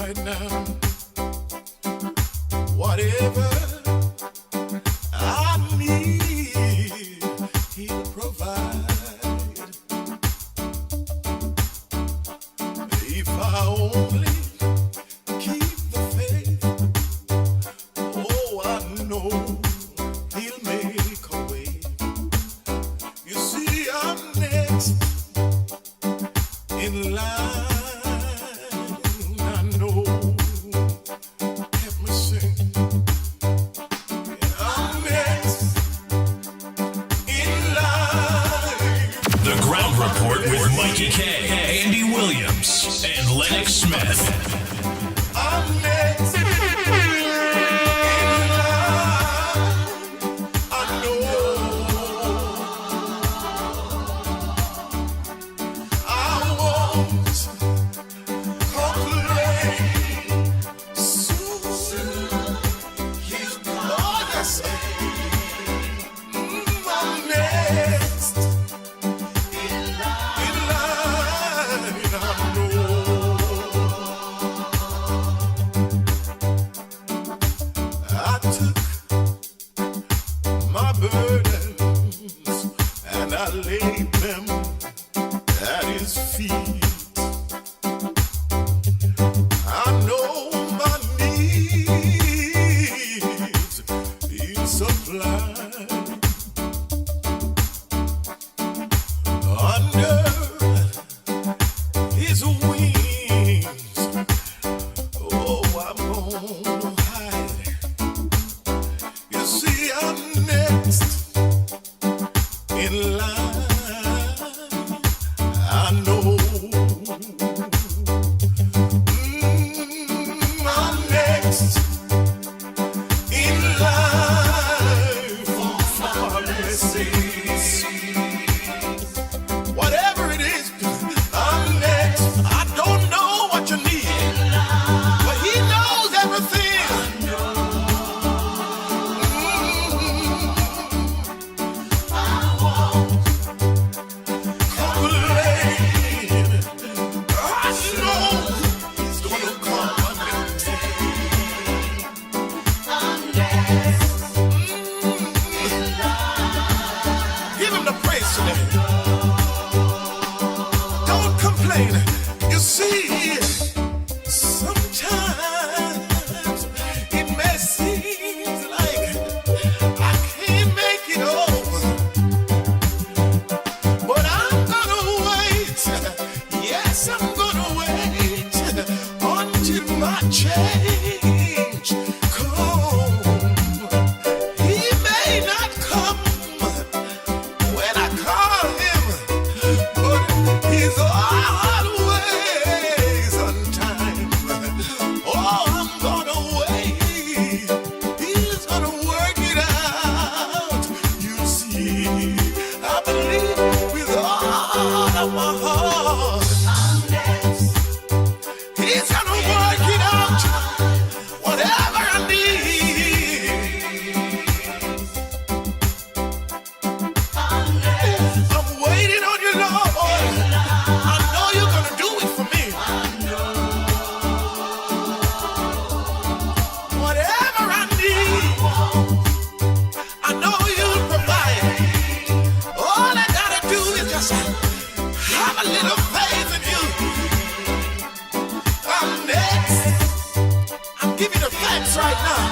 right now. Whatever I need, he'll provide. If I only keep the faith, oh, I know he'll make a way. You see, I'm next in line. I know. Help me sing. I'm next in line. The Ground Report with Mickie K, Andy Williams, and Lennox Smith. I'm next in line. I know. I won't complain. Soon he's gonna say, I'm next in line. I know. I took my burdens and I laid them at his feet. I know my needs he'll supply. Under his wings, oh, I'm gonna hide. You see, I'm next in line. I know. I'm next in line for blessings. Whatever it is, I'm next. I don't know what you need, but he knows everything. I won't complain. I know he's gonna come and give him the praise today. Don't complain. You see, sometimes it may seem like I can't make it over, but I'm gonna wait. Yes, I'm gonna wait until my change comes. He may not come when I call him, but he's always on time. Oh, I'm gonna wait. He's gonna work it out. You see, I believe with all of my heart. He's gonna work it out. Whatever I need. I'm waiting on you, Lord. I know you're gonna do it for me. Whatever I need, I know you'll provide. All I gotta do is just have a little faith in you. I'm next. I'm giving the facts right now.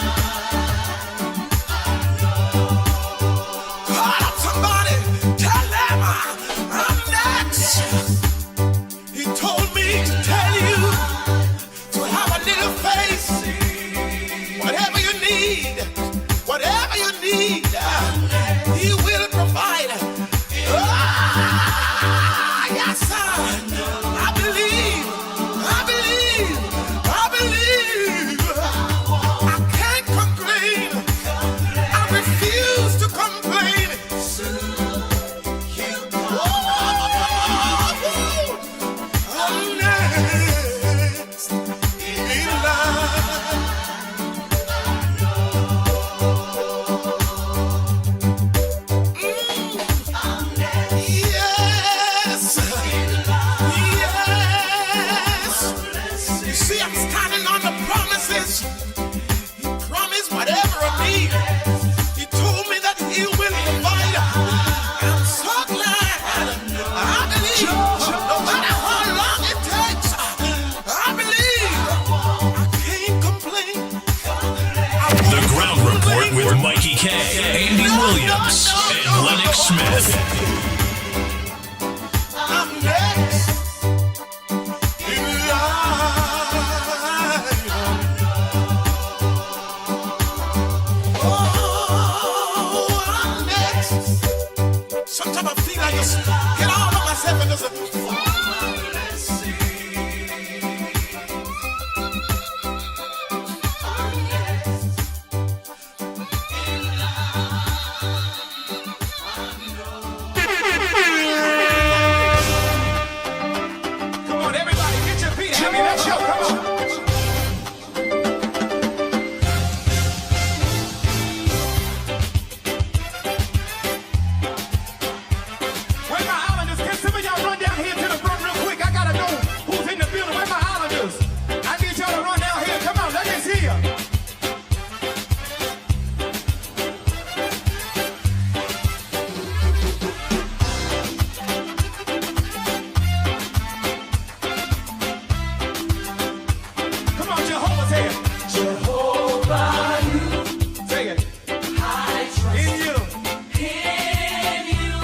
Call up somebody, tell them I'm next. He told me to tell you to have a little faith. Whatever you need, he will provide. Ah, yes, sir. I believe. I can't You see, I'm standing on the promises. He promised whatever I need. He told me that he will provide. I'm so glad. I believe. No matter how long it takes, I believe. I can't complain. The Ground Report with Mikey K, Andy Williams, and Lennox Smith. I'm next in line. Oh, I'm next. Sometimes I feel like just get all of myself and just let's see. I'm next in line. Come on, everybody, get your feet happy. Let's go. Come on. Where my islanders? Can some of y'all run down here to the front real quick? I gotta know who's in the building. Where my islanders? I need y'all to run down here. Come on, let me see ya. Come on, Jehovah's here. Jehovah, you, Say it. I trust In you. in you.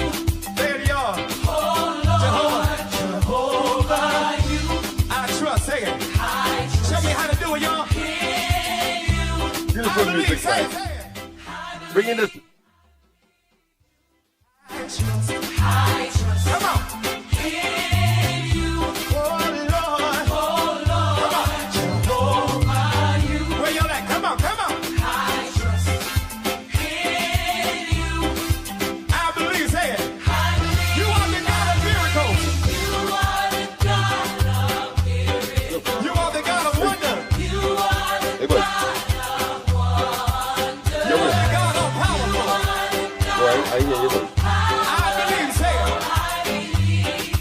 Say it, y'all. Oh Lord, Jehovah. Jehovah, you, I trust. Say it. I trust Show me how to do it, y'all. in you. Beautiful I believe. music, Say it. guys. Say it. Bring in this. I trust Come on. in you. Oh, Lord. Oh Lord, Jehovah, you, Where y'all at? Come on, come on. I trust in you. I believe. Say it. I believe You are the God of miracles. you are the God of miracles. You are the God of wonder. You are the Hey, boy. God of wonder. Yo, The God of powerful. boy, I hear you. I believe. Say it.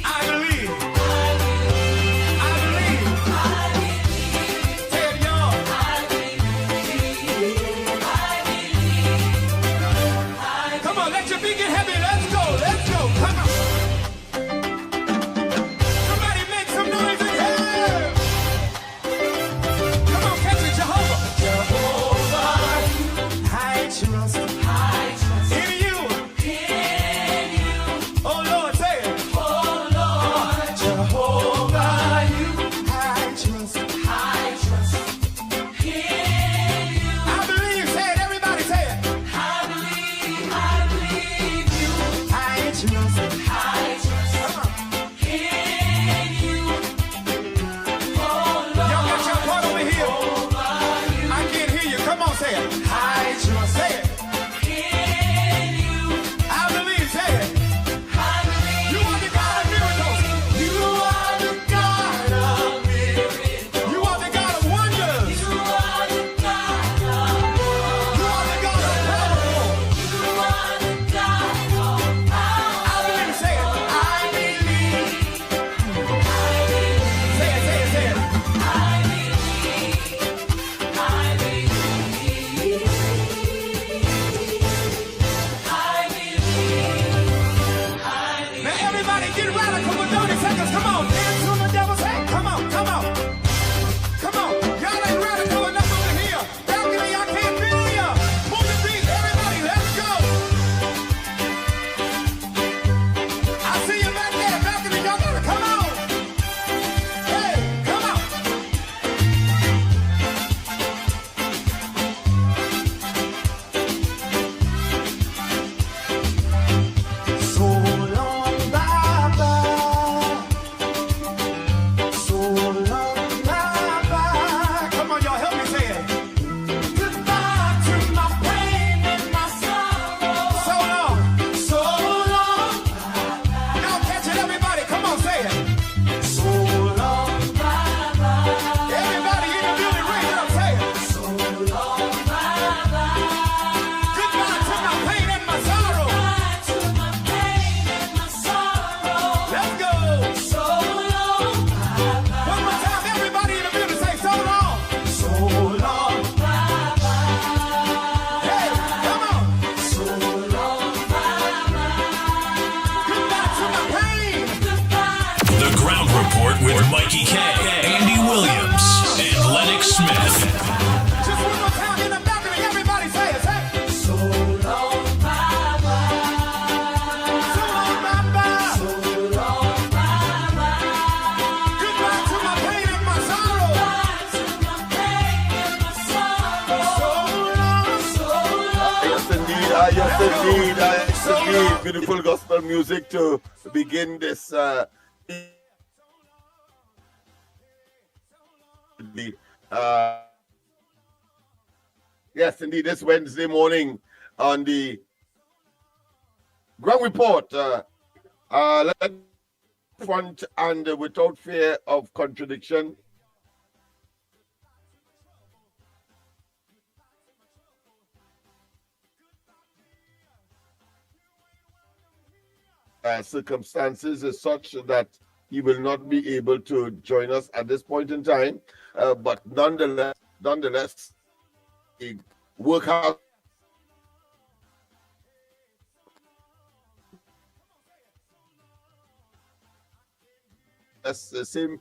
I believe. Yes, indeed. Yes, indeed. Beautiful gospel music to begin this. Yes, indeed. This Wednesday morning on the Ground Report. Let front and without fear of contradiction. Circumstances is such that he will not be able to join us at this point in time, but nonetheless, he work out. That's the same.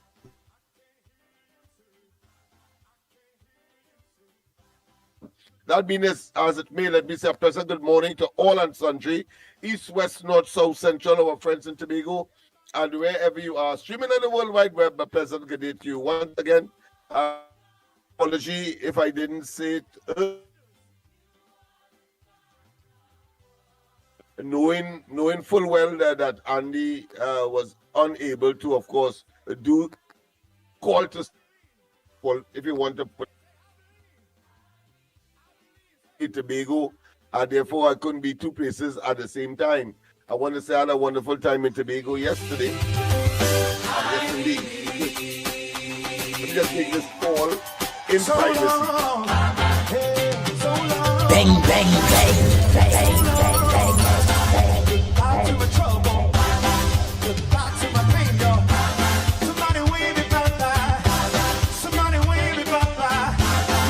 That being as it may, let me say a pleasant good morning to all and sundry, east, west, north, south, central, our friends in Tobago, and wherever you are, streaming on the World Wide Web. A pleasant good day to you once again. Apology if I didn't say it. Knowing full well that Andy was unable to, of course, do call to if you want to put Tobago, and therefore I couldn't be two places at the same time. I want to say I had a wonderful time in Tobago yesterday. Yes, indeed. Let me just take this call in privacy. Bang, bang, bang, bang, bang, bang. Out to my trouble, back to my finger. Somebody wave me bye-bye. Somebody wave me bye-bye.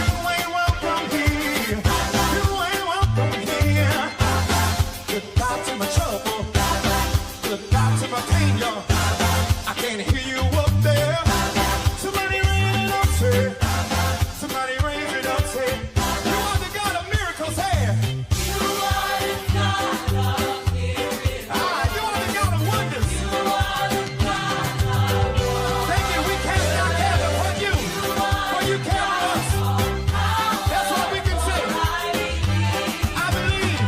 You ain't welcome here. You ain't welcome here. Goodbye to my trouble. Goodbye to my finger. I can't hear you up there. Somebody raise it up, say. Somebody raise it up, say. You are the God of miracles, hey. You are the God of miracles. You are the God of wonders. You are the God of wonders. Thank you. We cannot have it but you. For you carry us. That's what we can say. I believe.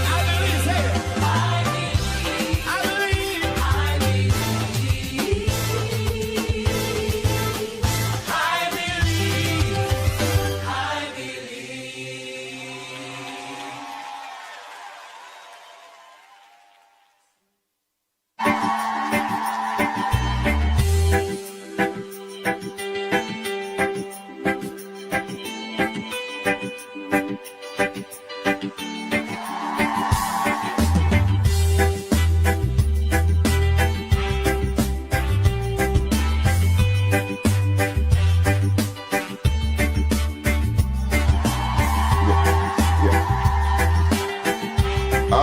I believe. Say it. I believe. I believe. I believe.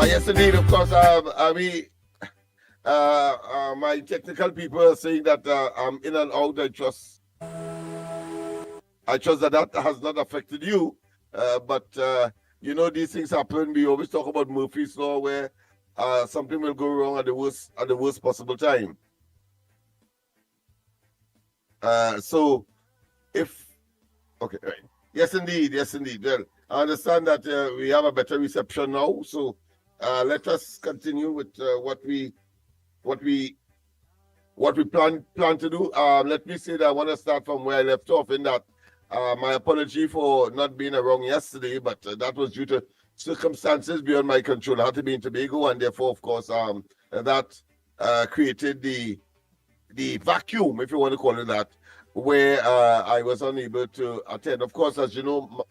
Yes, indeed. Of course, my technical people are saying that I'm in and out. I trust that has not affected you. But you know, these things happen. We always talk about Murphy's Law, where something will go wrong at the worst possible time. So, okay, right. Yes, indeed. Well, I understand that we have a better reception now. So, let us continue with what we plan to do. Let me say that I want to start from where I left off, in that my apology for not being around yesterday, but that was due to circumstances beyond my control. I had to be in Tobago, and therefore, of course, that created the vacuum, if you want to call it that, where I was unable to attend. Of course, as you know,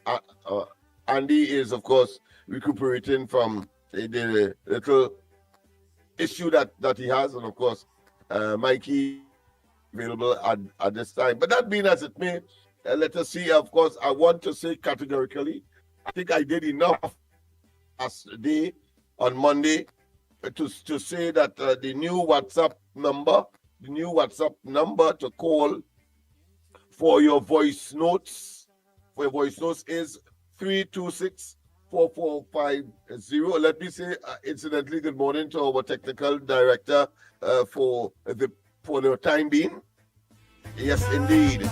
Andy is, of course, recuperating from the little issue that he has, and of course, Mickie available at this time. But that being as it may, let us see. Of course, I want to say categorically, I think I did enough last day on Monday to say that the new WhatsApp number to call for your voice notes is 326-4450. Let me say, incidentally, good morning to our technical director for the time being. Yes, indeed.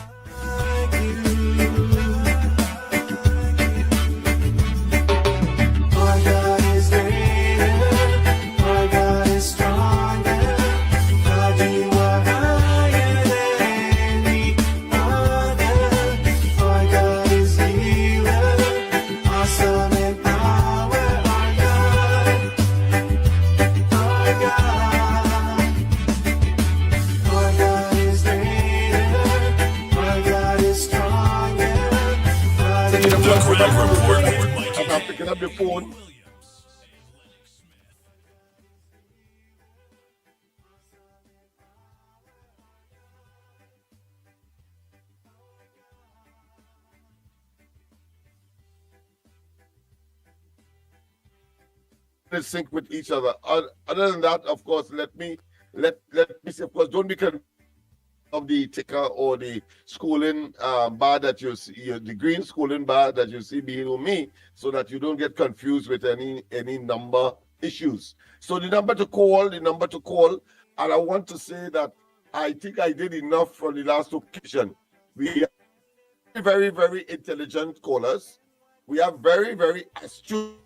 just go back Ground to Report the with Mickie as I'm K. picking up the phone. In sync with each other. Other than that, of course, let me say, of course, don't be confused of the ticker or the schooling bar that you see, the green schooling bar that you see below me, so that you don't get confused with any number issues. So the number to call, and I want to say that I think I did enough for the last occasion. We have very, very intelligent callers. We have very, very astute,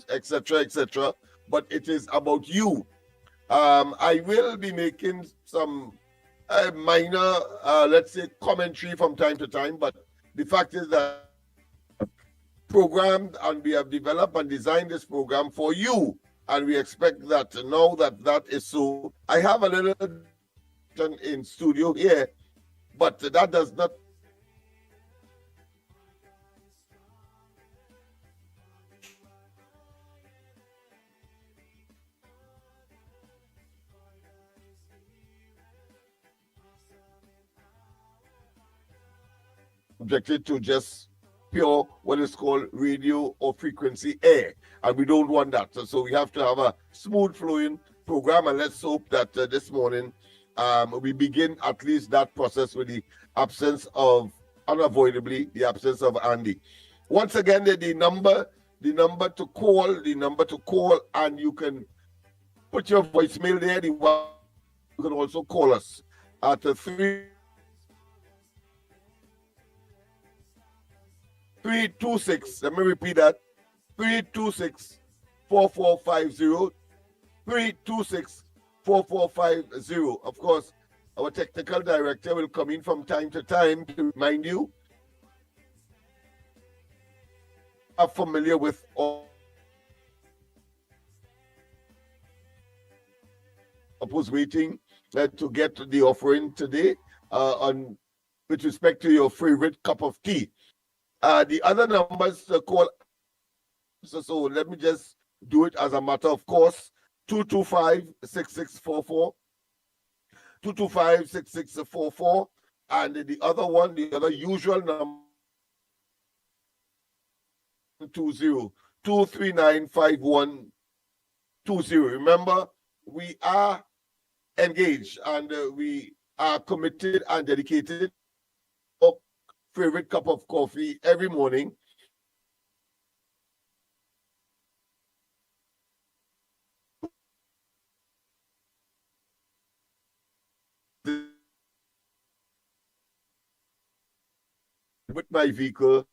etc., etc. But it is about you. I will be making some minor, let's say, commentary from time to time. But the fact is that programmed and we have developed and designed this program for you, and we expect that now that is so. I have a little in studio here, but that does not subjected to just pure what is called radio or frequency air, and we don't want that. So we have to have a smooth flowing program, and let's hope that this morning we begin at least that process with the absence of, unavoidably, the absence of Andy. Once again, the number to call, and you can put your voicemail there. You can also call us at 326, let me repeat that, 326-4450, 326-4450. Of course, our technical director will come in from time to time to remind you. Are familiar with all. I was waiting to get the offering today on with respect to your favorite cup of tea. The other numbers to call, so let me just do it as a matter of course. 225-6644, 225-6644, and the other one, the other usual number, 202395120. Remember, we are engaged and we are committed and dedicated. Favorite cup of coffee every morning. With my vehicle.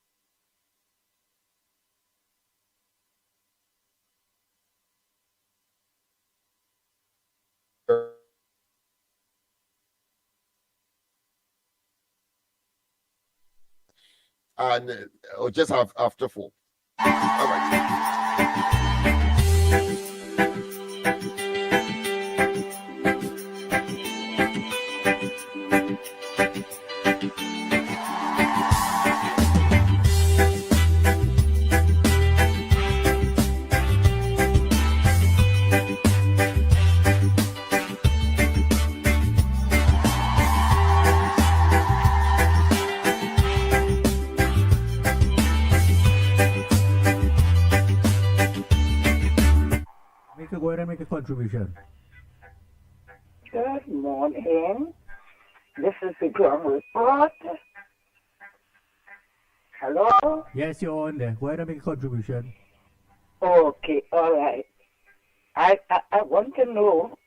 And just have after 4. All right. Go ahead and make a contribution. Good morning. This is the ground report. Hello? Yes, you're on there. Go ahead and make a contribution. Okay, all right. I want to know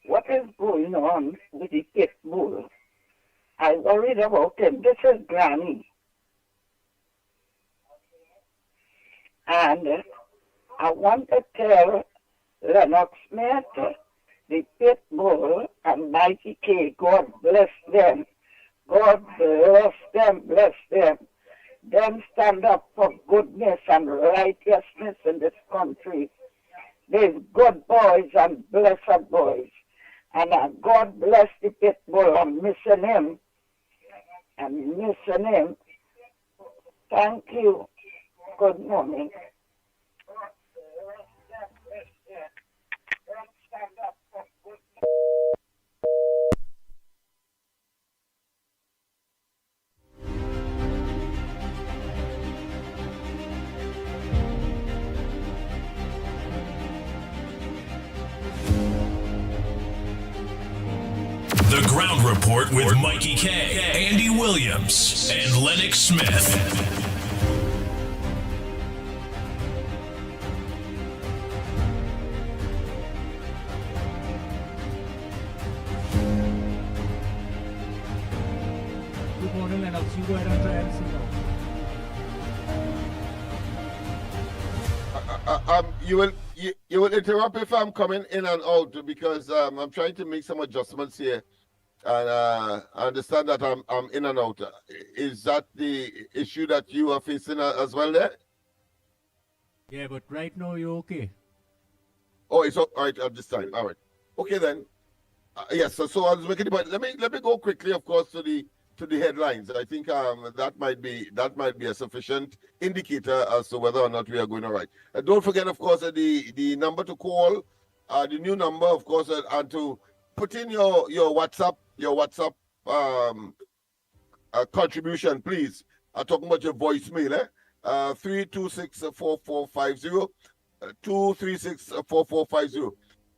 what is going on with the Pitbull. I worried about him. This is Granny. And I want to tell Lennox Smith, the Pitbull, and Mickie K, God bless them. God bless them, bless them. Them stand up for goodness and righteousness in this country. There's good boys and blessed boys. And God bless the Pitbull. I'm missing him. I'm missing him. Thank you. Good morning. The Ground Report with Mikey K, Andy Williams, and Lennox Smith. Good morning, Lennox. You go ahead and try and see now. You will interrupt if I'm coming in and out because I'm trying to make some adjustments here, and I understand that I'm in and out. Is that the issue that you are facing as well there? Yeah, but right now you're okay. Oh, it's all right at this time. All right. Okay then. Yes. So I was making the point. Let me go quickly, of course, to the headlines. I think that might be a sufficient indicator as to whether or not we are going all right. Don't forget, of course, the number to call, the new number, of course, and to put in your WhatsApp contribution, please. I'm talking about your voicemail, 326-4450, 236-4450.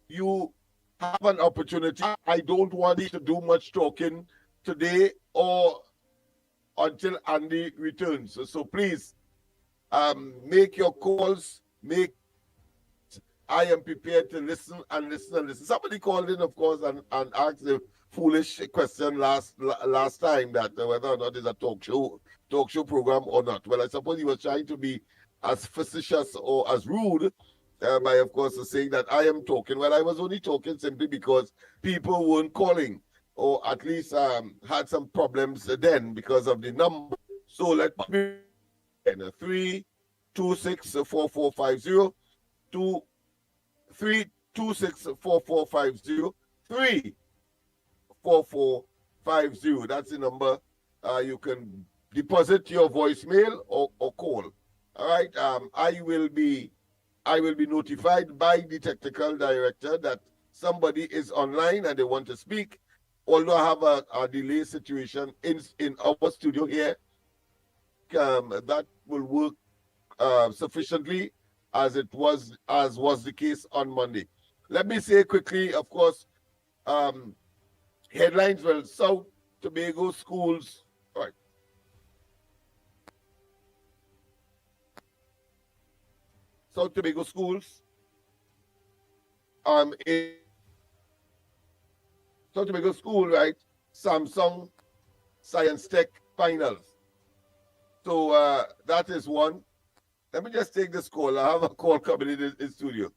You have an opportunity. I don't want you to do much talking today or until Andy returns. So please make your calls. I am prepared to listen and listen and listen. Somebody called in, of course, and asked a foolish question last time that whether or not it's a talk show program or not. Well, I suppose he was trying to be as facetious or as rude by, of course, saying that I am talking. Well, I was only talking simply because people weren't calling, or at least had some problems then because of the number. So let me 326-4450, 326-4450, 34450. That's the number. You can deposit your voicemail or call. All right. I will be notified by the technical director that somebody is online and they want to speak. Although I have a delay situation in our studio here, that will work sufficiently as was the case on Monday. Let me say quickly, of course, headlines. Well, South Tobago schools. All right. South Tobago schools. In South Tobago school, right? Samsung Science Tech finals. So that is one. Let me just take this call. I have a call coming in the studio.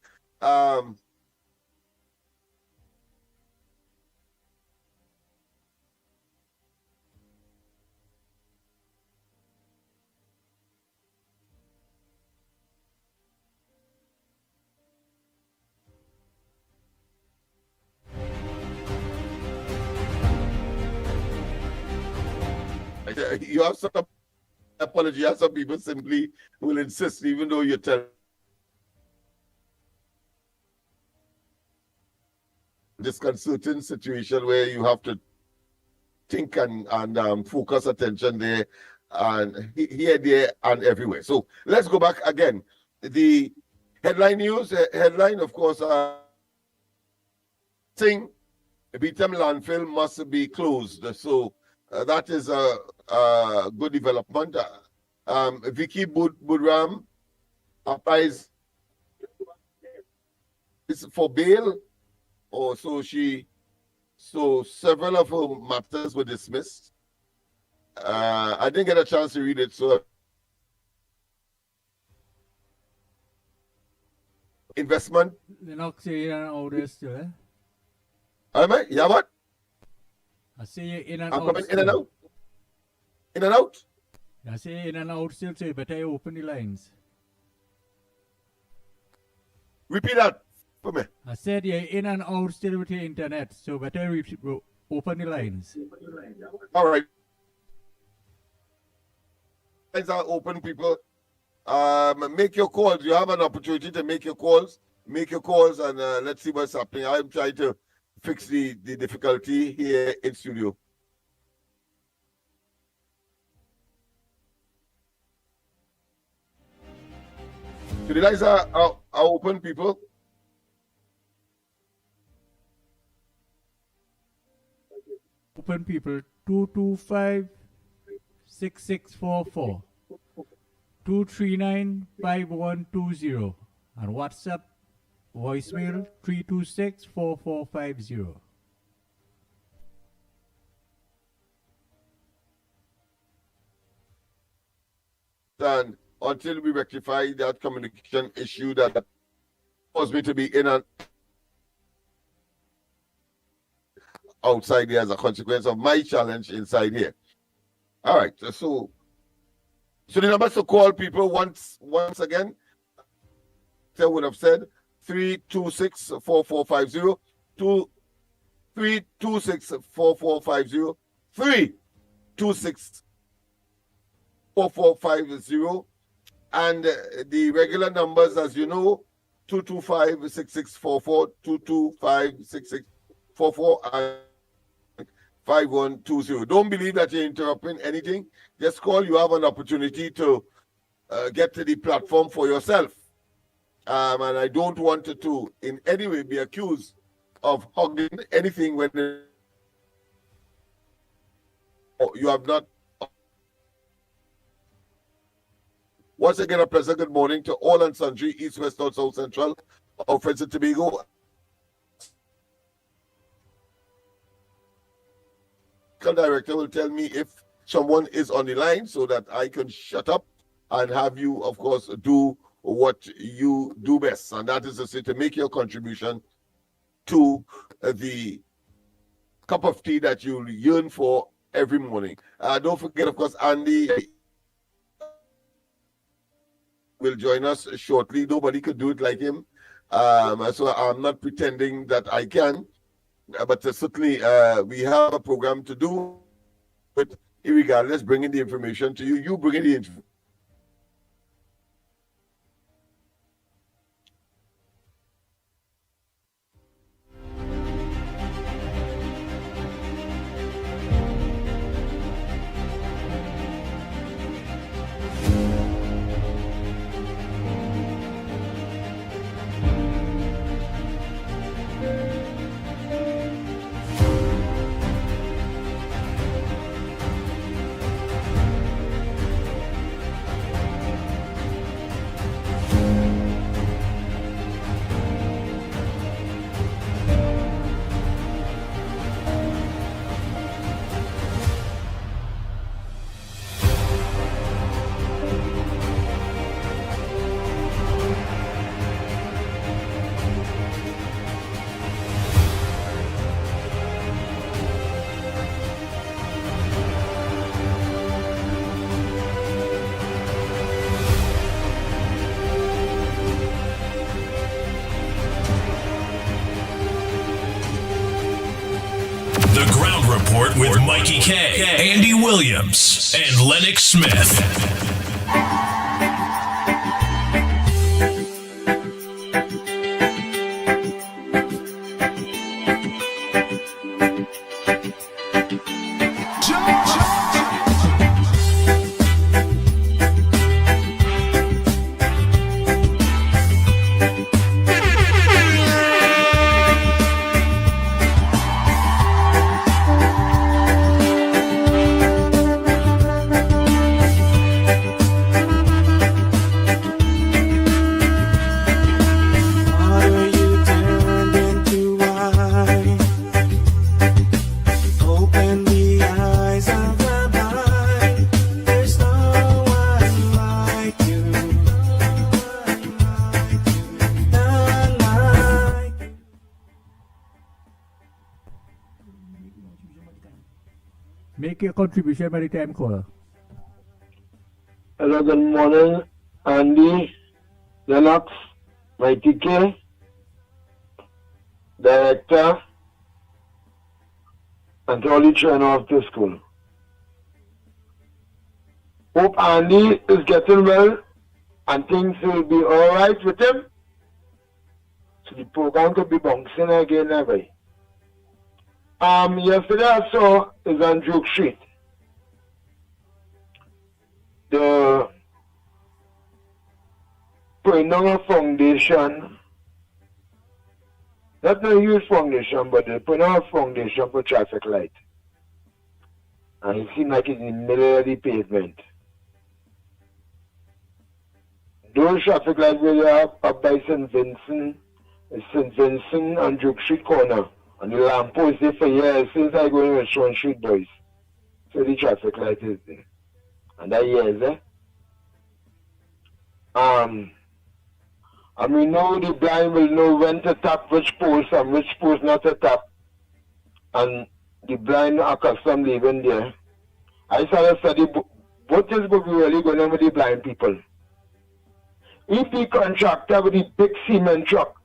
You have some apology. You have some people simply will insist, even though you tell disconcerting situation where you have to think and focus attention there and here, there, and everywhere. So let's go back again. The headline news, headline, of course, saying Beetham landfill must be closed. So that is a good development. Vicky Budram applies for bail, or so several of her matters were dismissed. I didn't get a chance to read it, so investment. Lennox, you're in and out there still, eh? Am I? Yeah, what? I see you in and I'm out. coming in and out. In and out? I see you in and out still, so you better open the lines. Repeat that for me. I said you're in and out still with your internet, so better open the lines. All right. Lines are open, people. Make your calls. You have an opportunity to make your calls. Make your calls, and let's see what's happening. I'm trying to fix the difficulty here in studio. So the lines are open, people. Open people 225 6644 239 5120 and WhatsApp voicemail 326 4450. And until we rectify that communication issue that caused me to be in and outside here as a consequence of my challenge inside here. All right, so the numbers to call people once again, I would have said 326-4450, 326-4450, 326-4450, and the regular numbers, as you know, 225-6644, 225-6644, and 5120. Don't believe that you're interrupting anything. Just call. You have an opportunity to get to the platform for yourself. And I don't want to in any way be accused of hogging anything when you have not. Once again, a pleasant good morning to all and sundry, East, West, North, South, Central, of Friends and Tobago. Director will tell me if someone is on the line so that I can shut up and have you, of course, do what you do best. And that is to say, to make your contribution to the cup of tea that you yearn for every morning. Don't forget, of course, Andy will join us shortly. Nobody could do it like him. So I'm not pretending that I can. But certainly we have a program to do. But irregardless, bringing the information to you, you bringing the information. The Ground Report with Mickie K, Andy Williams, and Lennox Smith. Make your contribution by the time caller. Hello, good morning, Andy, Lennox, Mickie K. director, and to all the children of the school. Hope Andy is getting well and things will be alright with him. So the program could be bouncing again never. Yesterday I saw is on Duke Street. The Prenong Foundation, not a huge foundation, but the Prenong Foundation for traffic light. And it seems like it's in the middle of the pavement. Those traffic lights were up by St. Vincent and Duke Street corner. And the lamp post there for years since I go in with Sean Street boys. So the traffic light is there. And that years, and we know the blind will know when to tap which post and which post not to tap. And the blind are accustomed living there. I started study what is going to be really going on with the blind people. If the contractor with the big cement truck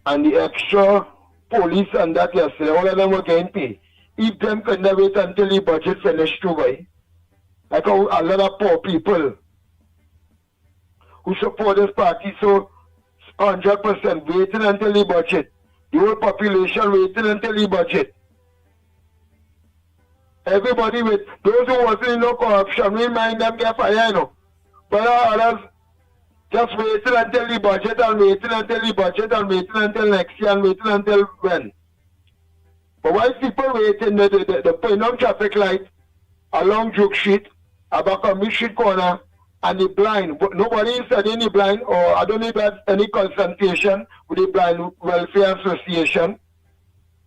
and the extra police and that yesterday, all of them were getting paid. If them could not wait until the budget finished too, boy. Like a lot of poor people who support this party, so 100% waiting until the budget. The whole population waiting until the budget. Everybody wait. Those who wasn't in no corruption, we mind them get fired, you know. But others just waiting until the budget and waiting until the budget and waiting until next year and waiting until when. But why people waiting the Penum traffic light along Duke Street, Abercrombie Street corner, and the blind, but nobody is studying the blind, or I don't need any consultation with the Blind Welfare Association.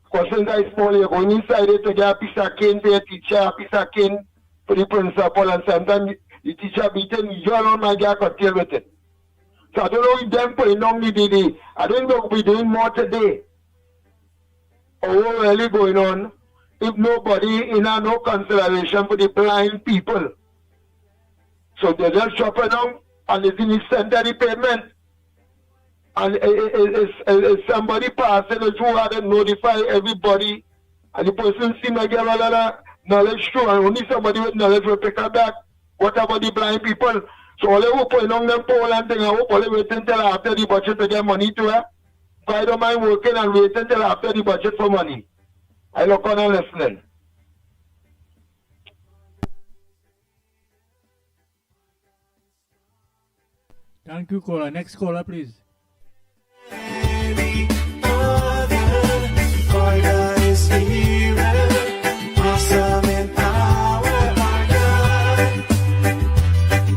Because since I small, you're going inside it to get a piece of cane for your teacher, a piece of cane for the principal, and sometimes the teacher beaten, you alone might get a deal with it. So I don't know if them putting on the DD. I don't know if we're doing more today. Or what's really going on if nobody in no consideration for the blind people. So they just chop it down and it's in the center of the pavement. And it's somebody passing it through and they notify everybody. And the person seems to get a lot of knowledge too. And only somebody with knowledge will pick up that. What about the blind people? So all they were putting on them poll and thing, I hope all they wait until after the budget to get money to her. So I don't mind working and wait until after the budget for money. I look on and listening. Thank you, caller. Next caller, please. Awesome in power, our God.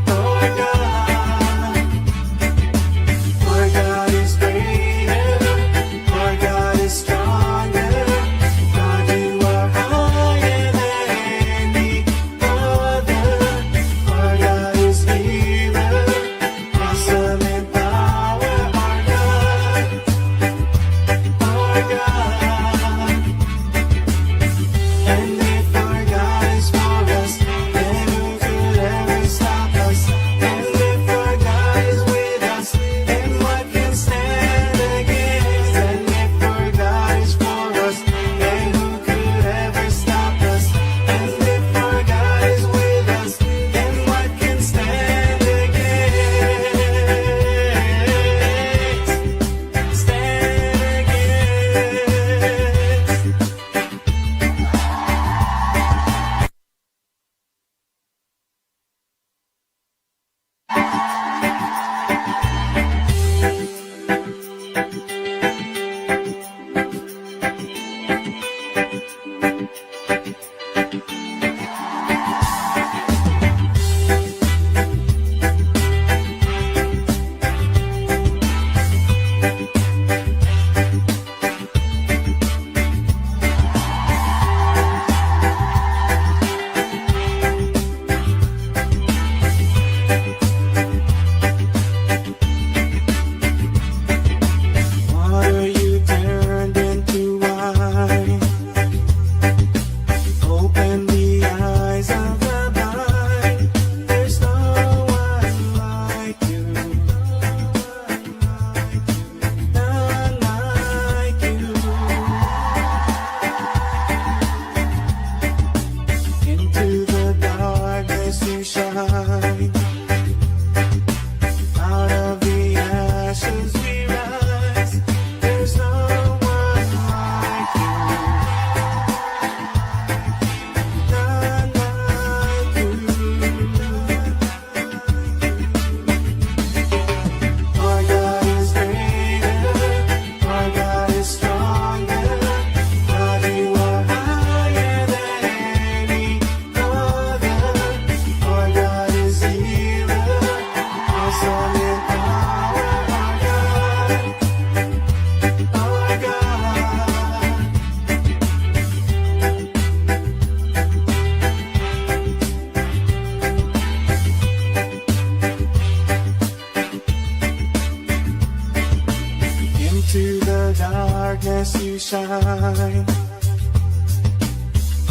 Our God. Our God is greater. Our God is stronger. God, you are higher than any other. Our God is healer. Awesome in power, our God. Our God. And if our God is for us, then who could ever stop us? And if our God is with us, then what can stand against? And if our God is for us, then who could ever stop us? And if our God is with us, then what can stand against? Stand against. What are Into the darkness you shine.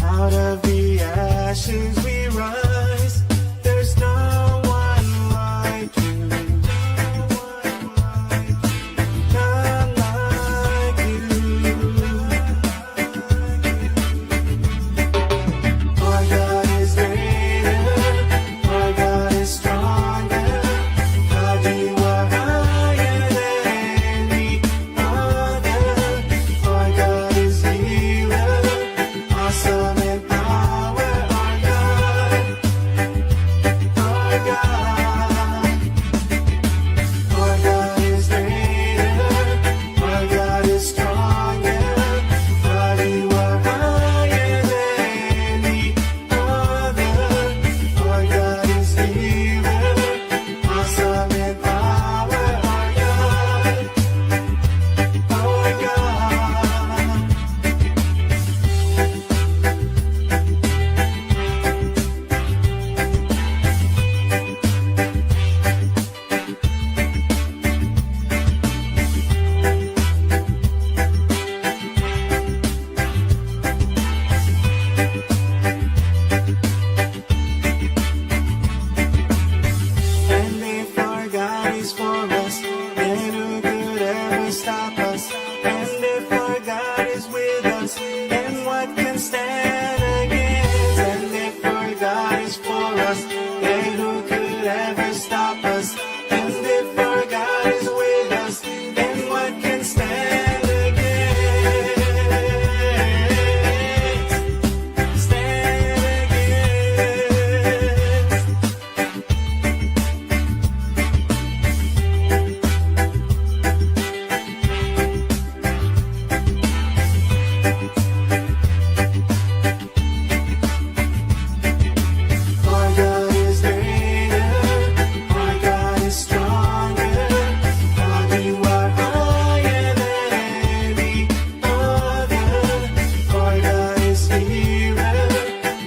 Out of the ashes we rise. There's no one like you. None like you. Our God is greater. Our God is stronger. God, you are higher than any other. Our God is healer. Awesome in power. Our God. Our God. Our God is greater. Our God is stronger. God, you are higher than any other. Our God is healer. Awesome in power. Our God. Our God. And if our God is for us, then who could ever stop us? And if our God is with us, then what can stand against? And if our God is for us, then who could ever stop us? And if our God is with us, then what can stand against? Stand against. Our God is greater. Our God is stronger. God, you are higher than any other. Our God is healer.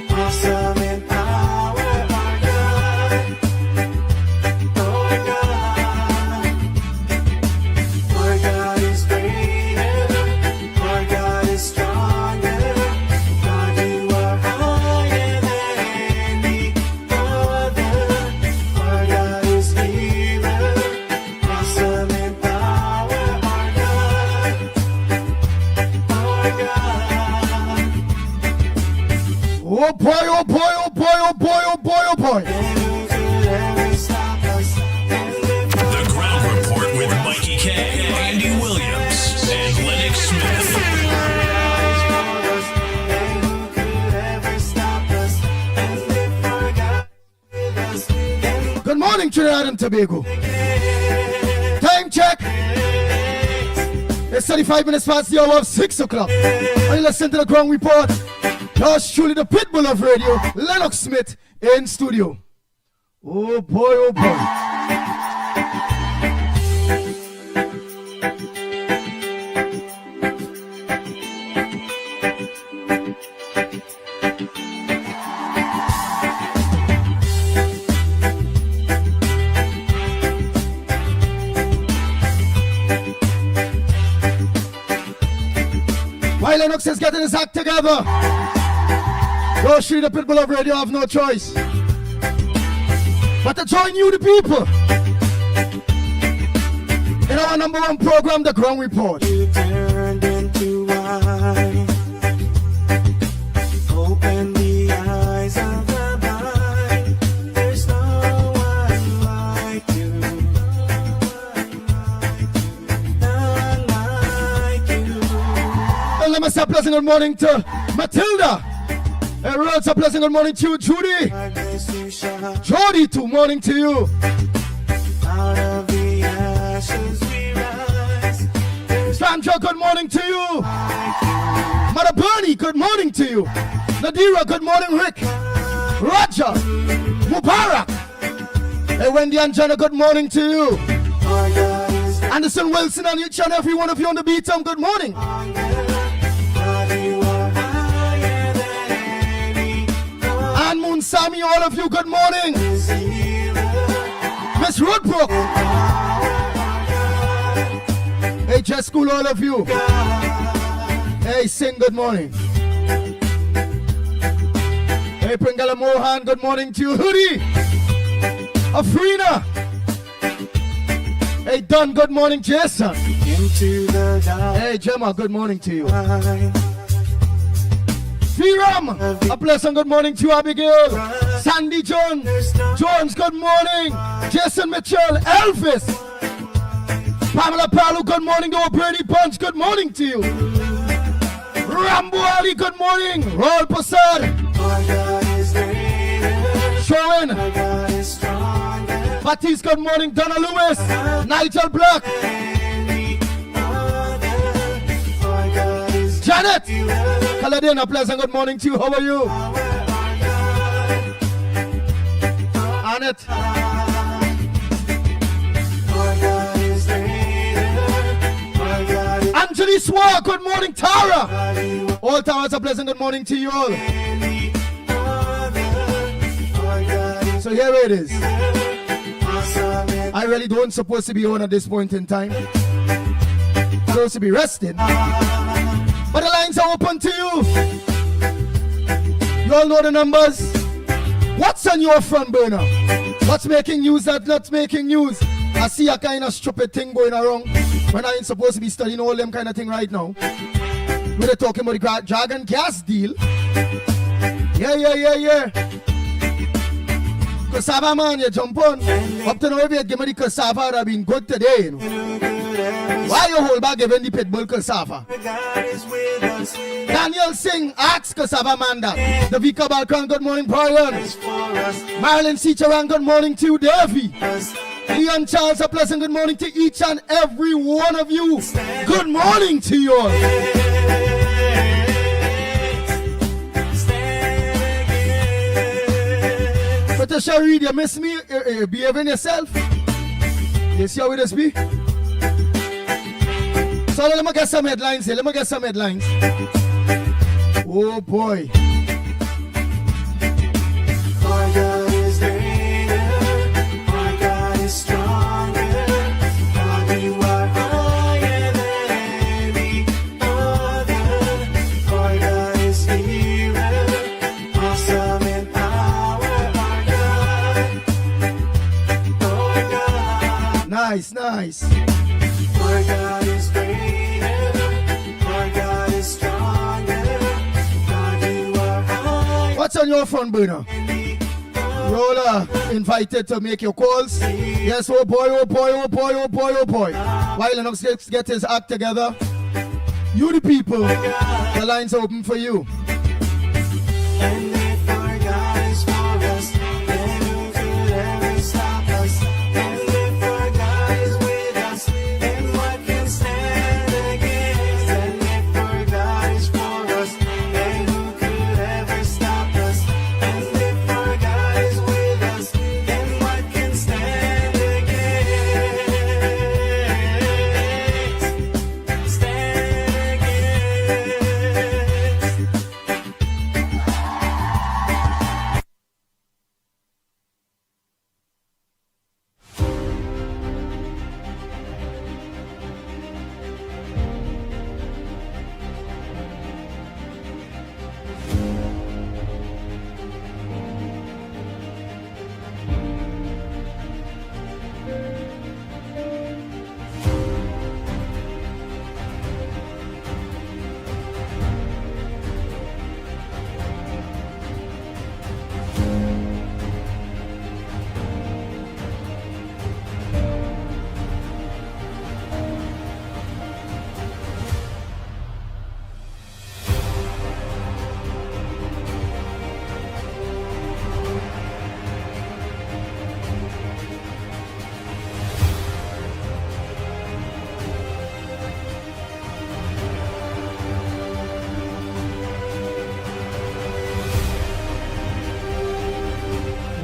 Awesome in power. Our God. Our God. Our God is greater. Our God is stronger. God, you are higher than any other. Our God is healer. Awesome in power. Our God. Our God. Oh boy, oh boy, oh boy, oh boy, oh boy, oh boy. And who could ever stop us? And if The Ground Report with Mikey K, Andy Williams, and Lennox Smith. Good morning, Trinidad and Tobago. Time check. It's 35 minutes past the hour of 6 o'clock. And you listen to the Ground Report. Yours truly, the Pitbull of radio, Lennox Smith, in studio. Oh boy, oh boy. While Lennox is getting his act together, yours truly, the Pitbull of radio, have no choice but to join you, the people, in our number one program, The Ground Report. You turned into wine. Open the eyes of the blind. There's no one like you. None like you. And let me say a pleasant good morning to Matilda. And also a pleasant good morning to you, Judy. Darkness you shine. Jody, too, morning to you. Out of the ashes we rise. There's Sandra, good morning to you. Mother Bernie, good morning to you. Nadira, good morning, Rick. Roger, Mubarak. Hey, Wendy and Jenna, good morning to you. our God is Anderson Wilson and each and every one of you on the beat, good morning. God, you are higher than any And Moon Sami, all of you, good morning. is healer. Miss Roadbrook. Hey, Hey, just school all of you. Hey, sing good morning. Hey, Pringala Mohan, good morning to you. Hoodie. Afrina. Hey, Don, good morning, Jason. Hey, Gemma, good morning to you. Firam, a pleasant good morning to you, Abigail. Sandy Jones, good morning. Jason Mitchell, Elvis. Pamela Palu, good morning. To Brady Bunch, good morning to you. Rambo Ali, good morning. Raul Passad. Sharon. Batiste, good morning. Donna Lewis. Nigel Black. Janet. Kaladin, a pleasant good morning to you. How are you? Annette. Anjali Swar, good morning. Tara. All Tara's a pleasant good morning to you all. So here it is. I really don't supposed to be on at this point in time. Supposed to be resting. But the lines are open to you. You all know the numbers. What's on your front burner? What's making news that's not making news? I see a kind of stupid thing going around when I ain't supposed to be studying all them kind of thing right now. We're talking about the Dragon gas deal. Yeah. Cassava man, you jump on. Up to now, if you give me the cassava, that have been good today, you know. Why you hold back giving the Pitbull cassava? Daniel Singh, ask cassava man that. The Vika Balkan, good morning, Brian. Marilyn Seacharan, good morning to you, Davey. Leon Charles, a pleasant good morning to each and every one of you. Good morning to you all. Patricia Reed, you miss me? Behaving yourself? You see how it is be? So let me get some headlines here. Oh boy. My God is greater. My God is stronger. God, you are higher than any other. My God is healer. Awesome in power. My God. Nice. My God is greater. My God is stronger. God, you are higher. What's on your front burner? Roller invited to make your calls. Yes, oh boy. While Lennox get his act together, you the people, the lines are open for you. And if our God is for us, then who could ever stop us? And if our God is with us, then what can stand against? And if our God is for us, then who could ever stop us? And if our God is with us, then what can stand against? Stand against.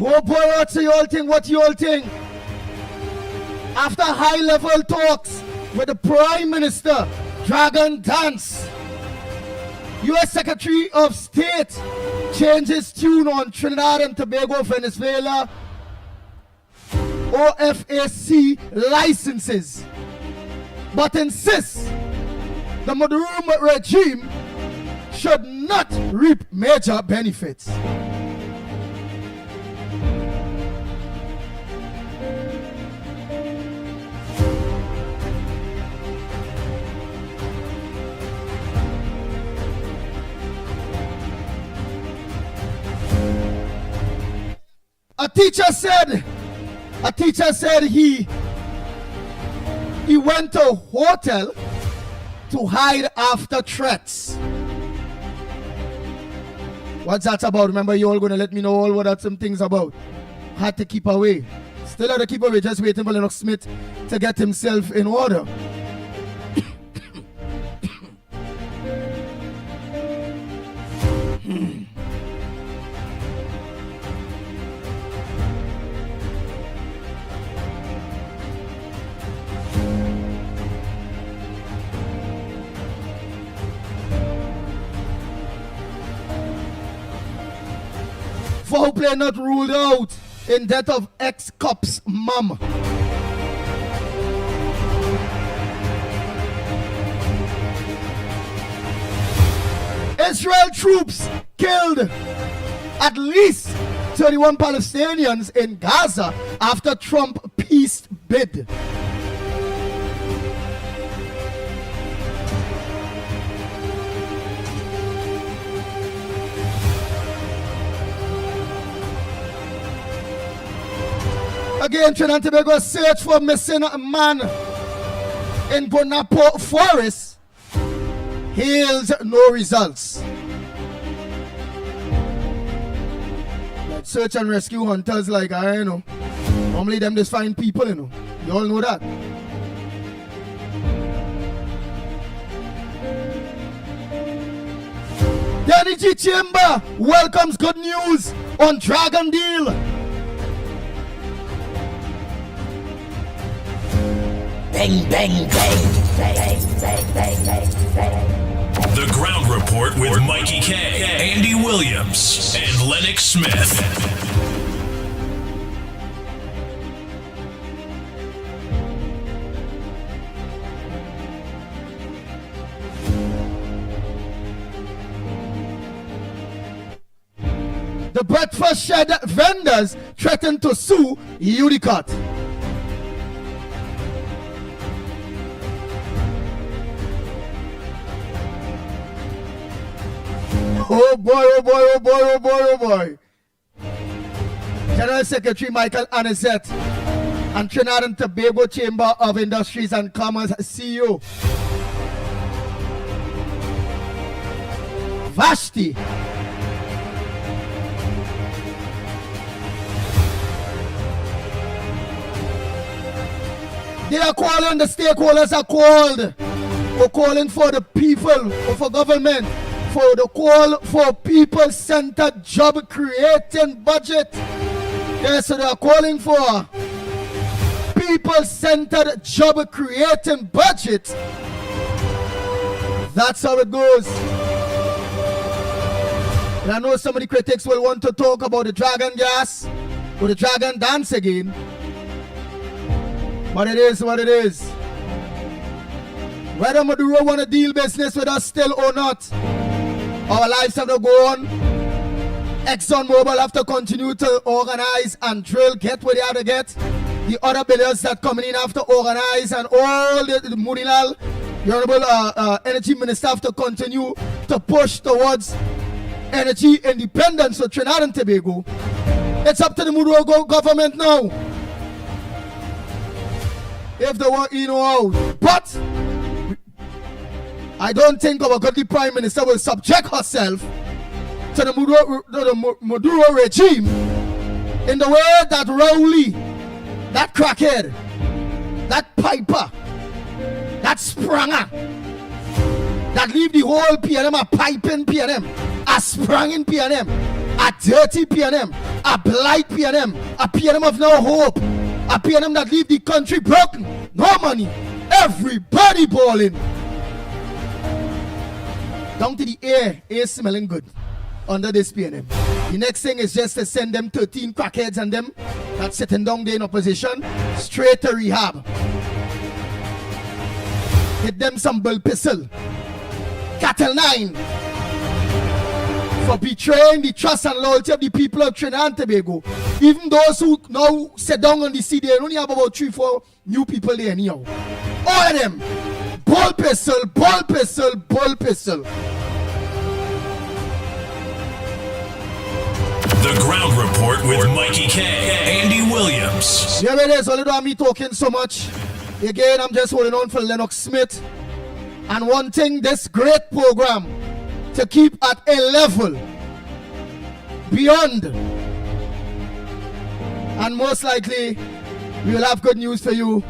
Oh boy, what you all think? After high-level talks with the Prime Minister, Dragon Dance, U.S. Secretary of State changes tune on Trinidad and Tobago, Venezuela, OFAC licenses. but insists the Maduro regime should not reap major benefits. A teacher said he went to a hotel to hide after threats. What's that about? Remember, you all gonna let me know all what that some things about. Had to keep away. Still had to keep away, just waiting for Lennox Smith to get himself in order. Foul play not ruled out in death of ex-cop's mom. Israel troops killed at least 31 Palestinians in Gaza after Trump peace bid. Again, Trinidad and Tobago search for missing man in Bonapo Forest yields no results. Like search and rescue hunters, like I know. Normally them just find people, you know. You all know that. The Energy Chamber welcomes good news on Dragon Deal. Bang, bang, bang, bang, bang, bang, bang, bang. The Ground Report with Mickie K, Andy Williams, and Lennox Smith. The breakfast shed vendors threaten to sue Unicot. Oh boy, oh boy, oh boy, oh boy, oh boy. General Secretary Michael Anisette and Trinidad and Tobago Chamber of Industries and Commerce CEO Vashti they are calling, the stakeholders are called. We're calling for the people, or for government, for the call for people-centered job-creating budget. Yes, so they are calling for people-centered job-creating budget. That's how it goes. And I know some of the critics will want to talk about the dragon gas or the dragon dance again. But it is what it is. Whether Maduro want to deal business with us still or not, our lives have to go on. ExxonMobil have to continue to organize and drill, get what they have to get. The other billions that coming in have to organize, and all the Munilal, the Honorable Energy Minister, have to continue to push towards energy independence for Trinidad and Tobago. It's up to the Maduro government now. If they want, you know how. But I don't think our godly Prime Minister will subject herself to the Maduro regime in the way that Rowley, that crackhead, that piper, that spranger, that leave the whole PNM a piping PNM, a spranging PNM, a dirty PNM, a blight PNM, a PNM of no hope, a PNM that leave the country broken, no money, everybody balling. Down to the air smelling good under this PNM. The next thing is just to send them 13 crackheads and them that's sitting down there in opposition straight to rehab. hit them some bull pistol. Cattle 9 for betraying the trust and loyalty of the people of Trinidad and Tobago. Even those who now sit down on the sea, they only have about 3-4 new people there anyhow. All of them, bull pistol, bull pistol, bull pistol. The Ground Report with Mikey K. Andy Williams. Yeah, it is. Only though me talking so much. Again, I'm just holding on for Lennox Smith and wanting this great program to keep at a level beyond. And most likely, we will have good news for you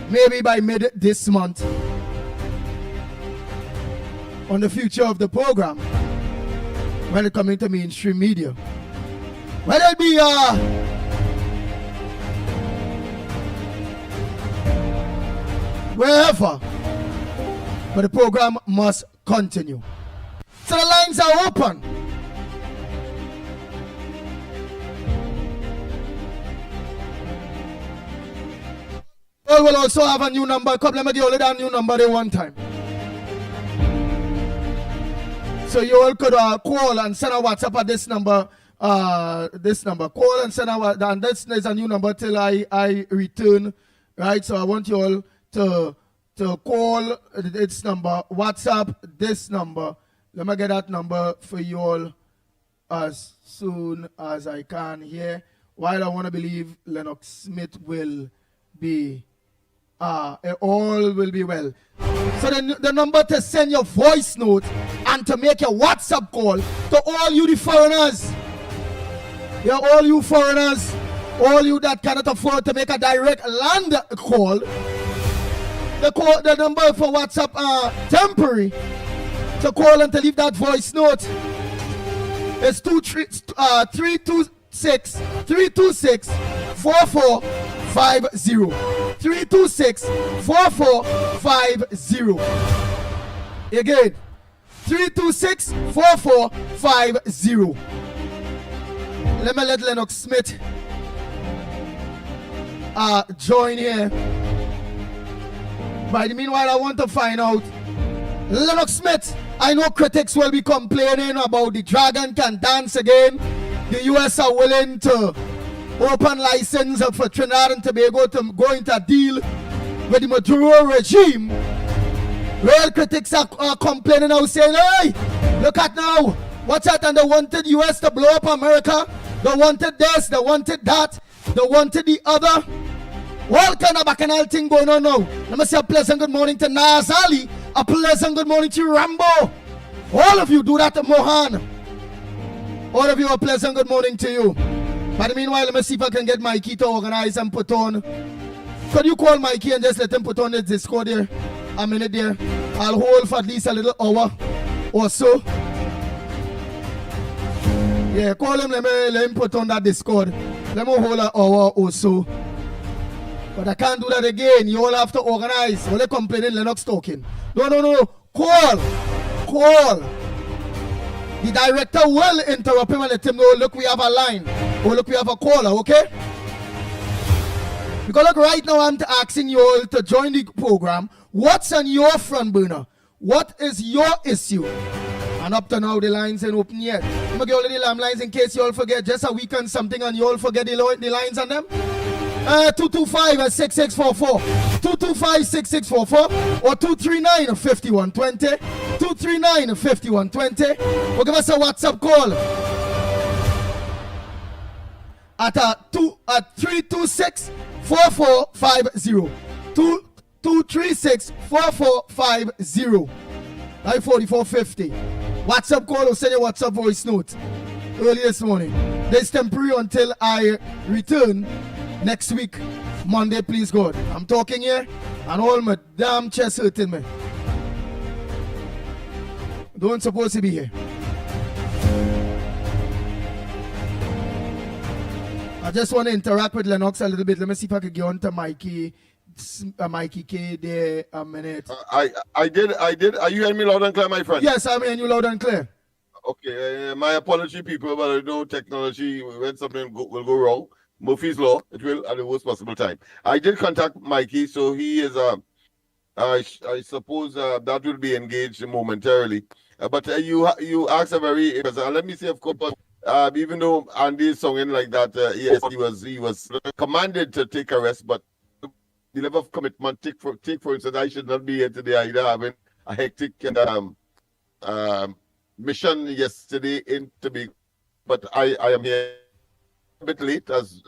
maybe by mid this month on the future of the program when it comes into mainstream media. Whether it be wherever, but the program must continue. So the lines are open. We will also have a new number. Come, let me give you a new number there one time. So you all could call and send a WhatsApp at this number. Call and send a WhatsApp. And this is a new number till I return. Right? So I want you all to call this number, WhatsApp this number. Let me get that number for you all as soon as I can here. While I want to believe Lennox Smith will be, all will be well. So the number to send your voice note and to make a WhatsApp call to all you the foreigners. Yeah, all you foreigners, all you that cannot afford to make a direct land call. The number for WhatsApp temporary to call and to leave that voice note is 326 4450. 326 4450. Again, 326 4450. Let me let Lennox Smith join here. By the meanwhile, I want to find out, Lennox Smith, I know critics will be complaining about the Dragon can dance again. The US are willing to open license for Trinidad and Tobago to go into a deal with the Maduro regime. Real critics are complaining now, saying, hey, look at now, what's that? And they wanted US to blow up America. They wanted this, they wanted that, they wanted the other. What kind of bacchanal thing going on now? Let me say a pleasant good morning to Nas Ali. A pleasant good morning to Rambo. All of you do that to Mohan. All of you, a pleasant good morning to you. But meanwhile, let me see if I can get Mikey to organize and put on. Could you call Mikey and just let him put on the Discord there? A minute there. I'll hold for at least a little hour or so. Yeah, call him, let him put on that Discord. Let me hold an hour or so. But I can't do that again. You all have to organize. Only complaining, Lennox talking. No. Call. The director will interrupt him and let him know, look, we have a line. Oh, look, we have a caller, okay? Because look, right now I'm asking you all to join the program. What's on your front burner? What is your issue? And up to now, the lines ain't open yet. I'm going to give all the lines in case you all forget. Just a week and something and you all forget the lines on them. 225-6644, 225-6644, or 239-5120, 239-5120, or give us a WhatsApp call at 326-4450, 236-4450, 4450. WhatsApp call or send your WhatsApp voice note early this morning. This temporary until I return next week, Monday, please God. I'm talking here and all my damn chest hurting me. Don't supposed to be here. I just want to interact with Lennox a little bit. Let me see if I can get on to Mikey K there a minute. I did. Are you hearing me loud and clear, my friend? Yes, I'm hearing you loud and clear. Okay, my apology, people, but I know technology, when something will go wrong, Murphy's Law, it will at the worst possible time. I did contact Mikey, so he is I suppose that will be engaged momentarily. But you asked a very let me say, of course, even though Andy is singing like that, yes, he was commanded to take a rest, but the level of commitment, take for instance, I should not be here today either, having a hectic mission yesterday in Tobago, but I am here a bit late as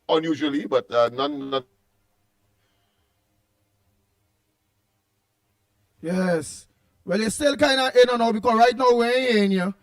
unusually, but none. Yes. Well, you're still kind of in and out because right now we're in you,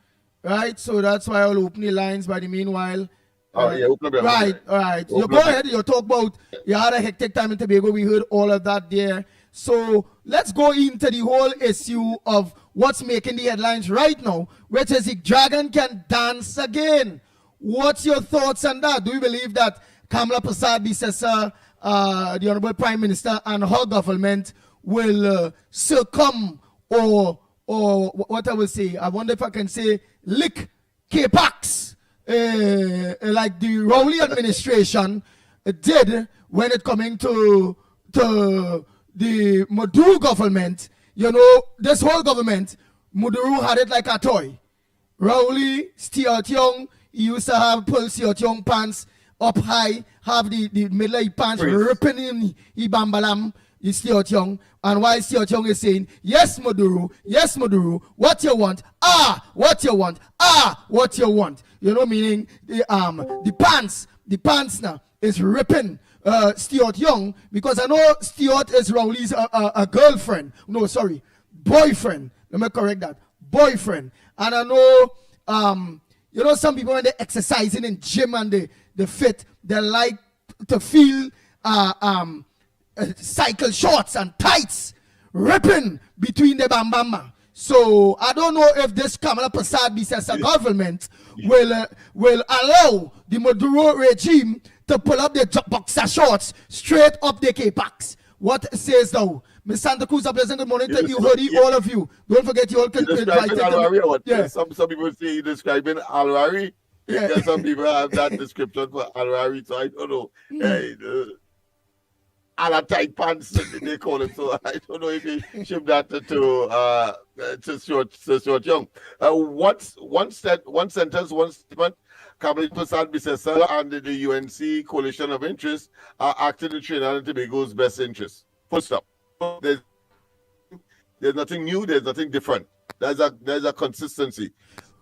right? So that's why I'll open the lines by the meanwhile. Open up. Right, all right. You go ahead. You talk about you had a hectic time in Tobago. We heard all of that there. So let's go into the whole issue of what's making the headlines right now, which is the dragon can dance again. What's your thoughts on that? Do you believe that Kamala Prasad, the Honorable Prime Minister, and her government will succumb or what I will say? I wonder if I can say lick K-Pax like the Rowley administration did when it coming to the Maduro government. You know, this whole government, Maduro had it like a toy. Rowley, Stuart Young, he used to have pull Stuart Young pants up high, have the middle of the pants ripping in the bambalam, the Stuart Young. And while Stuart Young is saying, yes, Maduro, what you want? What you want? What you want? You know, meaning the pants now is ripping Stuart Young, because I know Stuart is Rowley's a girlfriend. No, sorry, boyfriend. Let me correct that. Boyfriend. And I know, you know, some people when they're exercising in gym and they fit, they like to feel cycle shorts and tights ripping between the bambama. So I don't know if this Kamala Prasad Bisesa government will allow the Maduro regime to pull up the boxer shorts straight up the K-Pax. What says thou? Miss Santa Cruz, a pleasant good morning to you, Hoodie, all of you. Don't forget you all can invite them. Yeah. Some people say you're describing Al-Rari. Yeah. Some people have that description for Al-Rari, so I don't know. A tight pants, they call it. So I don't know if you ship that to Short Young. One sentence, one statement. Kamala Prasad Bisesa and the UNC Coalition of Interest are acting in Trinidad and Tobago's best interest. Full stop. There's nothing new. There's nothing different. There's a consistency.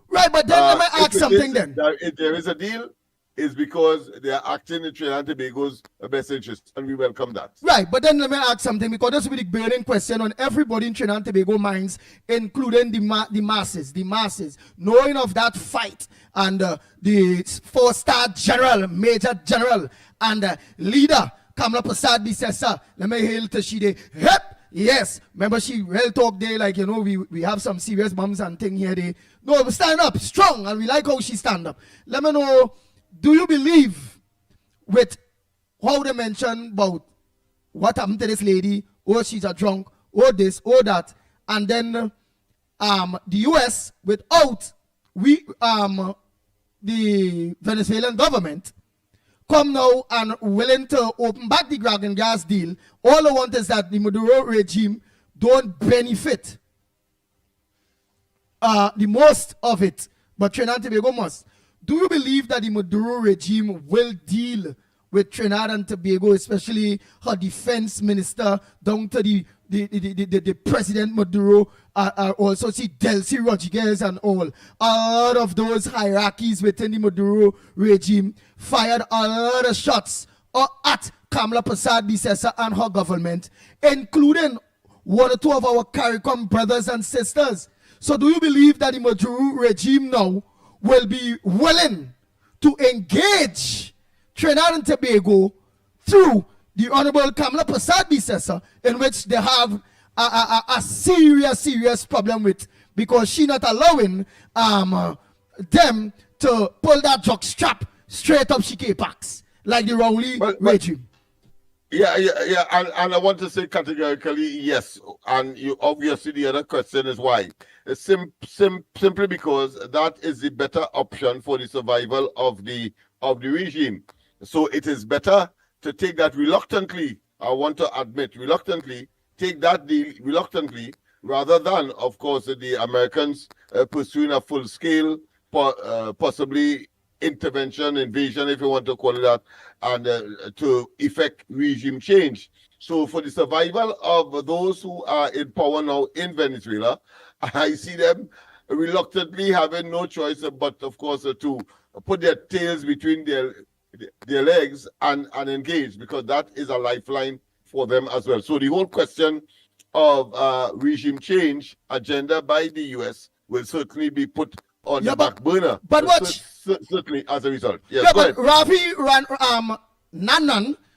Right, but then let me ask something then. If there is a deal, it's because they are acting in Trinidad and Tobago's best interest, and we welcome that. Right, but then let me ask something, because this will be the burning question on everybody in Trinidad and Tobago minds, including the masses, knowing of that fight and the 4-star general, major general, and leader, Kamala Prasad Bisesa. Let me hail to Shide. Yep. Yes, remember she well talk there, like, you know, we have some serious bums and thing here. No, stand up, strong, and we like how she stand up. Let me know, do you believe with how they mention about what happened to this lady, or she's a drunk, or this, or that, and then the US without the Venezuelan government come now and willing to open back the Dragon gas deal. All I want is that the Maduro regime don't benefit the most of it, but Trinidad and Tobago must. Do you believe that the Maduro regime will deal with Trinidad and Tobago, especially her defense minister, down to the President Maduro, also see Delcy Rodriguez and all? A lot of those hierarchies within the Maduro regime fired a lot of shots at Kamala Prasad Bisesa and her government, including one or two of our CARICOM brothers and sisters. So do you believe that the Maduro regime now will be willing to engage Trinidad and Tobago through the Honorable Kamala Prasad Bisesa, in which they have a serious problem with, because she not allowing them to pull that jock strap straight up K-Pax like the Rowley regime? Yeah, and I want to say categorically yes. And you obviously the other question is why. It's simply because that is the better option for the survival of the regime. So it is better to take that reluctantly. I want to admit reluctantly take that deal reluctantly, rather than, of course, the Americans pursuing a full-scale, possibly intervention, invasion, if you want to call it that, and to effect regime change. So for the survival of those who are in power now in Venezuela, I see them reluctantly having no choice but, of course, to put their tails between their legs and engage, because that is a lifeline for them as well. So the whole question of regime change agenda by the U.S. will certainly be put on the back burner. But what? Certainly as a result. Yes, Yeah, go but ahead.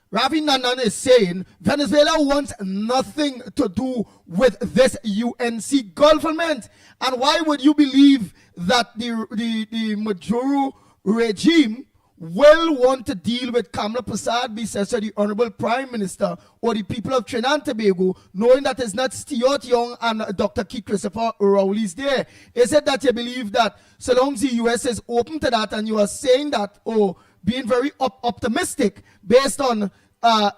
Ravi Nanan is saying Venezuela wants nothing to do with this UNC government. And why would you believe that the Maduro regime will want to deal with Kamala Prasad, the Honorable Prime Minister, or the people of Trinidad and Tobago, knowing that it's not Stuart Young and Dr. Keith Christopher Rowley's there? Is it that you believe that so long as the US is open to that, and you are saying that, or being very optimistic based on,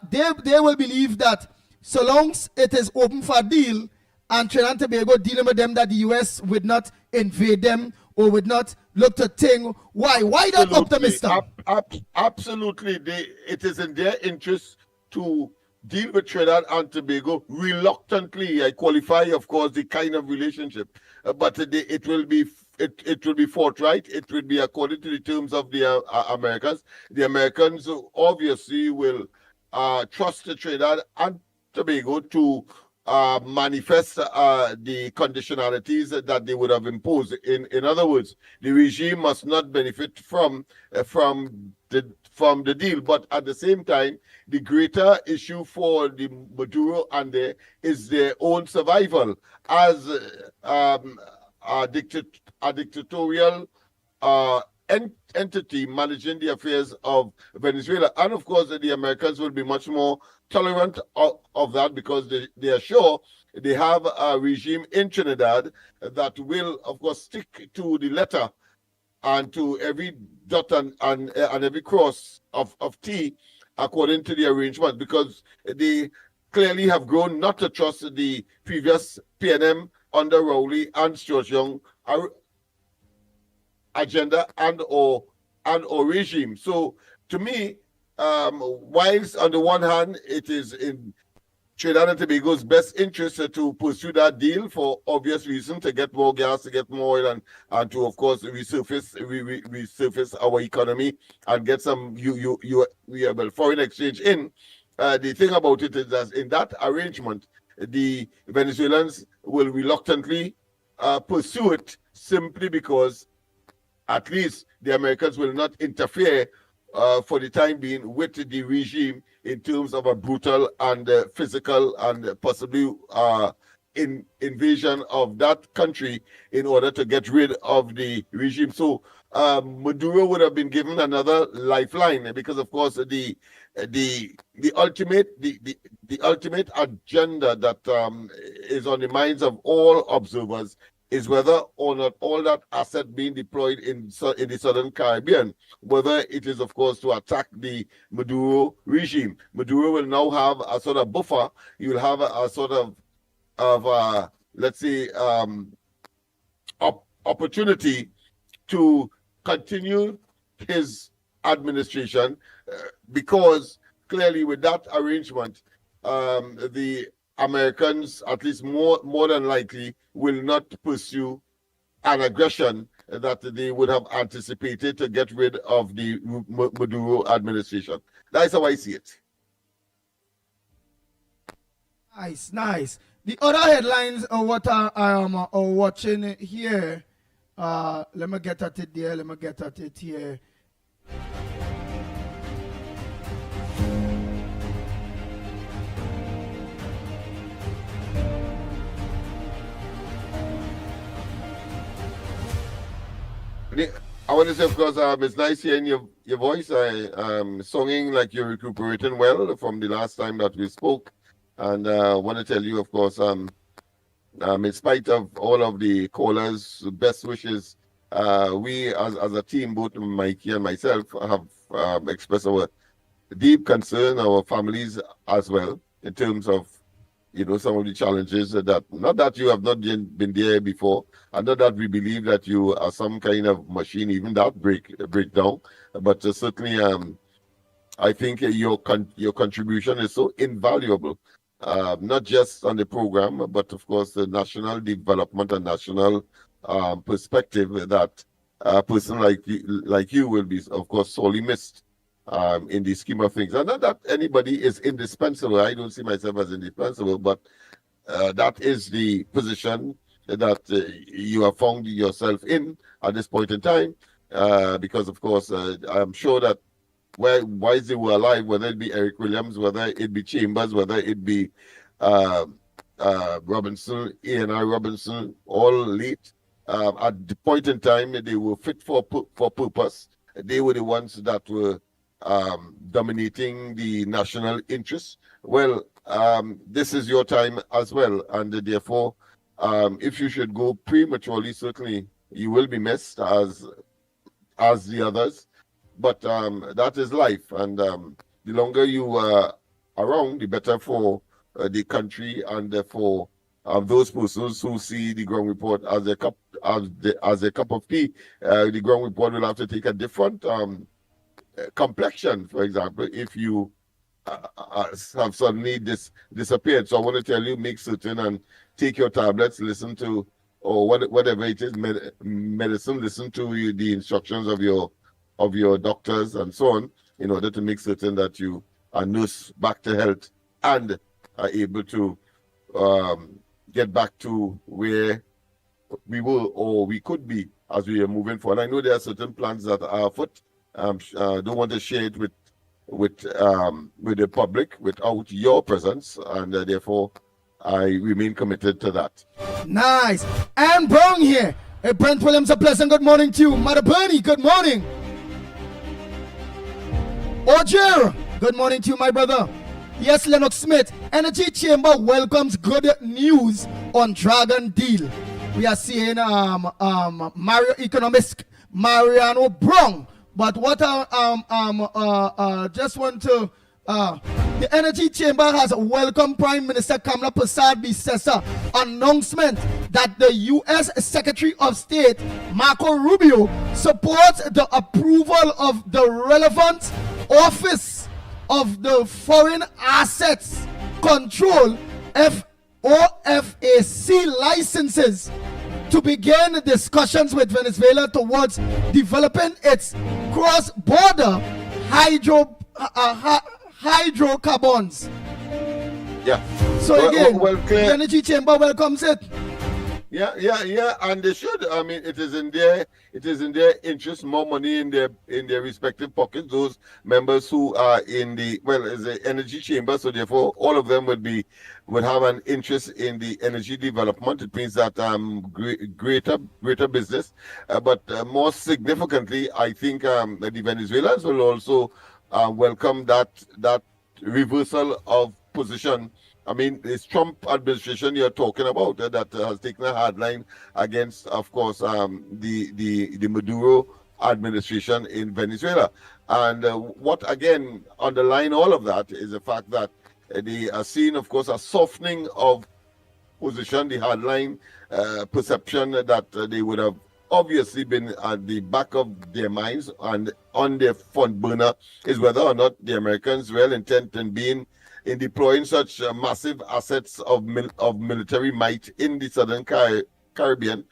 they will believe that so long as it is open for a deal, and Trinidad and Tobago dealing with them, that the US would not invade them or would not look to thing. Why that optimistic? Absolutely. It is in their interest to deal with Trinidad and Tobago reluctantly. I qualify, of course, the kind of relationship, but it will be forthright. It will be according to the terms of the Americans. The Americans obviously will trust Trinidad and Tobago to manifest the conditionalities that they would have imposed. In other words, the regime must not benefit from the deal, but at the same time, the greater issue for the Maduro and is their own survival as a dictatorial entity managing the affairs of Venezuela. And of course, the Americans will be much more tolerant of that, because they are sure they have a regime in Trinidad that will, of course, stick to the letter and to every dot and every cross of T according to the arrangement, because they clearly have grown not to trust the previous PNM under Rowley and Stuart Young agenda and or regime. So to me, whilst on the one hand it is in Trinidad and Tobago's best interest to pursue that deal for obvious reasons, to get more gas, to get more oil, and to, of course, resurface our economy and get some foreign exchange in. The thing about it is that in that arrangement, the Venezuelans will reluctantly pursue it, simply because at least the Americans will not interfere for the time being with the regime in terms of a brutal and physical and possibly invasion of that country in order to get rid of the regime. So Maduro would have been given another lifeline, because of course the ultimate agenda that is on the minds of all observers is whether or not all that asset being deployed in the Southern Caribbean, whether it is, of course, to attack the Maduro regime. Maduro will now have a sort of buffer. You will have a sort of let's say, opportunity to continue his administration, because clearly with that arrangement, the Americans, at least more than likely, will not pursue an aggression that they would have anticipated to get rid of the Maduro administration. That's how I see it. Nice. The other headlines of what I am watching here, let me get at it there, let me get at it here. I want to say, of course, it's nice hearing your voice. Singing like you're recuperating well from the last time that we spoke. And I want to tell you, of course, in spite of all of the callers' best wishes, we as a team, both Mickie and myself, have expressed our deep concern, our families as well, in terms of some of the challenges that, not that you have not been there before, and not that we believe that you are some kind of machine, even that breakdown, but certainly I think your contribution is so invaluable, not just on the program, but of course the national development and national perspective, that a person like you will be, of course, sorely missed in the scheme of things. And not that anybody is indispensable. I don't see myself as indispensable, but that is the position that you have found yourself in at this point in time, because of course I'm sure that while they were alive, whether it be Eric Williams, whether it be Chambers, whether it be Robinson, A&I Robinson, all late, at the point in time they were fit for purpose. They were the ones that were dominating the national interest. Well, this is your time as well, and therefore, if you should go prematurely, certainly you will be missed as the others. But that is life, and the longer you are around, the better for the country and for those persons who see the ground report as a cup of tea. The ground report will have to take a different complexion, for example, if you have suddenly disappeared. So I want to tell you, make certain and take your tablets, listen to, or whatever it is, medicine, listen to the instructions of your doctors and so on, in order to make certain that you are nursed back to health and are able to get back to where we were or we could be as we are moving forward. I know there are certain plans that are afoot. I don't want to share it with the public without your presence, and therefore I remain committed to that. Nice. And Brown here. Hey, Brent Williams, a pleasant good morning to you. Mother Bernie, good morning. Ojer, good morning to you, my brother. Yes, Lennox Smith, Energy Chamber welcomes good news on Dragon Deal. We are seeing Mario economist Mariano Brown. But what just want to the Energy Chamber has welcomed Prime Minister Kamala Prasad Bissessa announcement that the U.S. Secretary of State Marco Rubio supports the approval of the relevant Office of the Foreign Assets Control OFAC licenses to begin discussions with Venezuela towards developing its cross-border hydrocarbons. Yeah. So again, the Energy Chamber welcomes it. Yeah, and they should. I mean, it is in their interest, more money in their respective pockets. Those members who are in the Energy Chamber, so therefore all of them would have an interest in the energy development. It means that greater business, but more significantly, I think the Venezuelans will also welcome that reversal of position. I mean, it's Trump administration you're talking about that has taken a hard line against, of course, the Maduro administration in Venezuela. And what, again, underline all of that is the fact that they are seeing, of course, a softening of position, the hardline perception that they would have obviously been at the back of their minds and on their front burner is whether or not the Americans' real intent in deploying such massive assets of military might in the Southern Caribbean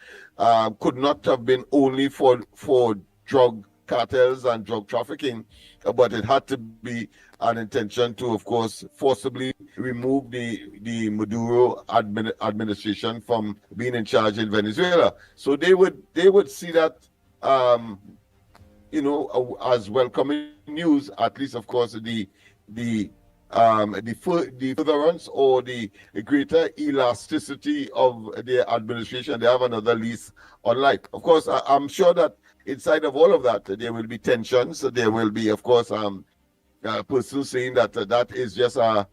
could not have been only for drug cartels and drug trafficking, but it had to be an intention to, of course, forcibly remove the Maduro administration from being in charge in Venezuela. So they would see that, as welcoming news. At least, of course, the furtherance or the greater elasticity of their administration. They have another lease on life. Of course, I'm sure that inside of all of that, there will be tensions. There will be, of course, persons saying that that is just a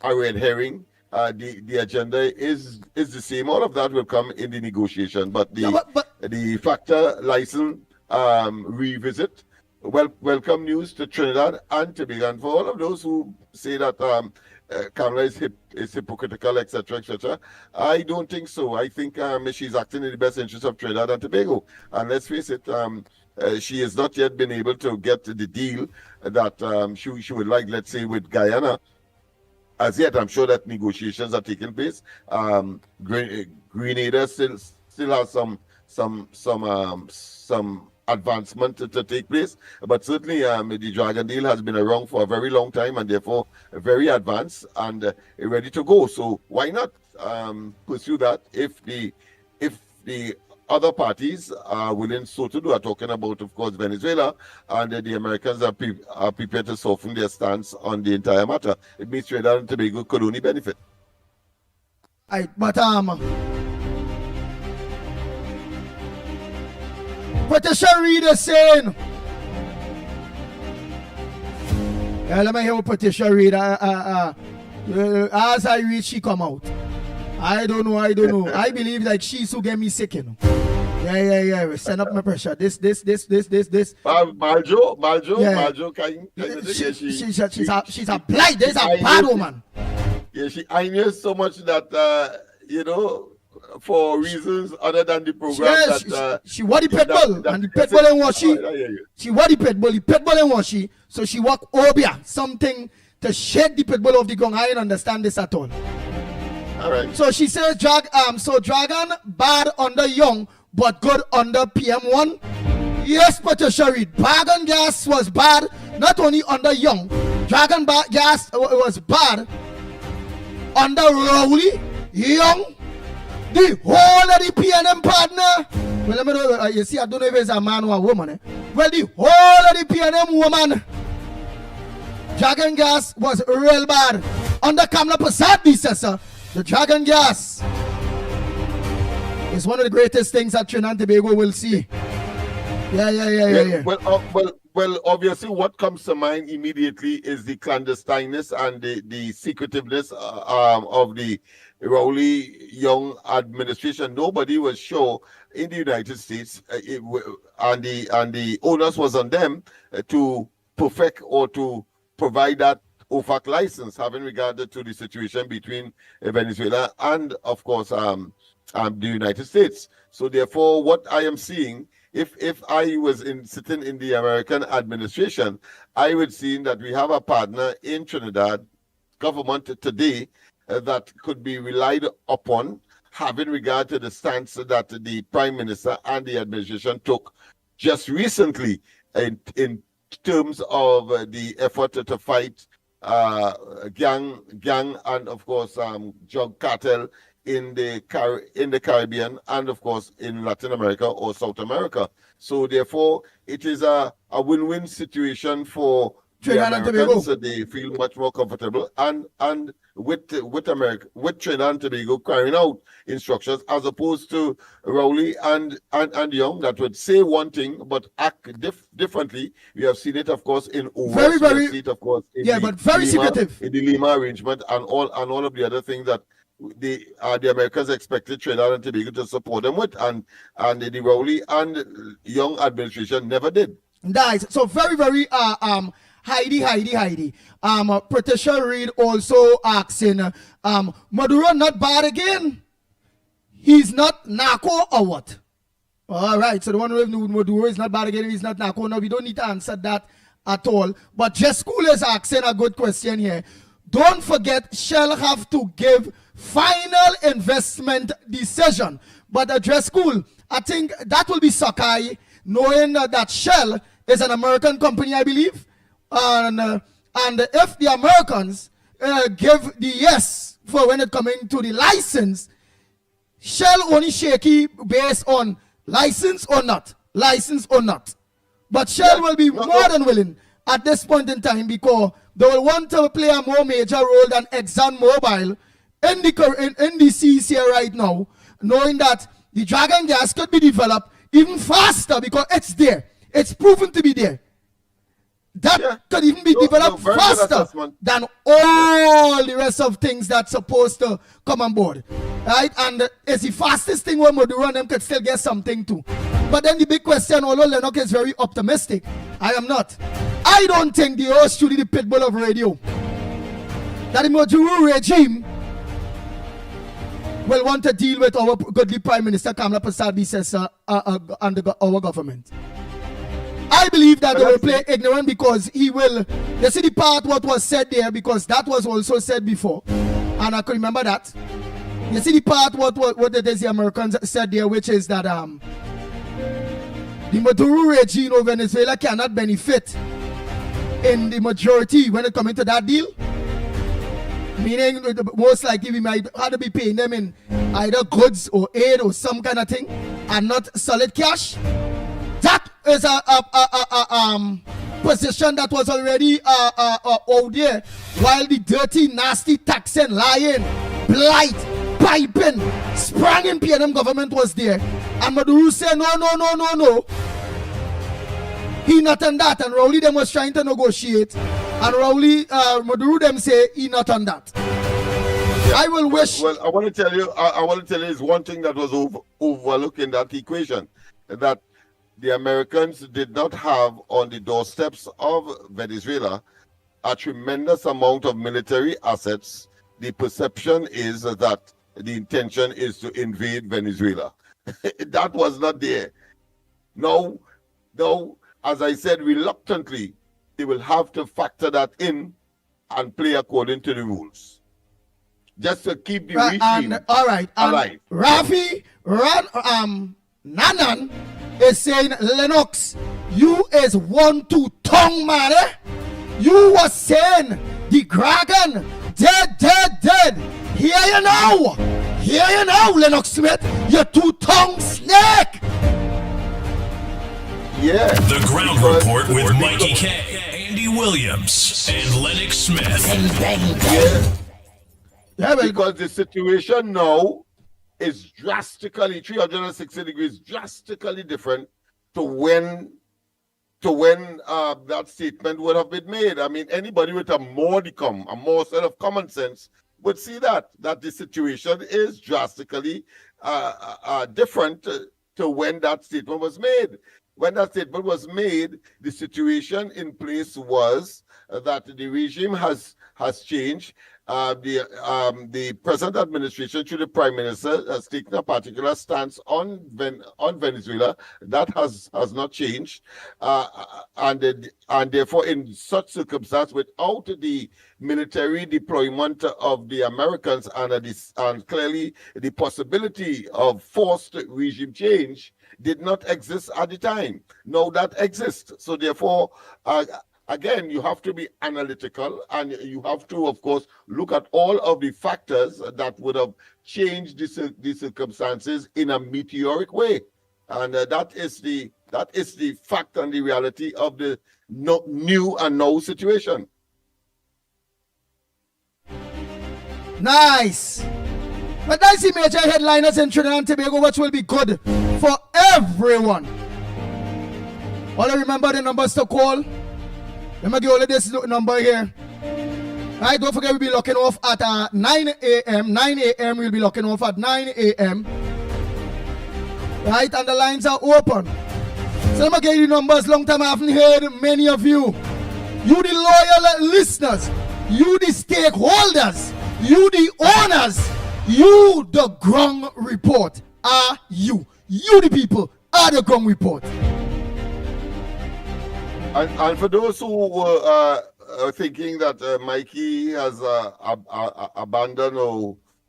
red herring. The agenda is the same. All of that will come in the negotiation. But the factor license revisit. Welcome news to Trinidad and Tobago. And for all of those who say that Kamala is hypocritical, etc., etc. I don't think so. I think she's acting in the best interest of Trinidad and Tobago. And let's face it, she has not yet been able to get the deal that she would like, let's say, with Guyana. As yet, I'm sure that negotiations are taking place. Grenada still has some advancement to take place, but certainly the Dragon deal has been around for a very long time and therefore very advanced and ready to go. So why not pursue that if the other parties are willing so to do? Are talking about, of course, Venezuela, and the Americans are prepared to soften their stance on the entire matter. It means Trinidad and Tobago could only benefit. But Patricia Reid is saying, let me hear what Patricia Reid. As I read, she come out. I don't know. I believe like she's who get me sick, you know. Yeah. Send up my pressure. This. Maljo, she's a blight. There's a bad woman. Yeah, I knew so much that for reasons other than the program. She what the Pitbull and the Pitbull and what she. She what the Pitbull and what she. So she walk Obia something to shake the Pitbull off the ground. I don't understand this at all. All right. So she says, Dragon bad under Young, but good under PM1. Yes, Patricia Reid. Dragon Gas was bad, not only under Young. Dragon Gas was bad under Rowley, Young, the whole of the PNM partner. Well, let me know. You see, I don't know if it's a man or a woman. Well, the whole of the PNM woman. Dragon Gas was real bad. Under Kamala Prasad, sir. The Dragon Gas is one of the greatest things that Trinidad and Tobago will see. Yeah. Well, obviously, what comes to mind immediately is the clandestineness and the secretiveness of the Rowley Young administration. Nobody was sure in the United States, and the onus was on them to perfect or to provide that OFAC license, having regard to the situation between Venezuela and, of course, the United States. So, therefore, what I am seeing, if I was sitting in the American administration, I would see that we have a partner in Trinidad government today that could be relied upon, having regard to the stance that the Prime Minister and the administration took just recently in terms of the effort to fight gang and of course drug cartel in the Caribbean and of course in Latin America or South America. So therefore it is a win-win situation for the Americans. So they feel much more comfortable and with Trinidad and Tobago carrying out instructions as opposed to Rowley and Young that would say one thing but act differently. We have seen it, of course, in OWAS. Very, it, of course, but very secretive in the Lima arrangement and all of the other things that the Americans expected Trinidad and Tobago to support them with, and the Rowley and Young administration never did. Nice. So very Heidi. Patricia Reid also asking, Maduro not bad again? He's not narco or what? All right, so the one with Maduro is not bad again, he's not narco. No, we don't need to answer that at all. But Jess School is asking a good question here. Don't forget, Shell have to give final investment decision. But Address School, I think that will be Sakai, knowing that Shell is an American company, I believe. And if the Americans give the yes for when it coming to the license, Shell only shaky based on license or not. But Shell will be more than willing at this point in time because they will want to play a more major role than ExxonMobil in the seas here right now, knowing that the Dragon Gas could be developed even faster because it's there. It's proven to be there. That could even be developed faster than all the rest of things that's supposed to come on board. Right? And it's the fastest thing where Maduro and them could still get something too. But then the big question, although Lennox is very optimistic, I am not. I don't think the host truly the Pitbull of radio. that the Maduro regime will want to deal with our godly Prime Minister Kamala Persad under our government. I believe that they will play ignorant because he will. You see the part what was said there, because that was also said before, and I can remember that. You see the part what it is the Americans said there, which is that the Maduro regime of Venezuela cannot benefit in the majority when it comes to that deal. Meaning, most likely we might have to be paying them in either goods or aid or some kind of thing, and not solid cash. That is a position that was already out there, while the dirty, nasty, taxing, lying, blight, piping, spranging PNM government was there. And Maduro said, no. He not on that, and Rowley them was trying to negotiate, and Rowley, Maduro them say he not on that. Yeah. I will wish. Well, I want to tell you, is one thing that was overlooked in that equation, that the Americans did not have on the doorsteps of Venezuela a tremendous amount of military assets. The perception is that the intention is to invade Venezuela. That was not there. No, as I said, reluctantly, they will have to factor that in and play according to the rules. Just to keep the regime alive. Rafi Nanan is saying, Lennox, you is 1-2 tongue, man. You was saying the dragon dead. Here you now, Lennox Smith, you 2-tongue snake. Yeah. The Ground Report with Mikey K, Andy Williams, and Lennox Smith. Yeah, because the situation now is drastically 360 degrees drastically different to when that statement would have been made. I mean, anybody with a more sort of common sense would see that the situation is drastically different to when that statement was made. When that statement was made, the situation in place was that the regime has changed. The present administration, through the Prime Minister, has taken a particular stance on Venezuela. That has not changed, and therefore, in such circumstance, without the military deployment of the Americans and clearly the possibility of forced regime change did not exist at the time. Now that exists. So therefore, again, you have to be analytical, and you have to, of course, look at all of the factors that would have changed the circumstances in a meteoric way. And that is the fact and the reality of the new and now situation. Nice. But that's the major headliners in Trinidad and Tobago, which will be good for everyone. All I remember the numbers to call. Let me give you this number here. Right, don't forget we'll be locking off at 9 a.m. 9 a.m. we'll be locking off at 9 a.m. Right, and the lines are open. So let me give you the numbers. Long time I haven't heard many of you. You the loyal listeners. You the stakeholders. You the owners. You the Ground Report. Are you. You the people are the Ground Report. And for those who were thinking that Mikey has abandoned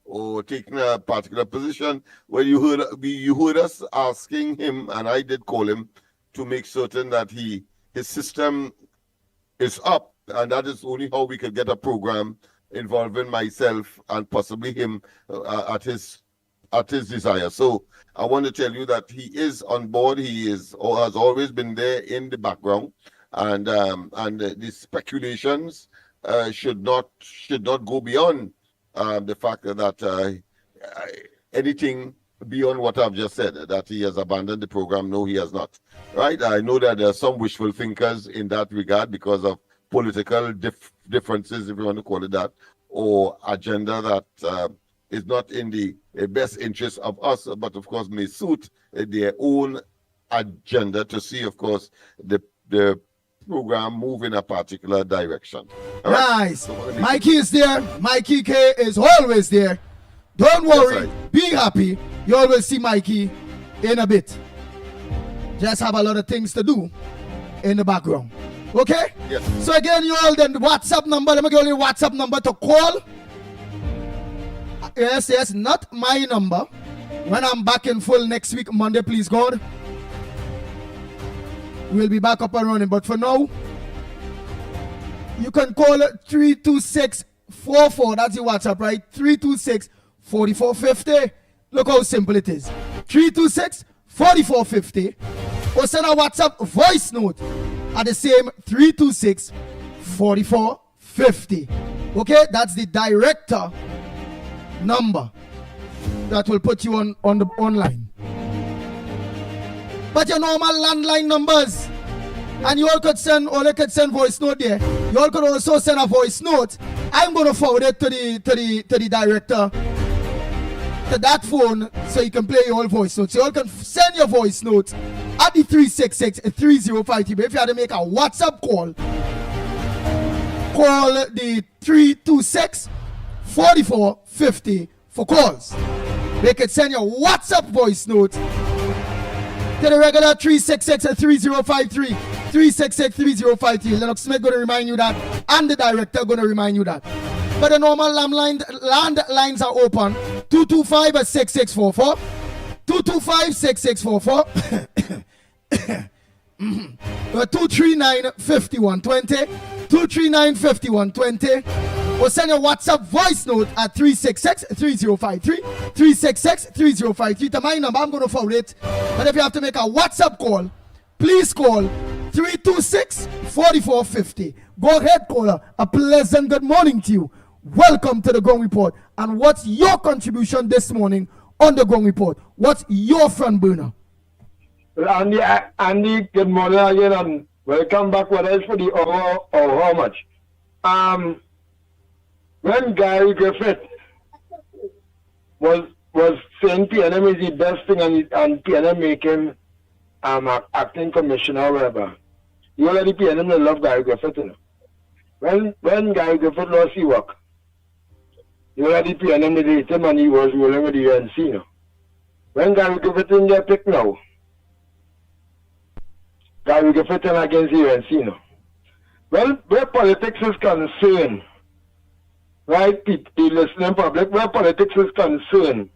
or taken a particular position, well, you heard us asking him, and I did call him, to make certain that his system is up, and that is only how we could get a program involving myself and possibly him at his desire. So I want to tell you that he is on board. He has always been there in the background, and the speculations should not go beyond the fact that anything beyond what I've just said, that he has abandoned the program. No, he has not. Right? I know that there are some wishful thinkers in that regard because of political differences, if you want to call it that, or agenda that is not in the best interest of us, but of course may suit their own agenda to see, of course, the program move in a particular direction. All right? Nice. Mikey is there. Mikey K is always there. Don't worry. right. Be happy. You always see Mikey in a bit. Just have a lot of things to do in the background. Okay? Yes. So again, you all then WhatsApp number. Let me give you the WhatsApp number to call. Yes, not my number. When I'm back in full next week, Monday, please God, we'll be back up and running. But for now, you can call 32644. That's your WhatsApp, right? 326-4450. Look how simple it is. 326-4450. Or send a WhatsApp voice note at the same 326-4450. Okay, that's the director number that will put you on the online. But your normal landline numbers, and you all could send voice note there. You all could also send a voice note. I'm going to forward it to the director, to that phone, so you can play your whole voice note. So you all can send your voice note at the 366-3053. But if you had to make a WhatsApp call the 326-4450 for calls. They could send your WhatsApp voice note to the regular 366-3053. 366-3053. Lennox Smith going to remind you that, and the director going to remind you that. But the normal landlines are open. 225-6644. 225-6644. 239-5120. 239-5120. Or send your WhatsApp voice note at 366-3053. 366-3053. To my number, I'm going to forward it. But if you have to make a WhatsApp call, please call 326-4450. Go ahead, caller. A pleasant good morning to you. Welcome to the Gong Report. And what's your contribution this morning on the Gong Report? What's your front burner? Well, Andy, good morning again, and welcome back. What else for the hour or how much? When Gary Griffith was saying PNM is the best thing and PNM making acting commissioner or whatever, you already PNM they love Gary Griffith, you know. When Gary Griffith lost his work, you already PNM they hate him and he was rolling with the UNC, you know. When Gary Griffith in their pick now, Gary Griffith against the UNC, you know. Well, where politics is concerned, right, the listening public, where politics is concerned,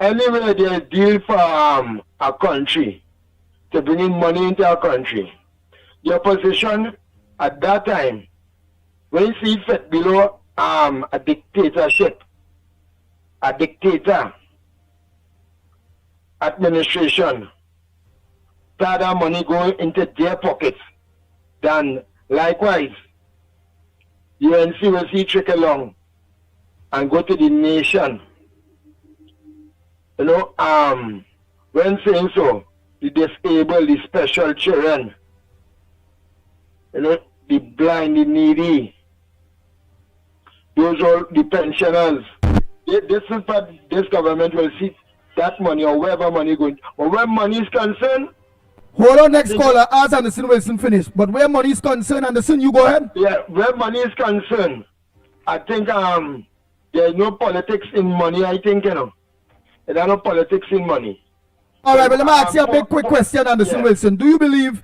anyway they deal for a country, to bring in money into a country, the opposition at that time, when you see it fit below a dictatorship, a dictator administration, that money going into their pockets, then likewise, UNC will see trickle along and go to the nation. You know, when saying so, the disabled, the special children, you know, the blind, the needy, those are the pensioners. This is what this government will see that money or wherever money going. Or where money is concerned. Hold on, next caller. As Anderson Wilson finish. But where money is concerned, Anderson, you go ahead. Yeah, where money is concerned, I think there's no politics in money, I think, you know. There's no politics in money. All right, but let me ask you a big quick question, Anderson Wilson. Do you believe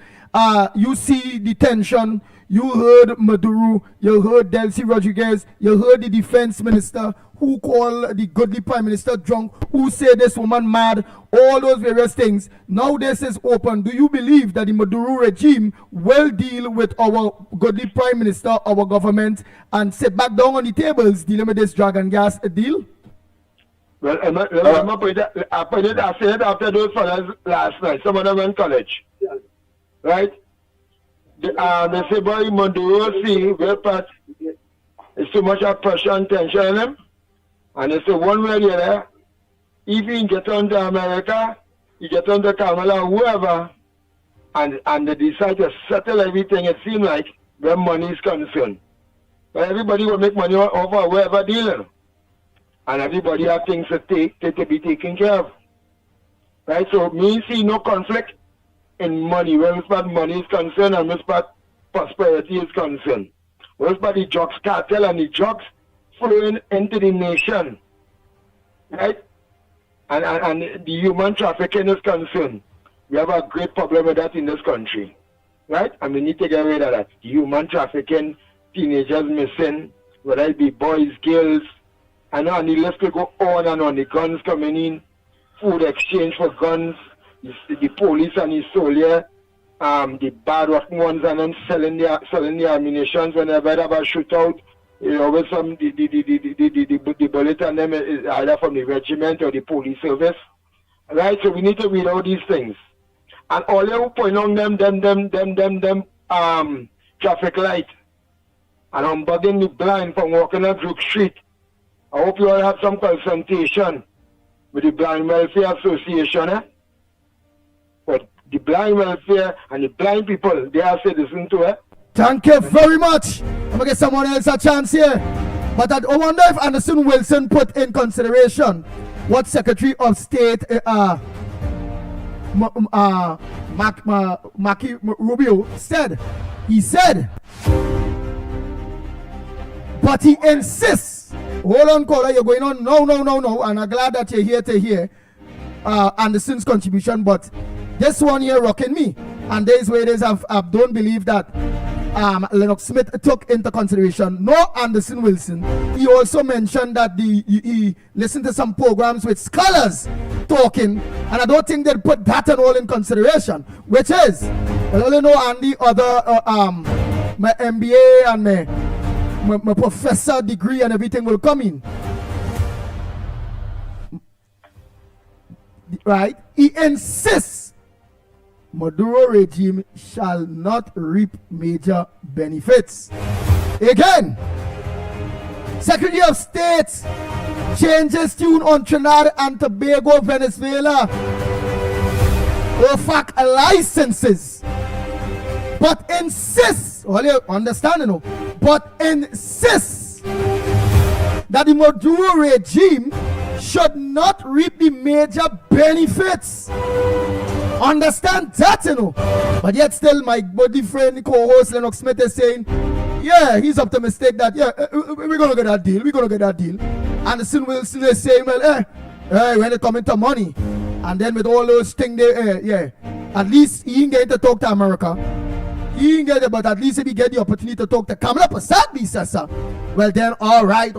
you see the tension? You heard Maduro, you heard Delcy Rodriguez, you heard the defense minister who called the godly prime minister drunk, who said this woman mad, all those various things. Now this is open. Do you believe that the Maduro regime will deal with our godly prime minister, our government, and sit back down on the tables dealing with this dragon gas deal? Well, I said it after those fellas last night. Some of them went college. Right? They say, boy, Maduro, see, it's too much of pressure and tension on him. And they say, one way or the other, if he get under America, he get under Kamala, whoever, and they decide to settle everything, it seems like, where money is concerned. But everybody will make money over whoever dealing. And everybody have things to be taken care of. Right? So, me see no conflict in money, where as far money is concerned and as far prosperity is concerned. Where as far the drugs cartel and the drugs flowing into the nation, right? And the human trafficking is concerned. We have a great problem with that in this country, right? And we need to get rid of that. The human trafficking, teenagers missing, whether it be boys, girls, and the list will go on and on. The guns coming in, food exchange for guns, the police and the soldier, the bad working ones and them selling the ammunition whenever they have a shootout. You know, with some the bullet and them is either from the regiment or the police service. Right? So we need to read all these things. And all you point on them traffic light. And I'm bugging the blind from walking up Brook Street. I hope you all have some consultation with the Blind Welfare Association, eh? But the blind welfare and the blind people, they are citizens too, eh? Thank you very much. I'm going to get someone else a chance here. But I wonder if Anderson Wilson put in consideration what Secretary of State Mickie Rubio said. He said, but he insists. Hold on, caller, you're going on. No. And I'm glad that you're here to hear Anderson's contribution, but this one here rocking me. And there's where it is, I don't believe that Lennox Smith took into consideration, no Anderson Wilson. He also mentioned that he listened to some programs with scholars talking, and I don't think they put that at all in consideration, which is, I only know Andy other, my MBA and my professor degree and everything will come in. Right? He insists Maduro regime shall not reap major benefits. Again, Secretary of State changes tune on Trinidad and Tobago, Venezuela. OFAC licenses, but insists, well, you understand, but insists that the Maduro regime should not reap the major benefits. Understand that, But yet still my buddy friend, co-host Lennox Smith is saying, yeah, he's optimistic that, we're going to get that deal. Anderson Wilson is saying, well, when it comes to money, and then with all those things there, at least he ain't getting to talk to America. He ain't get it, but at least if he get the opportunity to talk to Kamala Prasad, sir, well then, all right.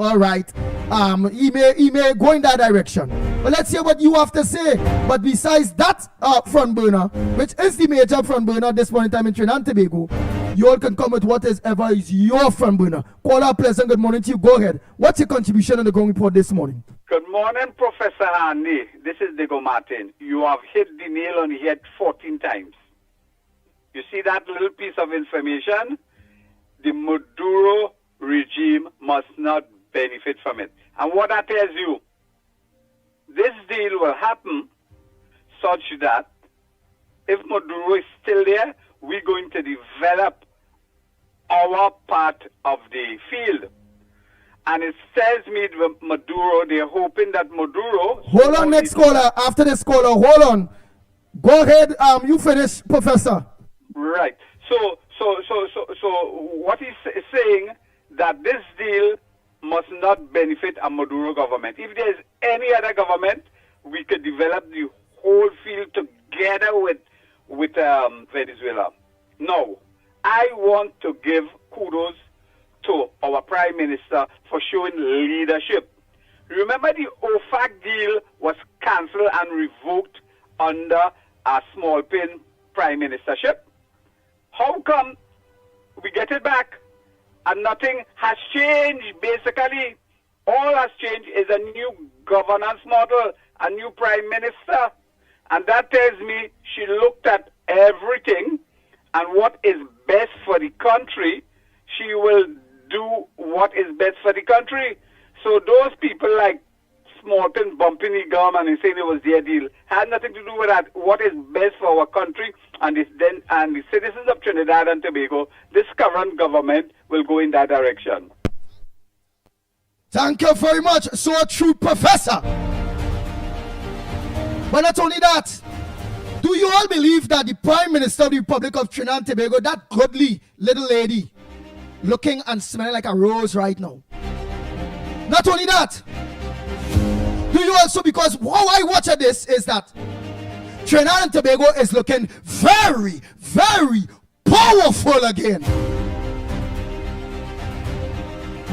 He may go in that direction. But let's hear what you have to say. But besides that front burner, which is the major front burner this point in time in Trinidad and Tobago, you all can come with whatever is your front burner. Call out, pleasant good morning to you. Go ahead. What's your contribution on the Ground Report this morning? Good morning, Professor Andy. This is Diego Martin. You have hit the nail on the head 14 times. You see that little piece of information? The Maduro regime must not benefit from it. And what that tells you, this deal will happen such that if Maduro is still there, we're going to develop our part of the field. And it tells me that Maduro, they're hoping that Maduro... Hold on, next caller. After this caller, hold on. Go ahead, you finish, Professor. Right. So what he's saying, that this deal must not benefit a Maduro government. If there's any other government, we could develop the whole field together with Venezuela. No, I want to give kudos to our Prime Minister for showing leadership. Remember, the OFAC deal was cancelled and revoked under a small pin Prime Ministership. How come we get it back and nothing has changed? Basically, all has changed is a new governance model, a new Prime Minister. And that tells me she looked at everything, and what is best for the country, she will do what is best for the country. So those people like Smallton bumping the gum and saying it was their deal had nothing to do with that. What is best for our country and the citizens of Trinidad and Tobago, this current government will go in that direction. Thank you very much. So true, Professor. But not only that, Do you all believe that the Prime Minister of the Republic of Trinidad and Tobago, that goodly little lady, looking and smelling like a rose right now? Not only that, do you also, because how I watch at this is that Trinidad and Tobago is looking very, very powerful again.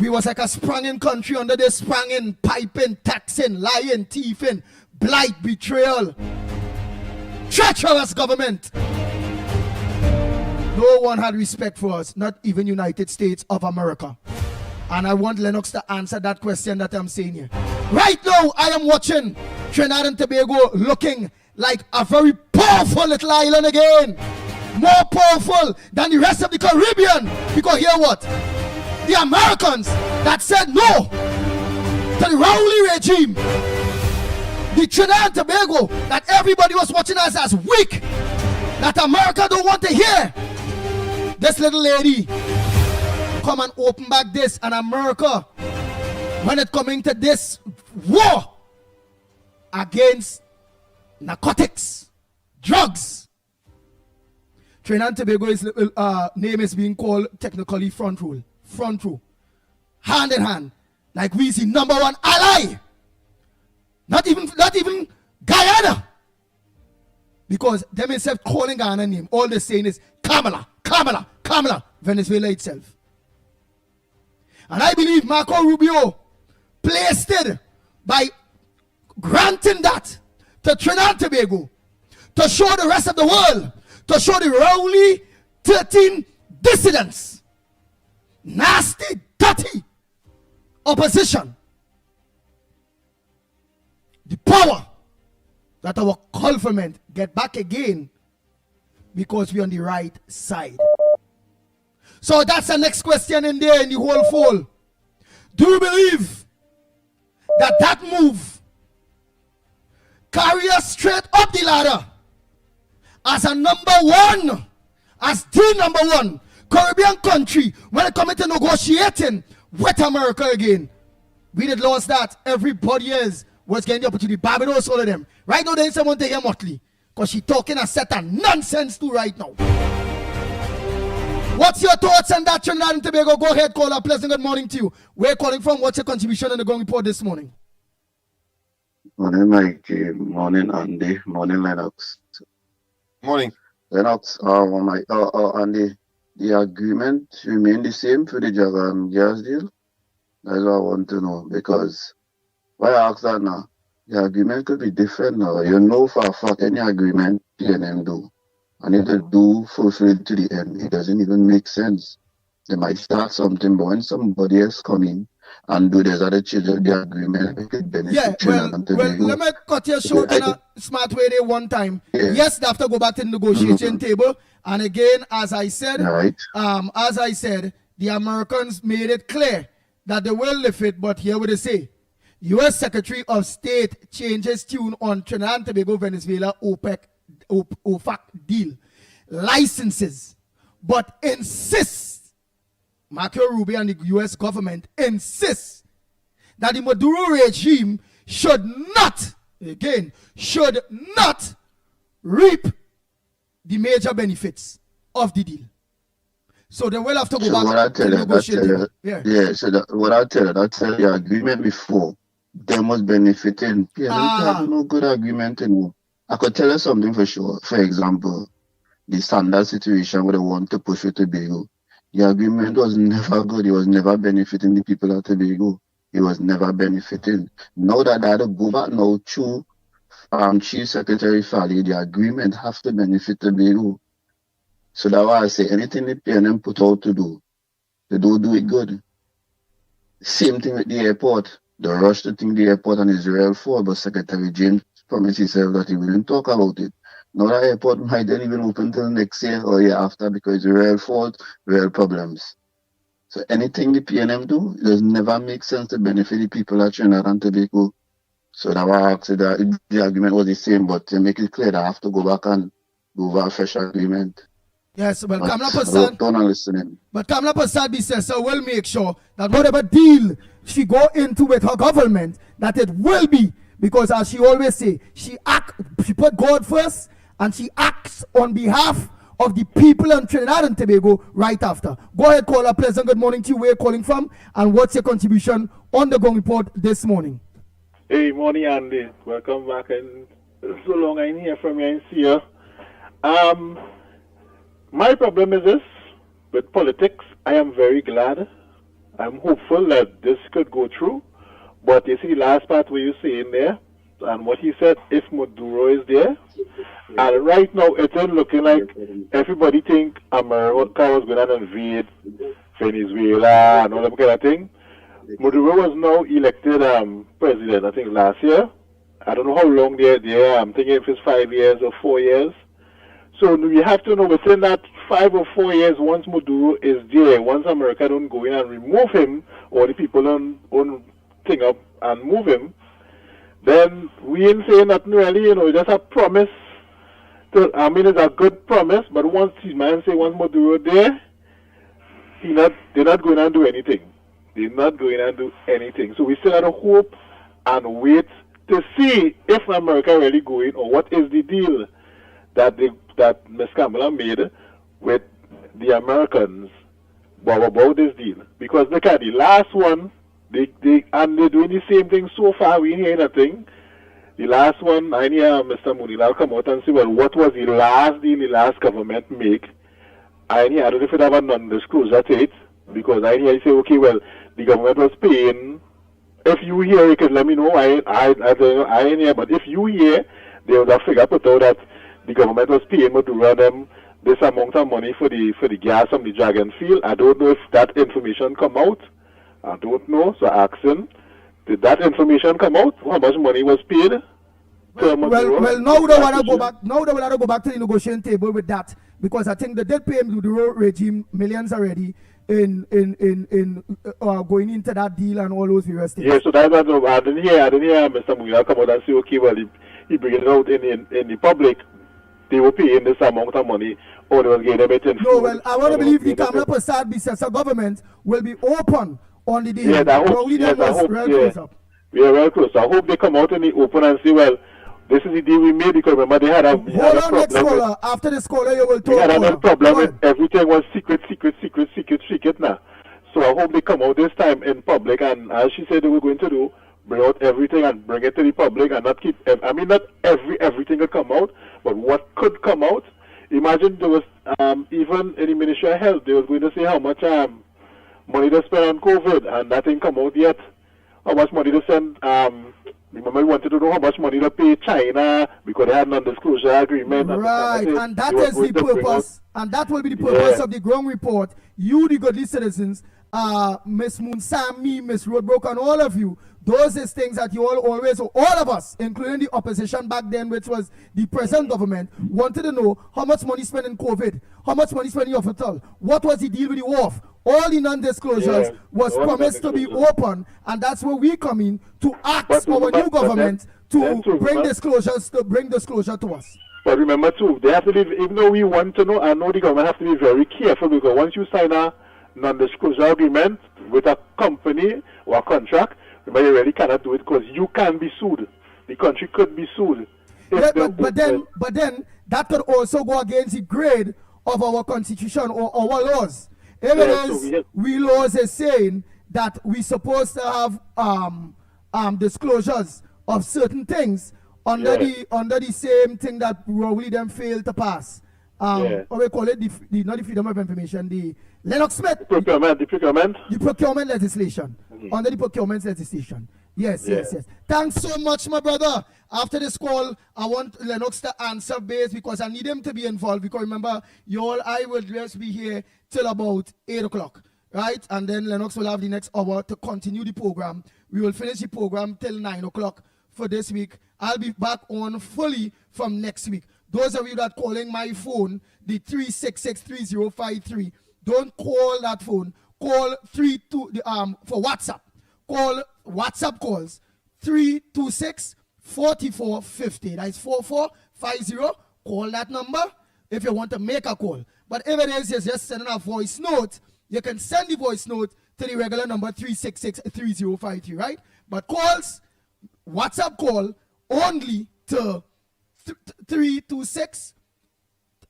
We was like a sprung-in country under this sprung-in, piping, taxing, lying, thieving, blight, betrayal, treacherous government. No one had respect for us, not even United States of America. And I want Lennox to answer that question that I'm saying here. Right now, I am watching Trinidad and Tobago looking like a very powerful little island again. More powerful than the rest of the Caribbean. Because hear what? The Americans that said no to the Rowley regime. The Trinidad and Tobago that everybody was watching us as weak. That America don't want to hear. This little lady come and open back this, and America, when it coming to this war against narcotics, drugs, Trinidad and Tobago's name is being called technically front row, hand in hand, like we see number one ally. Not even Guyana, because them instead calling Guyana name, all they're saying is Kamala, Venezuela itself. And I believe Marco Rubio placed it by granting that to Trinidad and Tobago to show the rest of the world, to show the Rowley 13 dissidents, nasty, dirty opposition, the power that our government get back again because we're on the right side. So that's the next question in there in the whole fold. Do you believe that that move carry us straight up the ladder as a number one, as the number one Caribbean country when it comes to negotiating with America again? We did lost that. Everybody else was getting the opportunity. Barbados, all of them. Right now, there is someone to hear Motley because she talking a set of nonsense too right now. What's your thoughts on that, Trinidad and Tobago? Go ahead, call up. Pleasant good morning to you. Where are you calling from? What's your contribution on the Ground Report this morning? Morning, Mickie. Morning, Andy. Morning, Lennox. Morning. Lennox, Andy, the agreement remain the same for the Java and gas deal? That's what I want to know, because why I ask that now? The agreement could be different now. You know for a fact any agreement PNM do. And if they do fulfill to the end, it doesn't even make sense. They might start something, but when somebody else come in and do this other change of the agreement, it could benefit let me cut you short in a smart way there one time. Yeah. Yes, they have to go back to the negotiation table. And again, as I said, the Americans made it clear that they will lift it, but here what they say. U.S. Secretary of State changes tune on Trinidad and Tobago Venezuela OFAC deal licenses, but insists, Marco Rubio and the U.S. government insists that the Maduro regime should not reap the major benefits of the deal. So they will have to go back to negotiate. What I tell you, the agreement before, them was benefiting. No good agreement anymore. I could tell you something for sure. For example, the standard situation where they want to push for Tobago. The agreement was never good. It was never benefiting the people of Tobago. It was never benefiting. Now that I had to go back now to Chief Secretary Fally, the agreement have to benefit Tobago. So that's why I say anything the PNM put out to do, they don't do it good. Same thing with the airport. They rush to think the airport and Israel for, but Secretary James promised himself that he wouldn't talk about it. Now that airport might not even open till next year or year after because it's real fault, real problems. So anything the PNM do, it does never make sense to benefit the people of Trinidad and Tobago. So that's why I asked that the agreement was the same, but to make it clear that I have to go back and go over a fresh agreement. Yes, well, Kamala Prasad says, so we'll make sure that whatever deal she go into with her government, that it will be, because as she always say, she put God first and she acts on behalf of the people in Trinidad and Tobago right after. Go ahead, caller. Pleasant good morning to you. Where you calling from, and what's your contribution on the Gong Report this morning? Hey, morning, Andy. Welcome back. And so long I didn't hear from you and see you. My problem is this: with politics, I am very glad. I'm hopeful that this could go through. But you see the last part where you say in there, and what he said, if Maduro is there, and right now it's looking like everybody think America was going to invade Venezuela and all that kind of thing. Maduro was now elected president, I think last year. I don't know how long they're there. I'm thinking if it's 5 years or 4 years. So we have to know within that 5 or 4 years, once Maduro is there, once America don't go in and remove him, or the people don't thing up and move him, then we ain't saying nothing really, just a promise. It's a good promise, but once his man say once Maduro there, they're not going to do anything. They're not going to do anything. So we still have to hope and wait to see if America really going, or what is the deal that Ms. Kamala made with the Americans about this deal. Because look at the last one, they're doing the same thing so far. We ain't hear nothing. The last one, I hear Mr. Munilal come out and say, well, what was the last deal the last government make? I don't know if it have a non-disclosure to it, because I hear you say, okay, well, the government was paying. If you hear, you can let me know. I don't know, I ain't here, but if you hear, there was a figure put out that the government was paying Maduro them this amount of money for the gas from the Dragon Field. I don't know if that information come out. I don't know, so I ask him, did that information come out? How much money was paid? Well, now they want to go back. Now they want to go back to the negotiation table with that, because I think they did pay Maduro regime millions already in going into that deal and all those various things. Yeah, so I didn't hear Mr. Munilal come out and say, okay, well, he bring it out in the public. They were paying this amount of money, or they were getting everything. No, well, I want to believe the Kamala Prasad Bisasa government will be open on the deal. Yeah, I hope. We are well close. I hope they come out in the open and say, well, this is the deal we made, because remember they had a problem. After this caller, you will talk. They had another problem with everything was secret now. So I hope they come out this time in public, and as she said they were going to do, bring out everything and bring it to the public, and not keep. Not everything will come out, but what could come out. Imagine there was even in the Ministry of Health, they was going to say how much money they spend on COVID, and that ain't come out yet. How much money they send? Remember, we wanted to know how much money they pay China because they had non-disclosure agreement. Right, and that is the purpose, and that will be the purpose of the Ground Report. You, the godly citizens, Miss Moonsam, me, Miss Roadbrook, and all of you, those is things that you all always, all of us, including the opposition back then, which was the present government, wanted to know how much money spent in COVID, how much money spent in your hospital, what was the deal with the WARF. All the non-disclosures was promised to be open, and that's where we come in to ask our new government to bring disclosures, to bring disclosure to us. But remember too, they have to be, even though we want to know, I know the government have to be very careful, because once you sign a non-disclosure agreement with a company or a contract, remember you really cannot do it, because you can be sued. The country could be sued. Yeah, but then that could also go against the grade of our constitution or our laws. If it is, we laws is saying that we supposed to have disclosures of certain things under the same thing that probably them failed to pass. Or we call it not the freedom of information, the Lennox Smith. The procurement legislation. Under the procurement legislation. Yes. Thanks so much, my brother. After this call, I want Lennox to answer base, because I need him to be involved. Because remember, I will just be here till about 8 o'clock, right? And then Lennox will have the next hour to continue the program. We will finish the program till 9 o'clock for this week. I'll be back on fully from next week. Those of you that calling my phone, the 366-3053, don't call that phone. Call for WhatsApp. Call WhatsApp calls 326-4450. That's 4450. Call that number if you want to make a call. But if it is just sending a voice note, you can send the voice note to the regular number 366-3053, right? But calls, WhatsApp call only to 326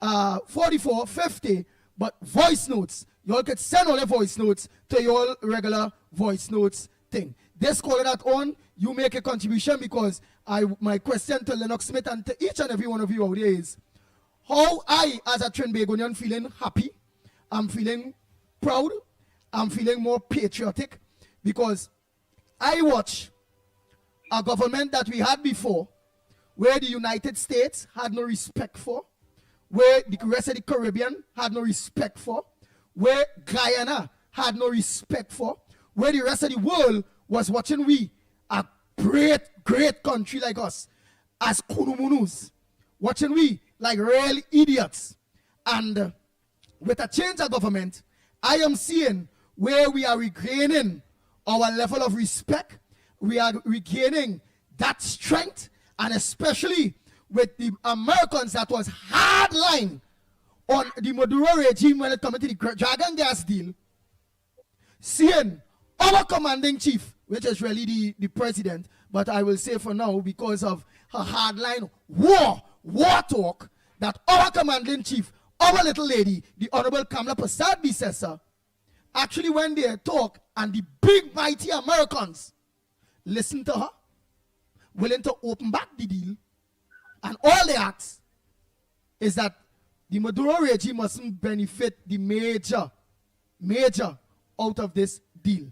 4450. But voice notes, you all could send all your voice notes to your regular voice notes thing. This call that on, you make a contribution, because my question to Lennox Smith and to each and every one of you out there is, how I, as a Trinbagonian, feeling happy, I'm feeling proud, I'm feeling more patriotic, because I watch a government that we had before, where the United States had no respect for, where the rest of the Caribbean had no respect for, where Guyana had no respect for, where the rest of the world was watching we, a great country like us, as kunumunus, watching we like real idiots. And with a change of government, I am seeing where we are regaining our level of respect, we are regaining that strength, and especially with the Americans that was hard line on the Maduro regime when it comes to the Dragon Gas deal, seeing our commanding chief, which is really the president, but I will say for now, because of her hardline war talk, that our commanding chief, our little lady, the Honorable Kamala Prasad Bisesa, actually went there talk, and the big mighty Americans listen to her, willing to open back the deal, and all they ask is that the Maduro regime mustn't benefit the major out of this deal.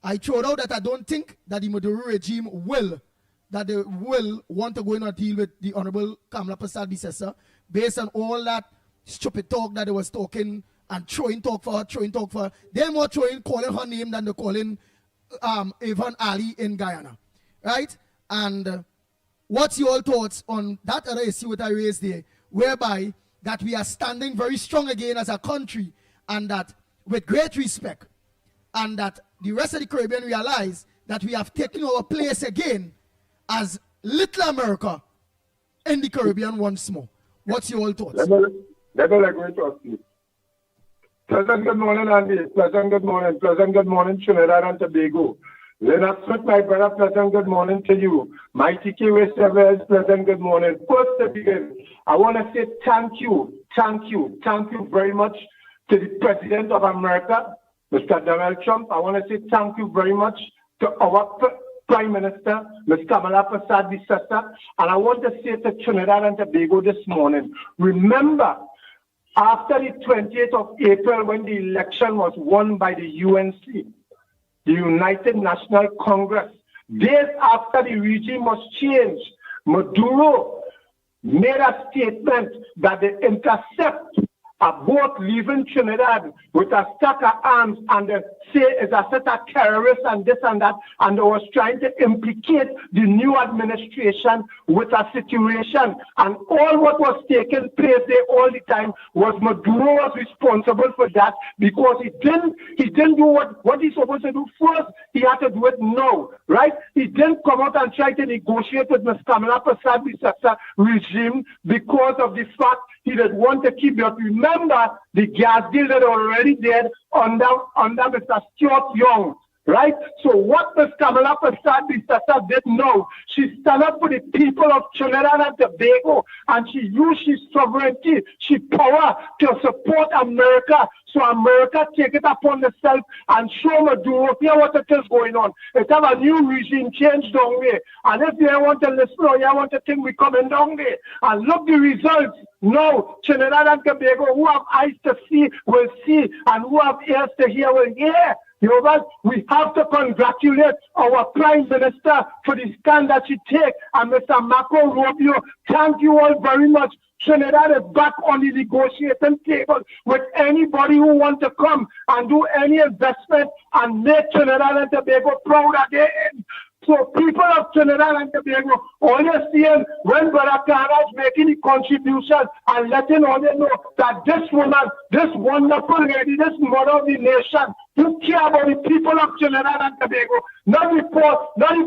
I throw out that I don't think that the Maduro regime will want to go in a deal with the Honorable Kamala Prasad Bisesa, based on all that stupid talk that they was talking and throwing talk for her. They're more calling her name than they're calling Ivan Ali in Guyana, right? And what's your thoughts on that other issue that I raised there, whereby that we are standing very strong again as a country, and that with great respect, and that the rest of the Caribbean realize that we have taken our place again as Little America in the Caribbean once more. What's your thoughts? Let me agree to you. Pleasant good morning, Andy. Pleasant good morning. Pleasant good morning, Trinidad and Tobago. Lennox Smith, my brother, pleasant good morning to you. Mickie, pleasant good morning. First to begin, I want to say thank you very much to the President of America, Mr. Donald Trump. I want to say thank you very much to our Prime Minister, Ms. Kamala Prasad Bisesa. And I want to say to Trinidad and Tobago this morning, remember, after the 28th of April, when the election was won by the UNC, the United National Congress, days after the regime was changed, Maduro made a statement that they intercept a boat leaving Trinidad with a stack of arms, and they say it's a set of terrorists and this and that, and they was trying to implicate the new administration with a situation. And all what was taking place there all the time was Maduro was responsible for that, because he didn't do what he's supposed to do first. He had to do it now, right? He didn't come out and try to negotiate with Ms. Kamala Prasad Bisesa regime because of the fact he didn't want to keep it. Remember the gas deal that already did under Mr. Stuart Young, right? So what Ms. Kamala Prasad Bisesa did now, she stand up for the people of Trinidad and Tobago, and she used her sovereignty, she power to support America. So America take it upon itself and show Maduro here what it is going on. It have a new regime change down there. And if you want to listen or you want to think we coming down there, and look the results. No, Trinidad and Tobago, who have eyes to see will see, and who have ears to hear will hear. You know what? We have to congratulate our Prime Minister for the stand that she take. And Mr. Marco Rubio, thank you all very much. Trinidad is back on the negotiating table with anybody who wants to come and do any investment and make Trinidad and Tobago proud again. So people of Trinidad and Tobago, all you're seeing when Barakana is making the contribution and letting all you know that this woman, this wonderful lady, this mother of the nation, who care about the people of Trinidad and Tobago, not the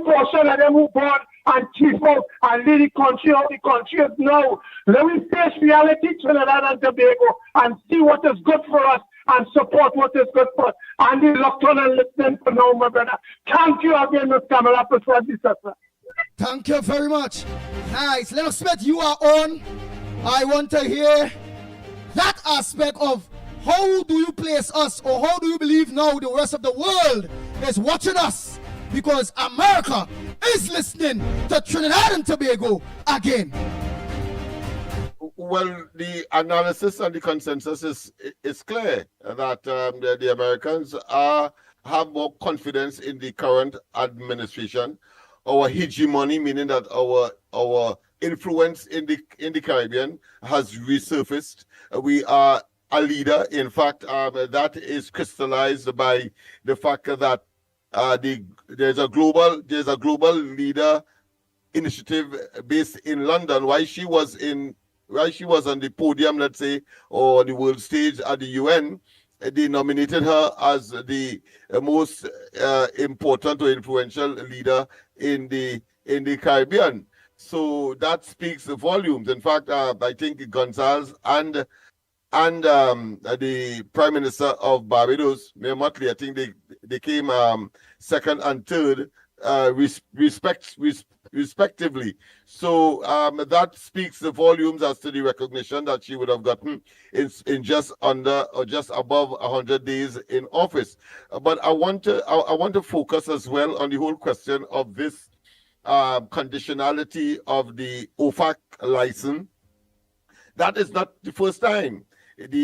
portion of them who born and chief out and lead the country how the country is now. Let me face reality, Trinidad and Tobago, and see what is good for us and support what is good for us. And the locked on and listening for now, my brother. Thank you again, Ms. Kamala Prasad Bisesa. Thank you very much. Nice. Lennox Smith, you are on. I want to hear that aspect of how do you place us, or how do you believe now the rest of the world is watching us? Because America is listening to Trinidad and Tobago again. Well, the analysis and the consensus is clear that the Americans have more confidence in the current administration. Our hegemony, meaning that our influence in the Caribbean, has resurfaced. We are a leader. In fact, that is crystallized by the fact that there's a global leader initiative based in London. While she was on the podium, let's say, or the world stage at the UN, they nominated her as the most important or influential leader in the Caribbean. So that speaks volumes. In fact, I think Gonzalez and the Prime Minister of Barbados, Mayor Motley, I think they came second and third, respectively. So that speaks the volumes as to the recognition that she would have gotten in just under or just above 100 days in office. But I want to focus as well on the whole question of this conditionality of the OFAC license. That is not the first time. Under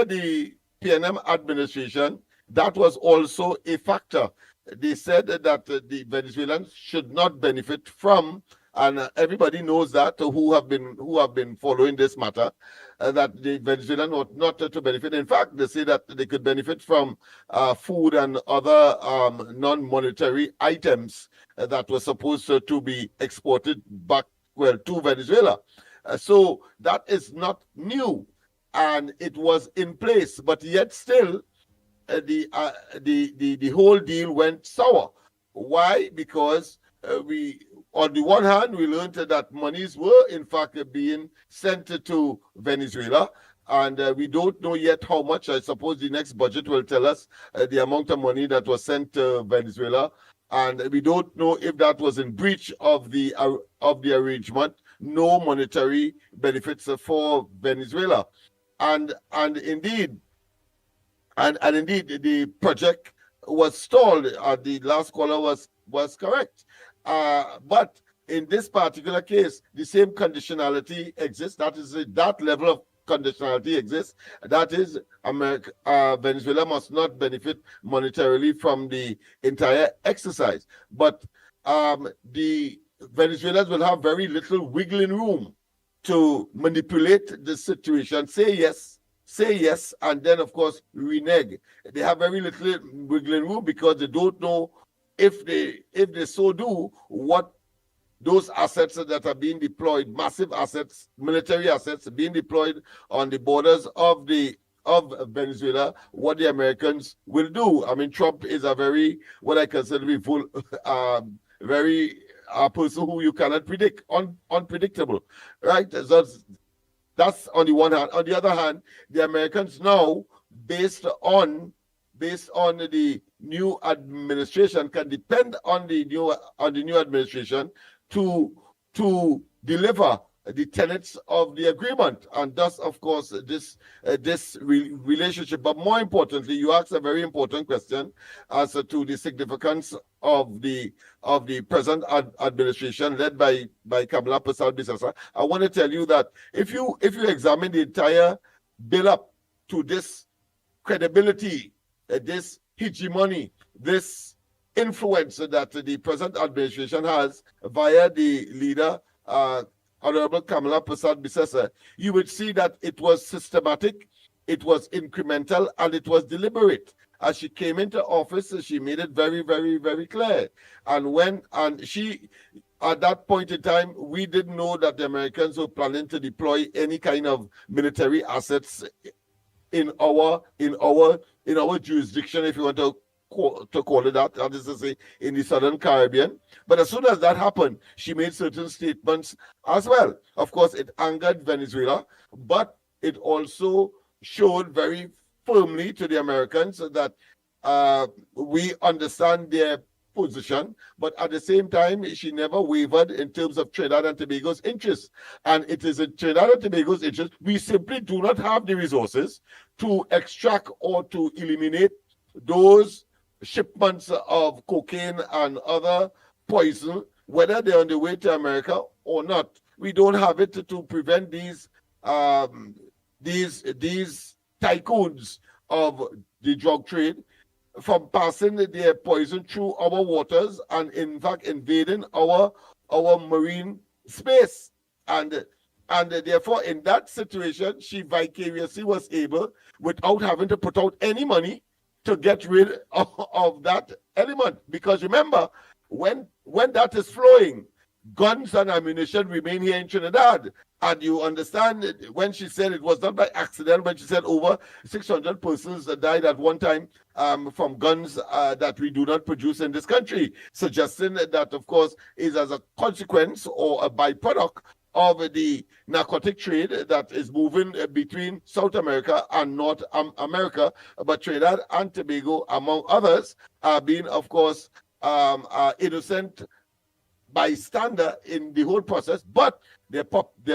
the PNM administration, that was also a factor. They said that the Venezuelans should not benefit from, and everybody knows that who have been following this matter, that the Venezuelans were not to benefit. In fact, they say that they could benefit from food and other non-monetary items that were supposed to be exported back to Venezuela. So that is not new, and it was in place, but yet still the whole deal went sour. Why? Because we, on the one hand, we learned that monies were in fact being sent to Venezuela, and we don't know yet how much. I suppose the next budget will tell us the amount of money that was sent to Venezuela, and we don't know if that was in breach of the arrangement. No monetary benefits for Venezuela, and indeed the project was stalled. The last caller was correct, but in this particular case, the same conditionality exists. That is, that level of conditionality exists. That is, Venezuela must not benefit monetarily from the entire exercise, but the Venezuelans will have very little wiggling room to manipulate the situation, say yes, and then of course renege. They have very little wiggling room because they don't know if they so do what those assets that are being deployed, massive assets, military assets being deployed on the borders of Venezuela, what the Americans will do. I mean, Trump is a very, what I consider to be very person who you cannot predict, unpredictable, right? That's on the one hand. On the other hand, the Americans now, based on the new administration, can depend on the new administration to deliver the tenets of the agreement, and thus, of course, this relationship. But more importantly, you asked a very important question as to the significance of the present administration led by Kamala Persad-Bissessar. I want to tell you that if you examine the entire build-up to this credibility, this hegemony, this influence that the present administration has via the leader, Honorable Kamala Persad-Bissessar, you would see that it was systematic, it was incremental, and it was deliberate. As she came into office, she made it very, very, very clear. And she, at that point in time, we didn't know that the Americans were planning to deploy any kind of military assets in our jurisdiction, if you want to call it that is to say, in the Southern Caribbean. But as soon as that happened, she made certain statements as well. Of course, it angered Venezuela, but it also showed very firmly to the Americans that we understand their position, but at the same time, she never wavered in terms of Trinidad and Tobago's interests. And it is in Trinidad and Tobago's interest. We simply do not have the resources to extract or to eliminate those shipments of cocaine and other poison, whether they're on the way to America or not. We don't have it to prevent these tycoons of the drug trade from passing their poison through our waters and in fact invading our marine space. And therefore in that situation she vicariously was able, without having to put out any money, to get rid of that element. Because remember, when that is flowing, guns and ammunition remain here in Trinidad. And you understand when she said it was not by accident, when she said over 600 persons died at one time from guns that we do not produce in this country, suggesting that, of course, is as a consequence or a byproduct of the narcotic trade that is moving between South America and North America. But Trinidad and Tobago, among others, are being, of course, innocent bystander in the whole process, but their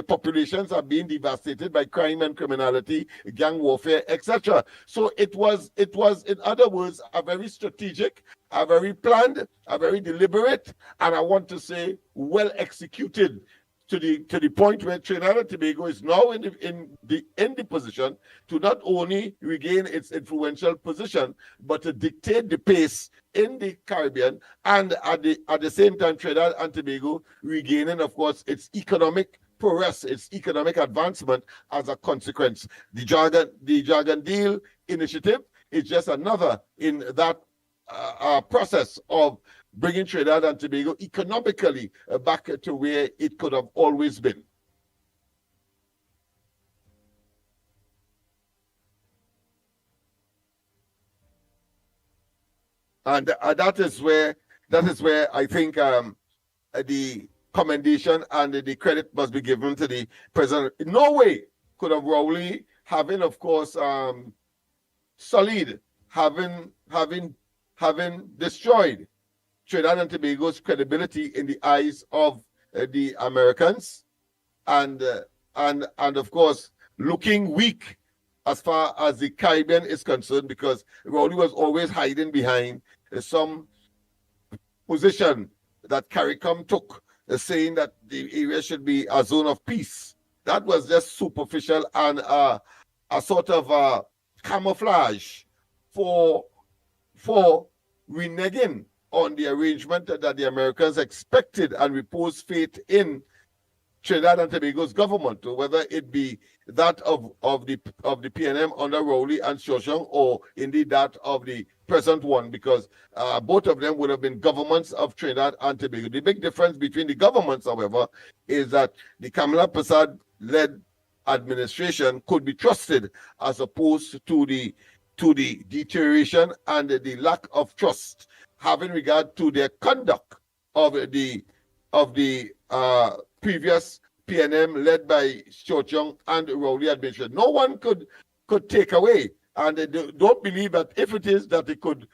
populations are being devastated by crime and criminality, gang warfare, etc. So it was, in other words, a very strategic, a very planned, a very deliberate, and I want to say well executed, to the point where Trinidad and Tobago is now in the position to not only regain its influential position, but to dictate the pace in the Caribbean, and at the same time Trinidad and Tobago regaining, of course, its economic progress, its economic advancement as a consequence. The Jargon Deal initiative is just another in that process of bringing Trinidad and Tobago economically back to where it could have always been. And that is where I think the commendation and the credit must be given to the president. In no way could have Rowley, having, of course, sullied, having destroyed Trinidad and Tobago's credibility in the eyes of the Americans, and of course looking weak as far as the Caribbean is concerned, because Rowley was always hiding behind some position that CARICOM took, saying that the area should be a zone of peace. That was just superficial and a sort of camouflage for reneging on the arrangement that the Americans expected and reposed faith in Trinidad and Tobago's government, whether it be that of the PNM under Rowley and Shoshong, or indeed that of the present one, because both of them would have been governments of Trinidad and Tobago. The big difference between the governments, however, is that the Kamala Prasad-led administration could be trusted, as opposed to the deterioration and the lack of trust having regard to their conduct of the previous PNM led by Shoshong and Rowley administration. No one could take away, and they don't believe that if it is that they could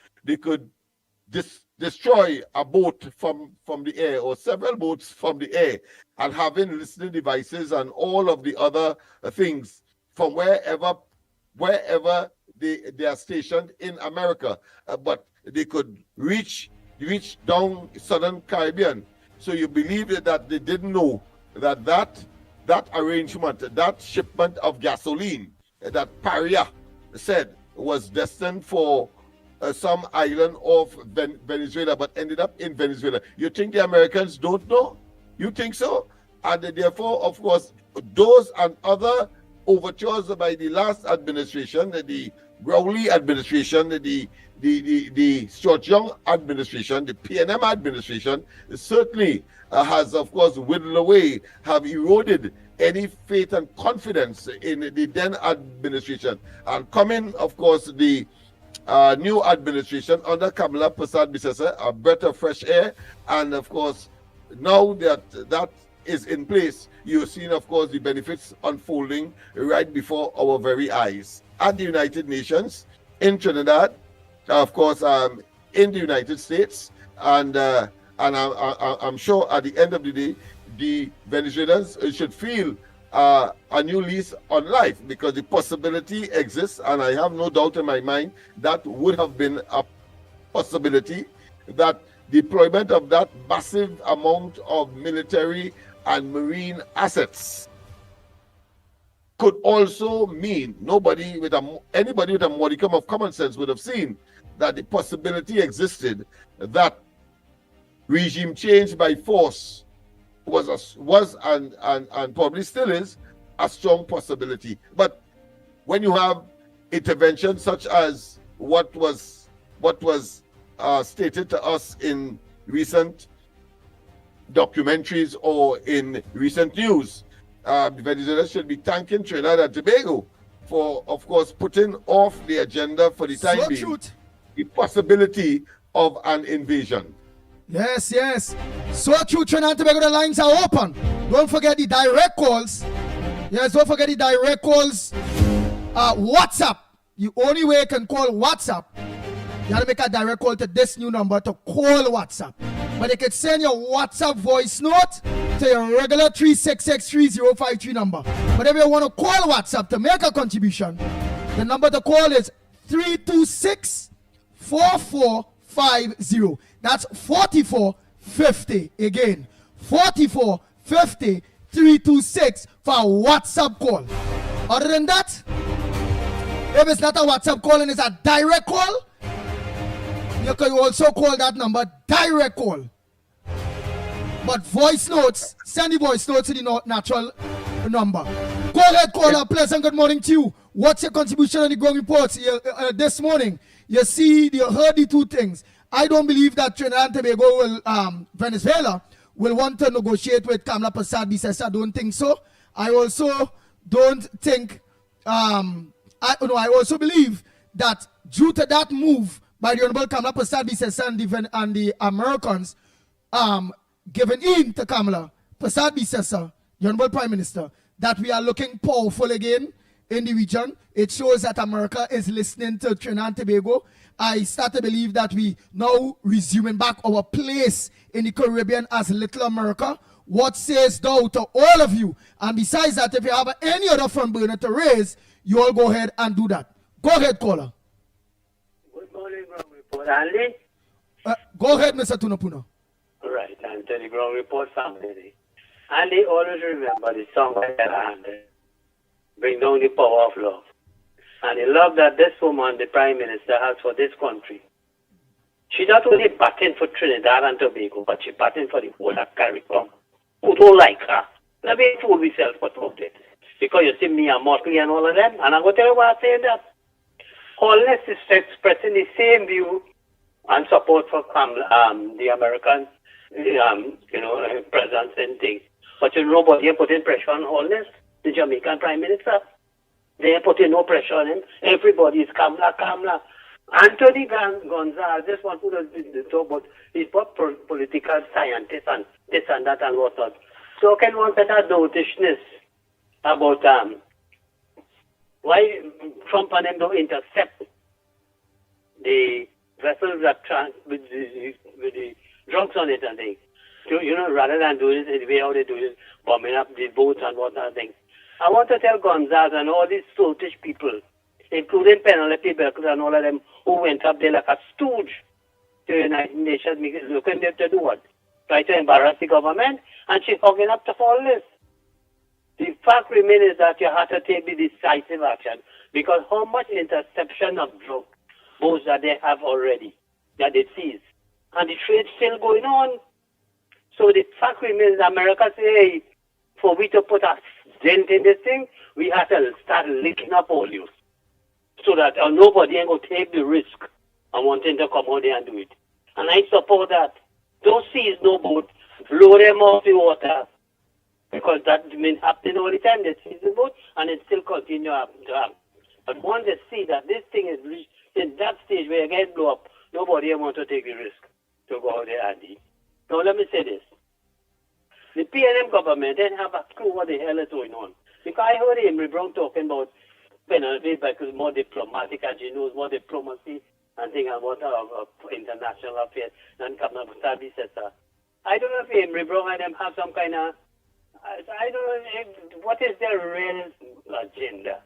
destroy a boat from the air, or several boats from the air, and having listening devices and all of the other things from wherever they are stationed in America, but they could reach down Southern Caribbean. So you believe that they didn't know that arrangement, that shipment of gasoline that Paria said was destined for some island of Venezuela, but ended up in Venezuela. You think the Americans don't know? You think so? And therefore, of course, those and other overtures by the last administration, the Rowley administration, the Shoshong administration, the PNM administration, certainly has, of course, whittled away, have eroded any faith and confidence in the then administration. And coming, of course, the new administration under Kamala Prasad-Bissessar, a breath of fresh air, and of course, now that is in place, you're seeing, of course, the benefits unfolding right before our very eyes. At the United Nations, in Trinidad, of course, in the United States, and I'm sure at the end of the day, the Venezuelans should feel a new lease on life, because the possibility exists, and I have no doubt in my mind that would have been a possibility, that deployment of that massive amount of military and marine assets could also mean anybody with a modicum of common sense would have seen that the possibility existed that regime change by force was and probably still is a strong possibility. But when you have intervention such as what was stated to us in recent documentaries or in recent news, Venezuela should be thanking Trinidad and Tobago for, of course, putting off the agenda for the time being the possibility of an invasion. Yes, yes. So true, Trinidad and Tobago, the lines are open. Don't forget the direct calls. Yes, don't forget the direct calls. WhatsApp. The only way you can call WhatsApp, you have to make a direct call to this new number to call WhatsApp. But you can send your WhatsApp voice note to your regular 3663053 number. But if you want to call WhatsApp to make a contribution, the number to call is 326-4450. That's 4450. Again, 4450 326 for a WhatsApp call. Other than that, if it's not a WhatsApp call and it's a direct call, you can also call that number direct call. But voice notes, send the voice notes to the natural number. Go ahead, caller. Pleasant good morning to you. What's your contribution on the ground reports this morning? You heard the two things. I don't believe that Trinidad and Tobago will, Venezuela will want to negotiate with Kamala Persad-Bissessar. I don't think so. I also don't think, I also believe that due to that move by the Honorable Kamala Persad-Bissessar and the Americans giving in to Kamala Persad-Bissessar, the Honorable Prime Minister, that we are looking powerful again in the region. It shows that America is listening to Trinidad and Tobago. I start to believe that we now resuming back our place in the Caribbean as Little America. What says thou to all of you? And besides that, if you have any other front burner to raise, you all go ahead and do that. Go ahead, caller. Good morning, Ground Report. Andy? Go ahead, Mr. Tunapuna. All right, I'm telling you, Ground Report family. Andy, always remember the song by Andy. Bring down the power of love. And the love that this woman, the Prime Minister, has for this country. She not only batting for Trinidad and Tobago, but she batting for the whole of Caribbean. Who don't like her. Let me fool myself about it. Because you see me and Motley and all of them, and I'm going to tell you why I'm saying that. Holness is expressing the same view and support for the American presence and things. But nobody ain't putting pressure on Holness, the Jamaican Prime Minister. They ain't putting no pressure on him. Everybody is Kamala. Anthony Gonzalez, just want to talk about, he's both political scientist and this and that and whatnot. So can one get that notishness about why Trump and them don't intercept the vessels that with the drugs on it and things. So, rather than doing it the way how they do it, bombing up the boats and whatnot things. I want to tell Gonzalez and all these Scottish people, including Penelope Beckles and all of them who went up there like a stooge to the United Nations, looking there to do what? Try to embarrass the government, and she's hugging up to all this. The fact remains that you have to take the decisive action, because how much interception of drugs, boats that they have already, that they seize, and the trade's still going on. So the fact remains that America say, hey, for we to put a dent in this thing, we have to start licking up all you. So that nobody ain't going to take the risk of wanting to come out there and do it. And I support that. Don't seize no boat, blow them off the water. Because that been happening all the time. They seize the boat and it still continue to happen. But once they see that this thing is reached in that stage where you get blow up, nobody want to take the risk to go out there and eat. Now let me say this. The PNM government didn't have a clue what the hell is going on. Because I heard Henry Brown talking about Penelope Beckles more diplomatic, and she knows more diplomacy and thing and what of international affairs and come up with services. I don't know if Emery Brown and them have some kind of, I don't know what is their real agenda.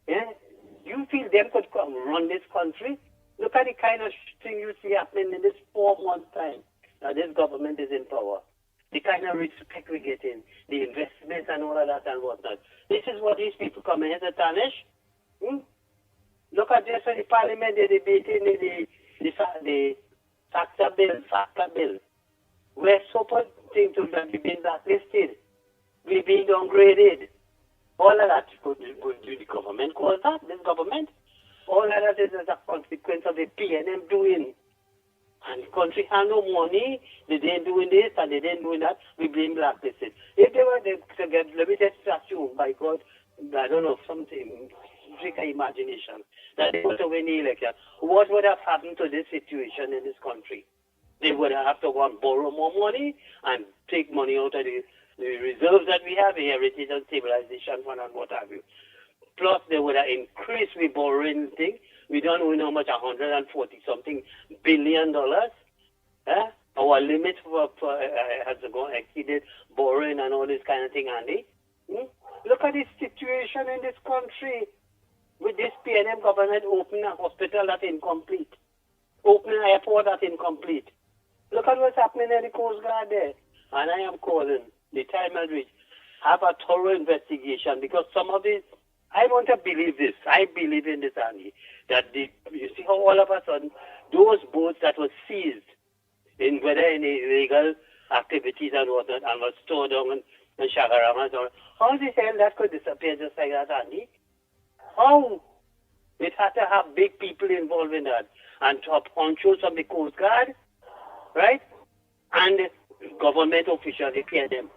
Yeah? You feel them could come run this country? Look at the kind of thing you see happening in this 4 months' time. Now this government is in power. The kind of respect we're getting, the investments and all of that and whatnot. This is what these people come here to tarnish. Look at just when the parliament, they're debating the FACTA bill. We're so thing to that we've been blacklisted. We've been downgraded. All of that, the government calls that, this government. All of that is as a consequence of the P&M doing. And the country had no money, they didn't doing this and they didn't doing that, we being blacklisted. If they were to get, let me just assume, by God, I don't know, something, trick imagination, that they were to win the election, what would have happened to this situation in this country? They would have to go and borrow more money and take money out of the reserves that we have, the Heritage and Stabilization Fund and what have you. Plus, they would have increased the borrowing thing. We don't know how much, $140-something billion. Our limit has gone exceeded borrowing and all this kind of thing, Andy. Look at the situation in this country. With this P&M government opening a hospital that's incomplete. Opening an airport that's incomplete. Look at what's happening in the Coast Guard there. And I am calling, the time has reached, have a thorough investigation because some of these, I want to believe this. I believe in this, Andy. That you see how all of a sudden, those boats that were seized in whether any illegal activities and whatnot and were stored down in Shagarama, how the hell that could disappear just like that, Andy? How? It had to have big people involved in that. And top honchos from the Coast Guard, right? And government officials, they pay them.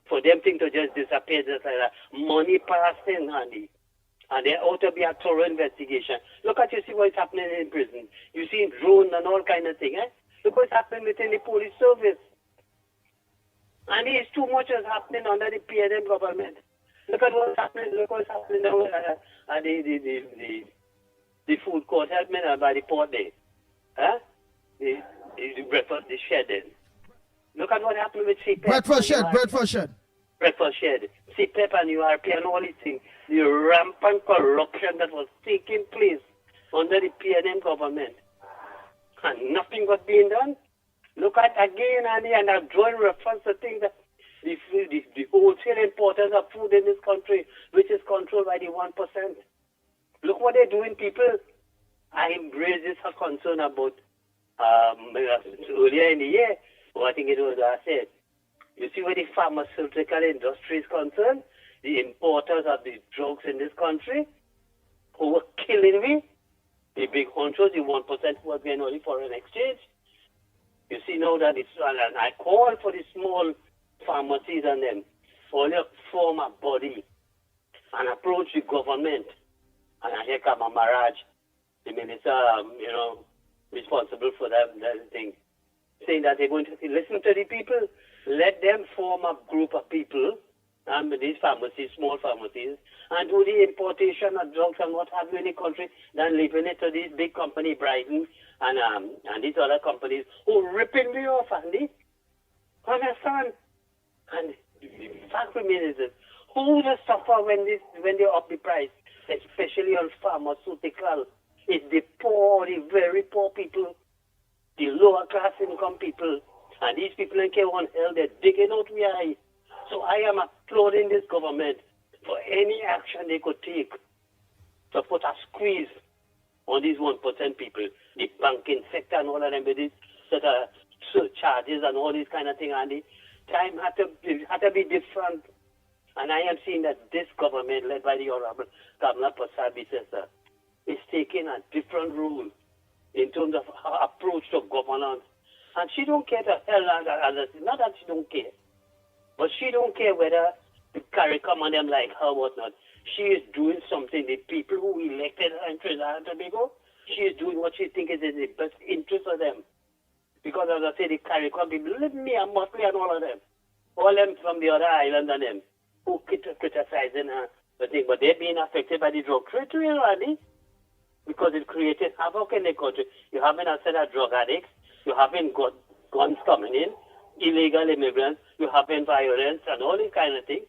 For them thing to just disappear just like that. Money passing, Andy. And there ought to be a thorough investigation. Look at you see what's happening in prison. You see drones and all kind of thing, Look what's happening within the police service. And it's too much is happening under the P&M government. Look at what's happening. Look what's happening now at the food court helping by the port there. The breakfast, the shed then. Look at what happened with CPEP. Breakfast shed. Breakfast shed. CPEP and URP and all these things. The rampant corruption that was taking place under the P&M government. And nothing was being done. Look at again, Andy, and I'm drawing reference to things that the wholesale importers of food in this country, which is controlled by the 1%. Look what they're doing, people. I raised this concern about earlier in the year, or I think it was last year. You see where the pharmaceutical industry is concerned, the importers of the drugs in this country, who were killing me, the big honchos, the 1% who were getting only foreign exchange. You see now that it's, and I call for the small pharmacies and them, only form a body and approach the government. And I hear Kama Maharaj, the minister, responsible for that thing, saying that they're going to listen to the people, let them form a group of people, these pharmacies, small pharmacies, and do the importation of drugs and what have you in the country, than leaving it to these big company, Brighton, and these other companies who are ripping me off, Andy. Understand? And the fact remains is, who will suffer when they up the price, especially on pharmaceutical? It's the poor, the very poor people, the lower class income people, and these people in K1 hell, they're digging out the eye. So I am applauding this government for any action they could take to put a squeeze on these 1% people, the banking sector and all of them with these sort of surcharges and all these kind of things. And the time had to be different. And I am seeing that this government, led by the Honorable Kamala Prasad Bisesa, is taking a different role in terms of her approach to governance. And she don't care to hell others. Not that she don't care, but she don't care whether the CARICOM and them like her or whatnot. She is doing something. The people who elected her in Trinidad and Tobago, she is doing what she thinks is in the best interest of them. Because as I say, the CARICOM people, me and Motley and all of them from the other island and them, who criticizing her, but they're being affected by the drug trade too, Andy. because it created havoc in the country. You having a set of drug addicts, you having guns coming in, illegal immigrants, you having violence and all these kind of things.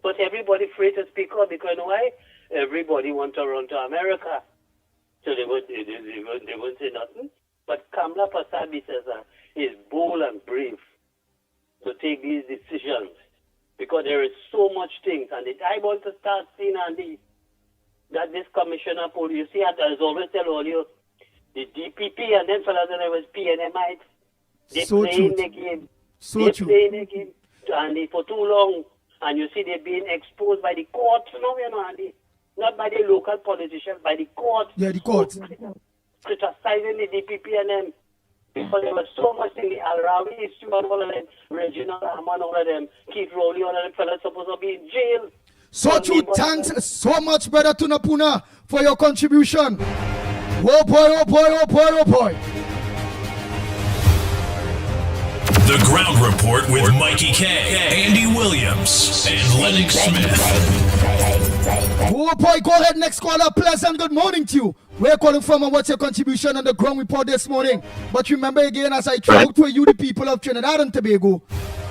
But everybody afraid to speak up because you know why? Everybody want to run to America. So they won't say nothing. But Kamala Persad-Bissessar is bold and brave to take these decisions because there is so much things. And I want to start seeing, Andy, that this commissioner police, you see, as I always tell all you, the DPP and then fellas that was PNMites, they So playing true. the game. So They true. playing the game, Andy, for too long. And you see they're being exposed by the courts now, you know, Andy. Not by the local politicians, by the courts. Yeah, the courts. Criticizing the DPP and them. Because there was so much in the Al-Rawi issue and all of them. Reginald Hammond, all of them. Keith Rowley, all of them fellas supposed to be in jail. So true. Thanks so much, brother Tunapuna, for your contribution. Oh boy, oh boy, oh boy, oh boy. The Ground Report with Mikey K, Andy Williams, and Lennox Smith. Oh boy, go ahead, next caller. Pleasant good morning to you. Where calling from and what's your contribution on the Ground Report this morning? But remember again, as I talk to you, the people of Trinidad and Tobago,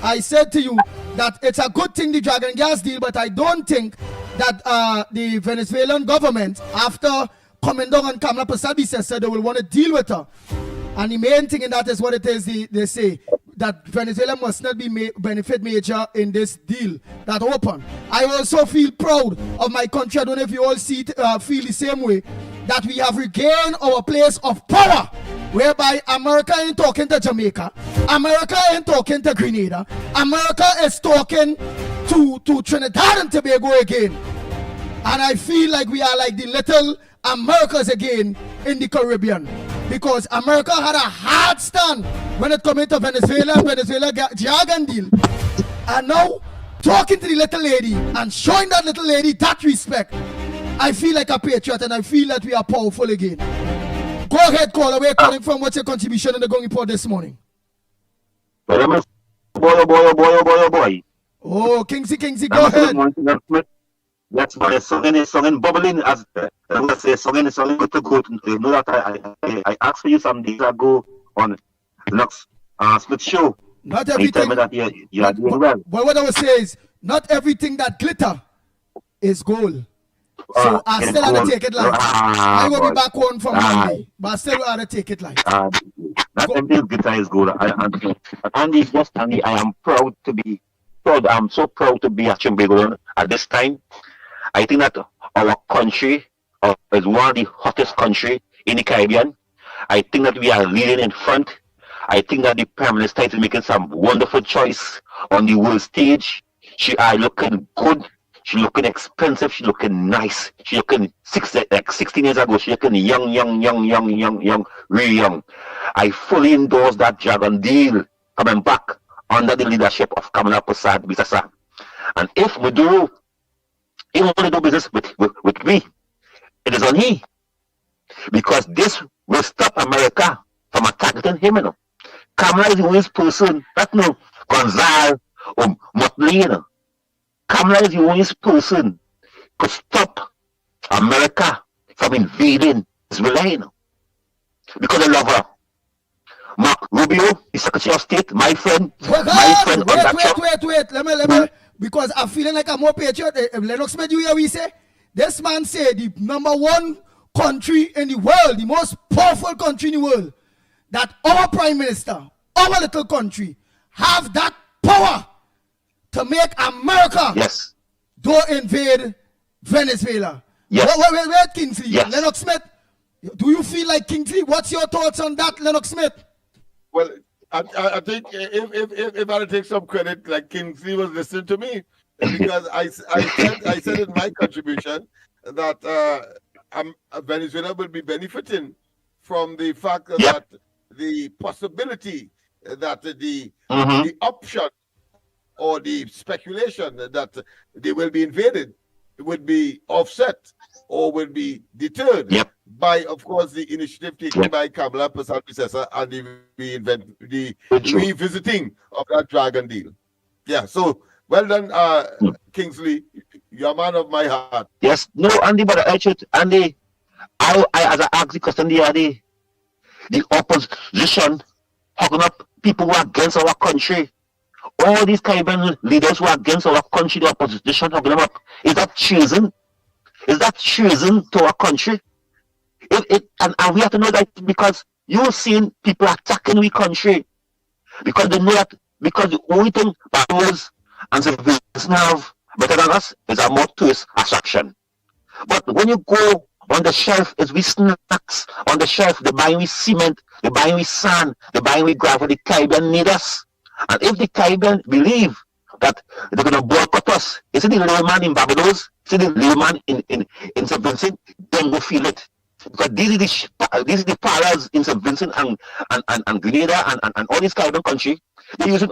I said to you that it's a good thing, the Dragon Gas deal, but I don't think that the Venezuelan government, after coming down on Kamala Persad-Bissessar, they will want to deal with her. And the main thing in that is what it is, they say, that Venezuela must not be benefit major in this deal that open. I also feel proud of my country. I don't know if you all feel the same way, that we have regained our place of power, whereby America ain't talking to Jamaica, America ain't talking to Grenada, America is talking to Trinidad and Tobago again. And I feel like we are like the little Americas again in the Caribbean. Because America had a hard stand when it came into Venezuela jargon deal. And now, talking to the little lady and showing that little lady that respect, I feel like a patriot and I feel that we are powerful again. Go ahead, caller. Where calling from? What's your contribution in the Going Report this morning? Boy, oh boy. Oh, Kingsy, go ahead. That's why the song and bubbling as I would say song good to go. You know that I asked for you some days ago on Lennox Smith show. Not You everything. tell me that you are doing well. But what I would say is, not everything that glitter is gold. So I still have to take it light. I will be back on from Monday, but I still have to take it light. Not everything guitar is good. Andy, I am proud to be proud. I'm so proud to be a Chimbegoan at this time. I think that our country is one of the hottest country in the Caribbean. I think that we are leading in front. I think that the Prime Minister is making some wonderful choice on the world stage. She are looking good. She looking expensive. She looking nice. She looking 16 years ago. She looking young, really young. I fully endorse that Dragon deal coming back under the leadership of Kamala Persad-Bissessar. And if Maduro he want to do business with me, it is on he. Because this will stop America from attacking him. You know. Kamala is the only person, not no Gonzalo or Motley. You know. Kamala is the only person could stop America from invading Venezuela. You know. Because I love her. Mark Rubio, the Secretary of State, my friend. Wait, let me. Because I'm feeling like I'm more patriot. Lennox Smith, you hear what he say? This man said the number one country in the world, the most powerful country in the world, that our Prime Minister, our little country, have that power to make America don't invade Venezuela. Yes. Wait, Kingsley. Yes. Lennox Smith, do you feel like Kingsley? What's your thoughts on that, Lennox Smith? Well, I think if I take some credit, like Kingsley was listening to me, because I said in my contribution that Venezuela will be benefiting from the fact that the possibility that the option or the speculation that they will be invaded would be offset or will be deterred by, of course, the initiative taken by Kamala Persad-Bissessar and the revisiting of that Dragon deal. Yeah, so well done, Kingsley. You're a man of my heart. Yes, no, Andy, but Andy, as I asked the question the other day, the opposition hugging up people who are against our country. All these Caribbean leaders who are against our country, the opposition hugging them up. Is that treason? Is that treason to our country? And we have to know that because you've seen people attacking our country because they know that because the only thing powers and civilians have better than us is a more tourist attraction. But when you go on the shelf, is we snacks on the shelf, they buying we cement, they buying we sand, they buying we gravel. The Caribbean need us. And if the Caribbean believe that they're going to boycott us, you see the layman in Barbados, see the layman in St. Vincent, then go feel it. Because these are the powers in St. Vincent and Grenada and all these Caribbean countries. They're using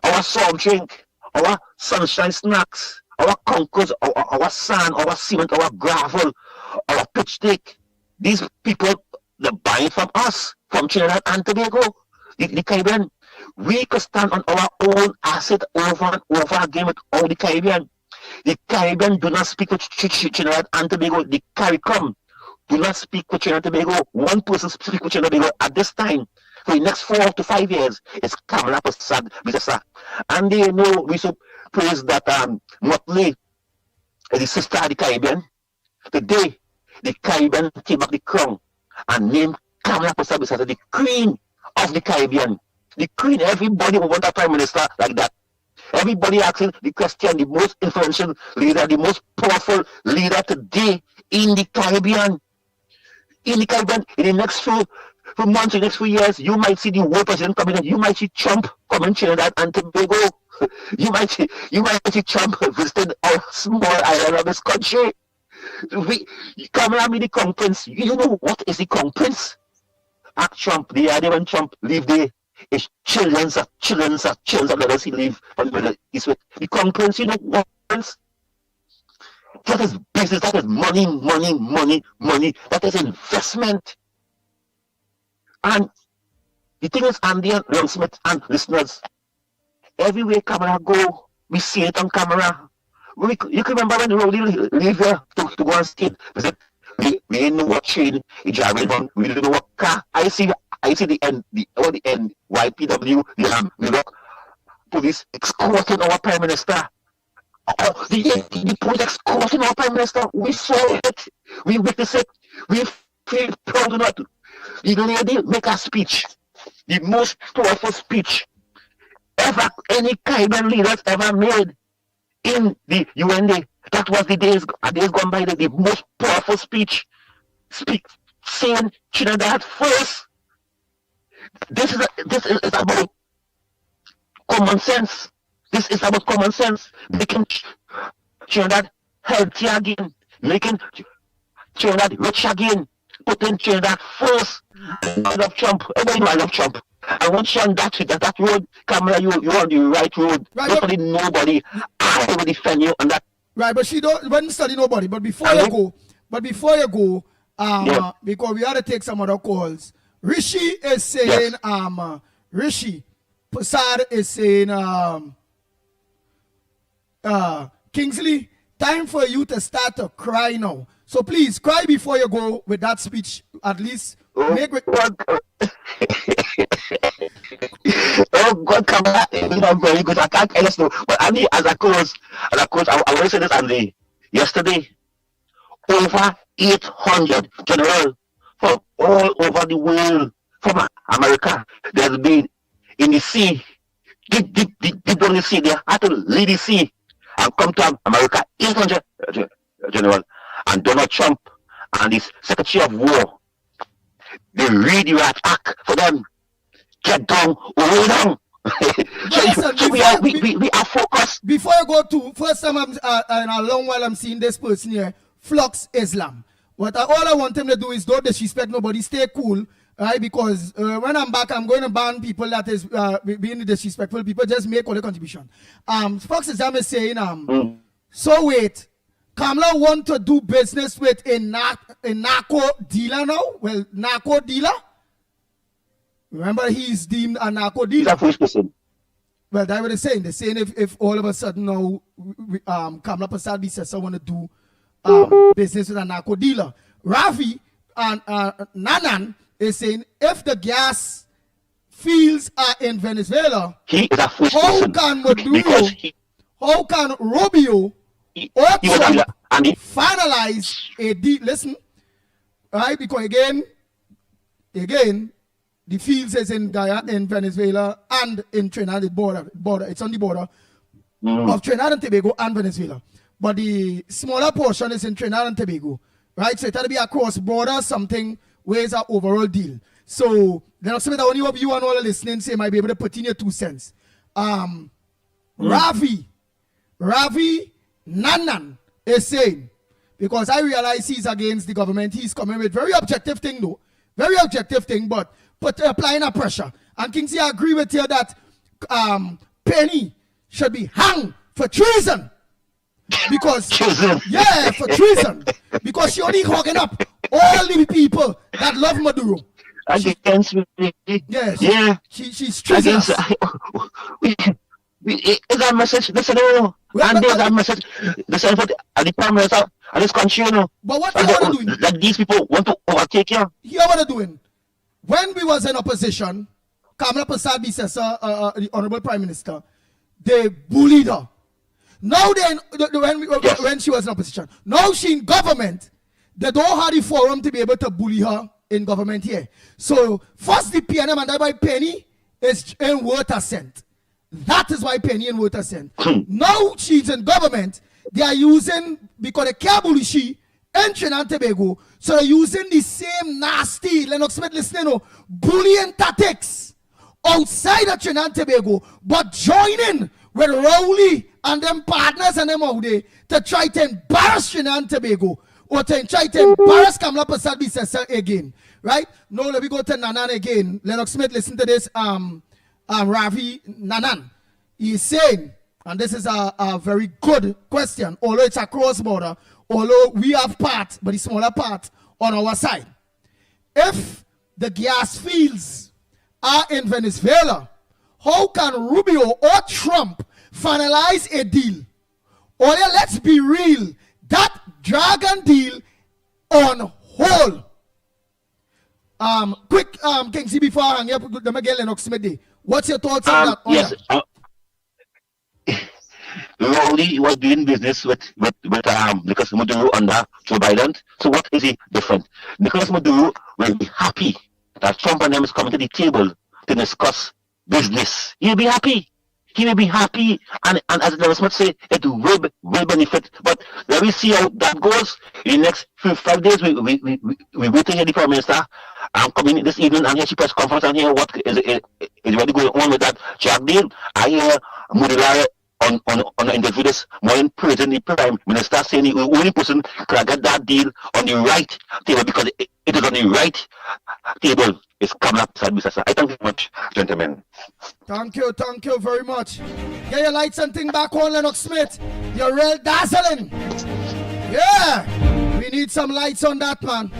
our soft drink, our sunshine snacks, our concourse, our sand, our cement, our gravel, our pitch stick. These people, they're buying from us, from Trinidad and Tobago, the Caribbean. We could stand on our own asset over and over again with all the Caribbean. The Caribbean do not speak with Trinidad and Tobago. The CARICOM do not speak with Trinidad and Tobago. One person speaks with Trinidad and Tobago at this time. For the next 4 to 5 years, it's Kamala Prasad Bisasa. And they know we should praise that Motley is the sister of the Caribbean. Today, the Caribbean came back the crown and named Kamala Prasad Bisasa the Queen of the Caribbean. The Queen, everybody will want a prime minister like that. Everybody asking the question, the most influential leader, the most powerful leader today in the Caribbean. In the Caribbean, in the next few months, in the next few years, you might see the world president coming in. You might see Trump coming to Trinidad and Tobago. You might see Trump visiting a small island of this country. Come and meet the Crown Prince. You know what is the Crown Prince? Ask Trump, the idea when Trump leave there, it's children's of dollars he leave from the Middle East with. The Crown Prince, you know what Prince? That is business, that is money. That is investment. And the thing is, Andy and Longsmith and listeners, everywhere camera go, we see it on camera. You can remember when the leave here to go on stage. We didn't know what train he driving on. We didn't know what car. I see the YPW, the New York police escorting our prime minister. The police escorting our prime minister. We saw it. We witnessed it. We feel proud enough. The lady make a speech, the most powerful speech ever any Caribbean leaders ever made in the UN Day. That was the days gone by, the most powerful speech. Saying Trinidad first. This is about common sense. This is about common sense. Making Trinidad healthy again. Making Trinidad rich again. Putting Trinidad first. I love Trump. Everybody know I love Trump. I want you on that road, Kamala, you're on the right road. Right, don't study nobody. I will defend you on that. Right, but she don't study nobody. But before you go, yeah. Because we had to take some other calls. Rishi is saying, yes. Rishi Prasad is saying, Kingsley, time for you to start to cry now. So please cry before you go with that speech. At least make it. Oh God, come back! You know, very good. I can't tell us no. But I mean, as a coach, I want to say this, Andy. Yesterday, over 800 generals from all over the world, from America, there's been in the sea, deep down the sea. They had to leave the sea and come to America. 800 generals, and Donald Trump and his Secretary of War, they read the attack for them. Get down, roll down. So we are focused. Before I go to, first time in a long while I'm seeing this person here, Flux Islam. What all I want him to do is don't disrespect nobody, stay cool, right? Because when I'm back, I'm going to ban people that is being disrespectful. People just make all the contribution. Flux Islam is saying, so wait, Kamala want to do business with a narco dealer now? Well, narco dealer? Remember, he's deemed a narco dealer. Well, that's what they're saying. They're saying if all of a sudden now Kamala Prasad Bisasa want to do business with a narco dealer. Ravi and Nanan is saying if the gas fields are in Venezuela, he is a foolish how person. can Maduro, how can Rubio or Trump finalize a deal? Listen, right? Because again, the fields is in Venezuela and in Trinidad border. It's on the border of Trinidad and Tobago and Venezuela. But the smaller portion is in Trinidad and Tobago, right? So it had to be across border something where it's an overall deal. So then also that only of you and all the listening say might be able to put in your 2 cents. Ravi Nanan is saying, because I realize he's against the government, he's coming with very objective thing though. Very objective thing, but applying a pressure. And Kingsley, I agree with you that Penny should be hung for treason. Because yeah, for treason. Because she only hogging up all the people that love Maduro. Against me. Yes. Yeah. She's treasonous. Is that message? Listen, and there's that message. Listen for the Prime Minister and this country, you know. But what they want to doing? That these people want to overtake you. Here what they're doing. When we was in opposition, Kamala Prasad Bisesa, the Honorable Prime Minister, they bullied her. Now then, when she was in opposition, now she in government, they don't have the forum to be able to bully her in government here. So first the PNM and thereby Penny is in worth a cent. That is why Penny in worth a cent. Now she's in government, they are using, because they can't bully she in Trinidad and Tobago, so they're using the same nasty, Lennox Smith listening, bullying tactics outside of Trinidad and Tobago, but joining with Rowley and them partners and them out there to try to embarrass Trinidad and Tobago or to try to embarrass Kamala Prasad Bisesa again. Right? Now let me go to Nanan again. Lennox Smith, listen to this. Ravi Nanan. He's saying, and this is a very good question, although it's across border, although we have part, but the smaller part on our side. If the gas fields are in Venezuela, how can Rubio or Trump finalize a deal? Or let's be real, that dragon deal on hold. Quick, Kingsley, before I hang up, let me get Lennox Smith. What's your thoughts on that? Yes. Rowley was doing business with Nicolas Maduro under Joe Biden. So what is it different? Nicolas Maduro will be happy that Trump and them is coming to the table to discuss business. He'll be happy. He will be happy, and as Lennox Smith say, it will benefit. But let me see how that goes. In the next 5 days, we wait to hear the Prime Minister. I'm coming this evening and hear the press conference and hear what is really going on with that Jack deal. I hear Mudula on the interview this morning praising the Prime Minister, saying the only person can get that deal on the right table because it is on the right table. It's Kamala Prasad Bisesa. I thank you very much, gentlemen. Thank you very much. Get your lights and thing back on, Lennox Smith. You're real dazzling. Yeah, we need some lights on that, man.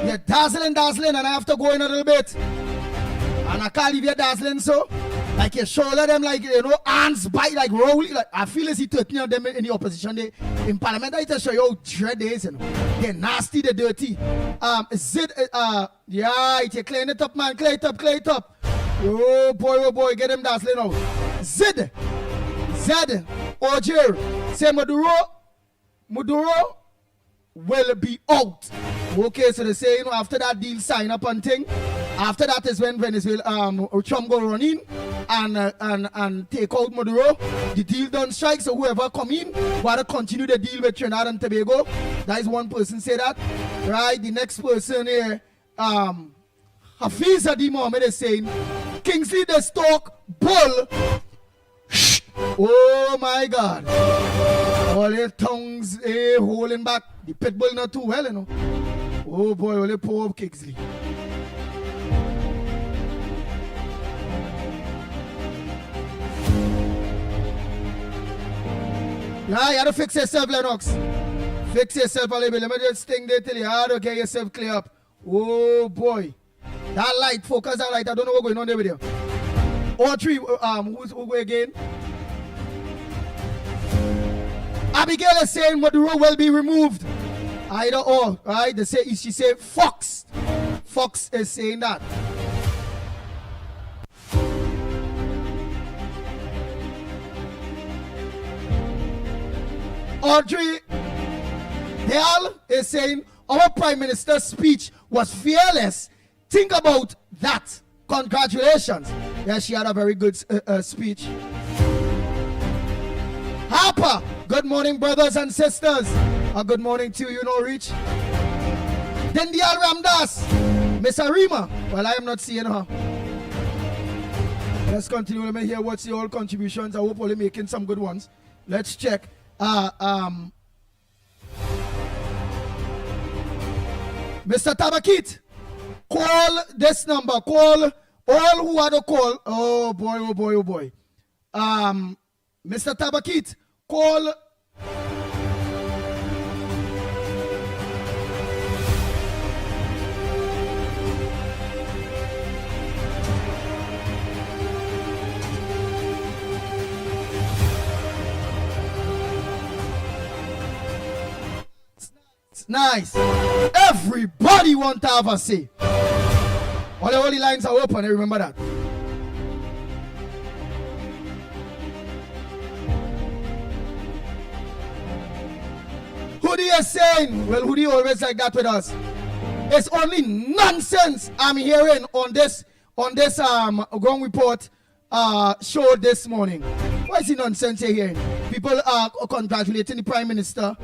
You're dazzling, and I have to go in a little bit. And I can't leave you dazzling, so. Like you shoulder them like, hands bite like rolling. Like, I feel as he 13 of them in the opposition. They, in parliament, I tell you how dread is, They're nasty, they're dirty. Zid, yeah, you clean it up, man. Clean it up. Oh boy, get them dazzling out. Zed, Ojer, say Maduro will be out. Okay, so they say, after that deal sign up and thing, after that is when Venezuela, Trump go run in and take out Maduro. The deal done strike, so whoever come in, want to continue the deal with Trinidad and Tobago. That is one person say that. Right, the next person here, Hafiz Adi Mohammed is saying, Kingsley the Stock Bull. Oh my God. All their tongues holding back. The Pitbull not too well, Oh boy, only poor Kingsley. Yeah, you have to fix yourself, Lennox. Fix yourself a little bit. Let me just sting there till you hard to get yourself clear up. Oh boy. That light, focus that light. I don't know what's going on there with you. All three, who again? Abigail is saying Maduro will be removed. Either or, right? They say, she say Fox. Fox is saying that. Audrey Dale is saying our Prime Minister's speech was fearless. Think about that. Congratulations. Yeah, she had a very good speech. Harper, good morning, brothers and sisters. Good morning to you, no reach. Dendial Ramdas, Miss Arima. Well, I am not seeing her. Let's continue. Let me hear what's your contributions. I hope we're making some good ones. Let's check. Mr. Tabakit, call this number. Call all who had a call. Oh boy, oh boy, oh boy. Mr. Tabakit, call. Nice. Everybody want to have a say. All the lines are open, remember that. Hoodie is saying, well, Hoodie always like that with us. It's only nonsense I'm hearing on this ground report show this morning. Why is it nonsense you're hearing? People are congratulating the Prime Minister.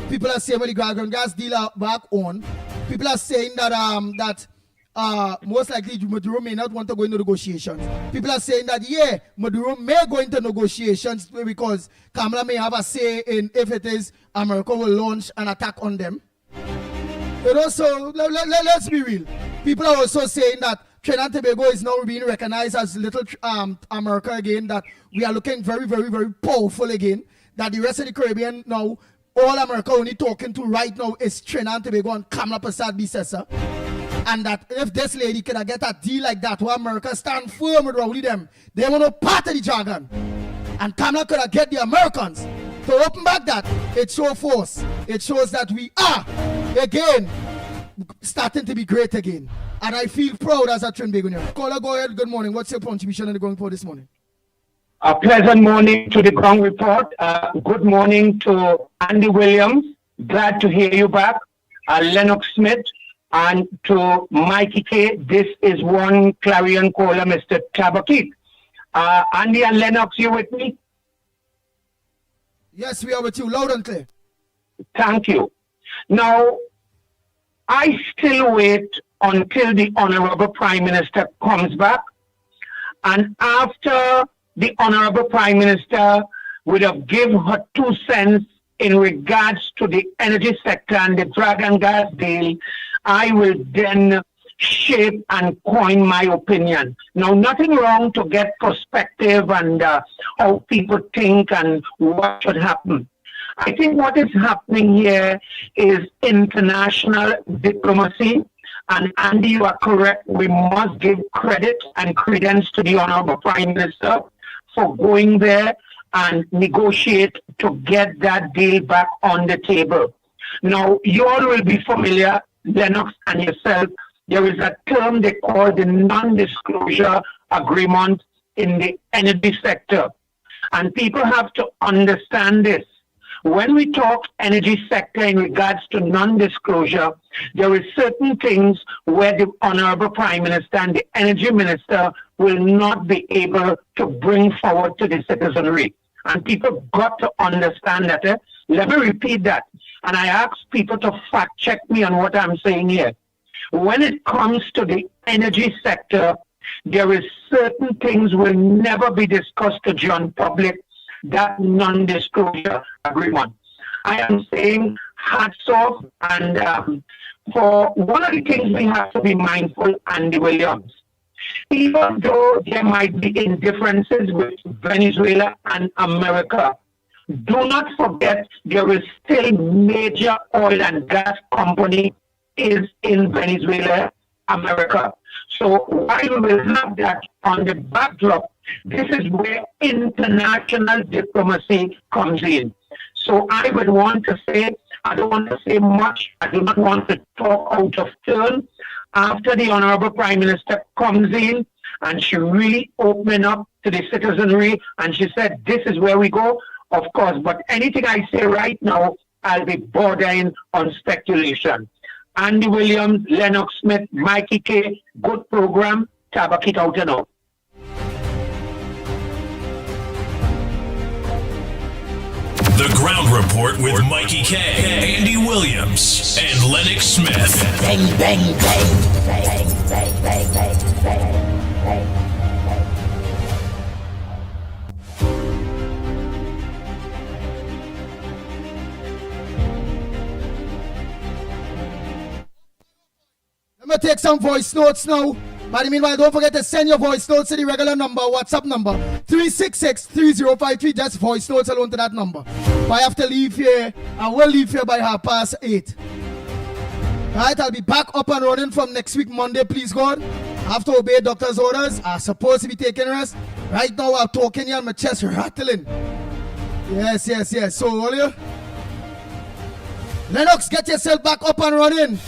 People are saying, well, the ground gas deal are back on. People are saying that most likely Maduro may not want to go into negotiations. People are saying that, yeah, Maduro may go into negotiations because Kamala may have a say in if it is America will launch an attack on them. But also, let's be real. People are also saying that Trinidad and Tobago is now being recognized as little America again, that we are looking very, very, very powerful again, that the rest of the Caribbean now, all America only talking to right now is Trinidad and Tobago and Kamala Prasad Bisesa. And that if this lady could get a deal like that where America stand firm with Rowley them, they want no part of the jargon. And Kamala could get the Americans to open back that. It shows force. It shows that we are again starting to be great again. And I feel proud as a Trinbagonian. Caller, go ahead. Good morning. What's your contribution in the ground report this morning? A pleasant morning to the ground report. Good morning to Andy Williams. Glad to hear you back. Lennox Smith. And to Mickie K. This is one clarion caller, Mr. Tabakik. Andy and Lennox, you with me? Yes, we are with you. Loud and clear. Thank you. Now, I still wait until the Honorable Prime Minister comes back. And after the Honorable Prime Minister would have given her 2 cents in regards to the energy sector and the dragon gas deal, I will then shape and coin my opinion. Now, nothing wrong to get perspective and how people think and what should happen. I think what is happening here is international diplomacy. And Andy, you are correct. We must give credit and credence to the Honorable Prime Minister for going there and negotiate to get that deal back on the table. Now, you all will be familiar, Lennox and yourself, there is a term they call the non-disclosure agreement in the energy sector. And people have to understand this. When we talk energy sector in regards to non-disclosure, there is certain things where the Honorable Prime Minister and the Energy Minister will not be able to bring forward to the citizenry. And people got to understand that. Let me repeat that. And I ask people to fact check me on what I'm saying here. When it comes to the energy sector, there is certain things will never be discussed to John public, that non-disclosure agreement. I am saying hats off, and for one of the things we have to be mindful, Andy Williams, even though there might be indifferences with Venezuela and America, do not forget there is still major oil and gas company is in Venezuela, America. So while we will have that on the backdrop, this is where international diplomacy comes in. So I would want to say I don't want to say much. I do not want to talk out of turn. After the Honorable Prime Minister comes in and she really opened up to the citizenry and she said, this is where we go, of course. But anything I say right now, I'll be bordering on speculation. Andy Williams, Lennox Smith, Mickie K, good program. Tabak it out and out. The Ground Report with Mickie K, Andy Williams, and Lennox Smith. Bang, bang, bang, bang, bang, bang, bang, bang, bang. Let me take some voice notes now. But meanwhile, don't forget to send your voice notes to the regular number, WhatsApp number, 366-3053. Just voice notes alone to that number. If I have to leave here, I will leave here by 8:30. Right, I'll be back up and running from next week, Monday, please God. I have to obey doctor's orders. I'm supposed to be taking rest. Right now, I'm talking here and my chest rattling. Yes. So, earlier, Lennox, get yourself back up and running.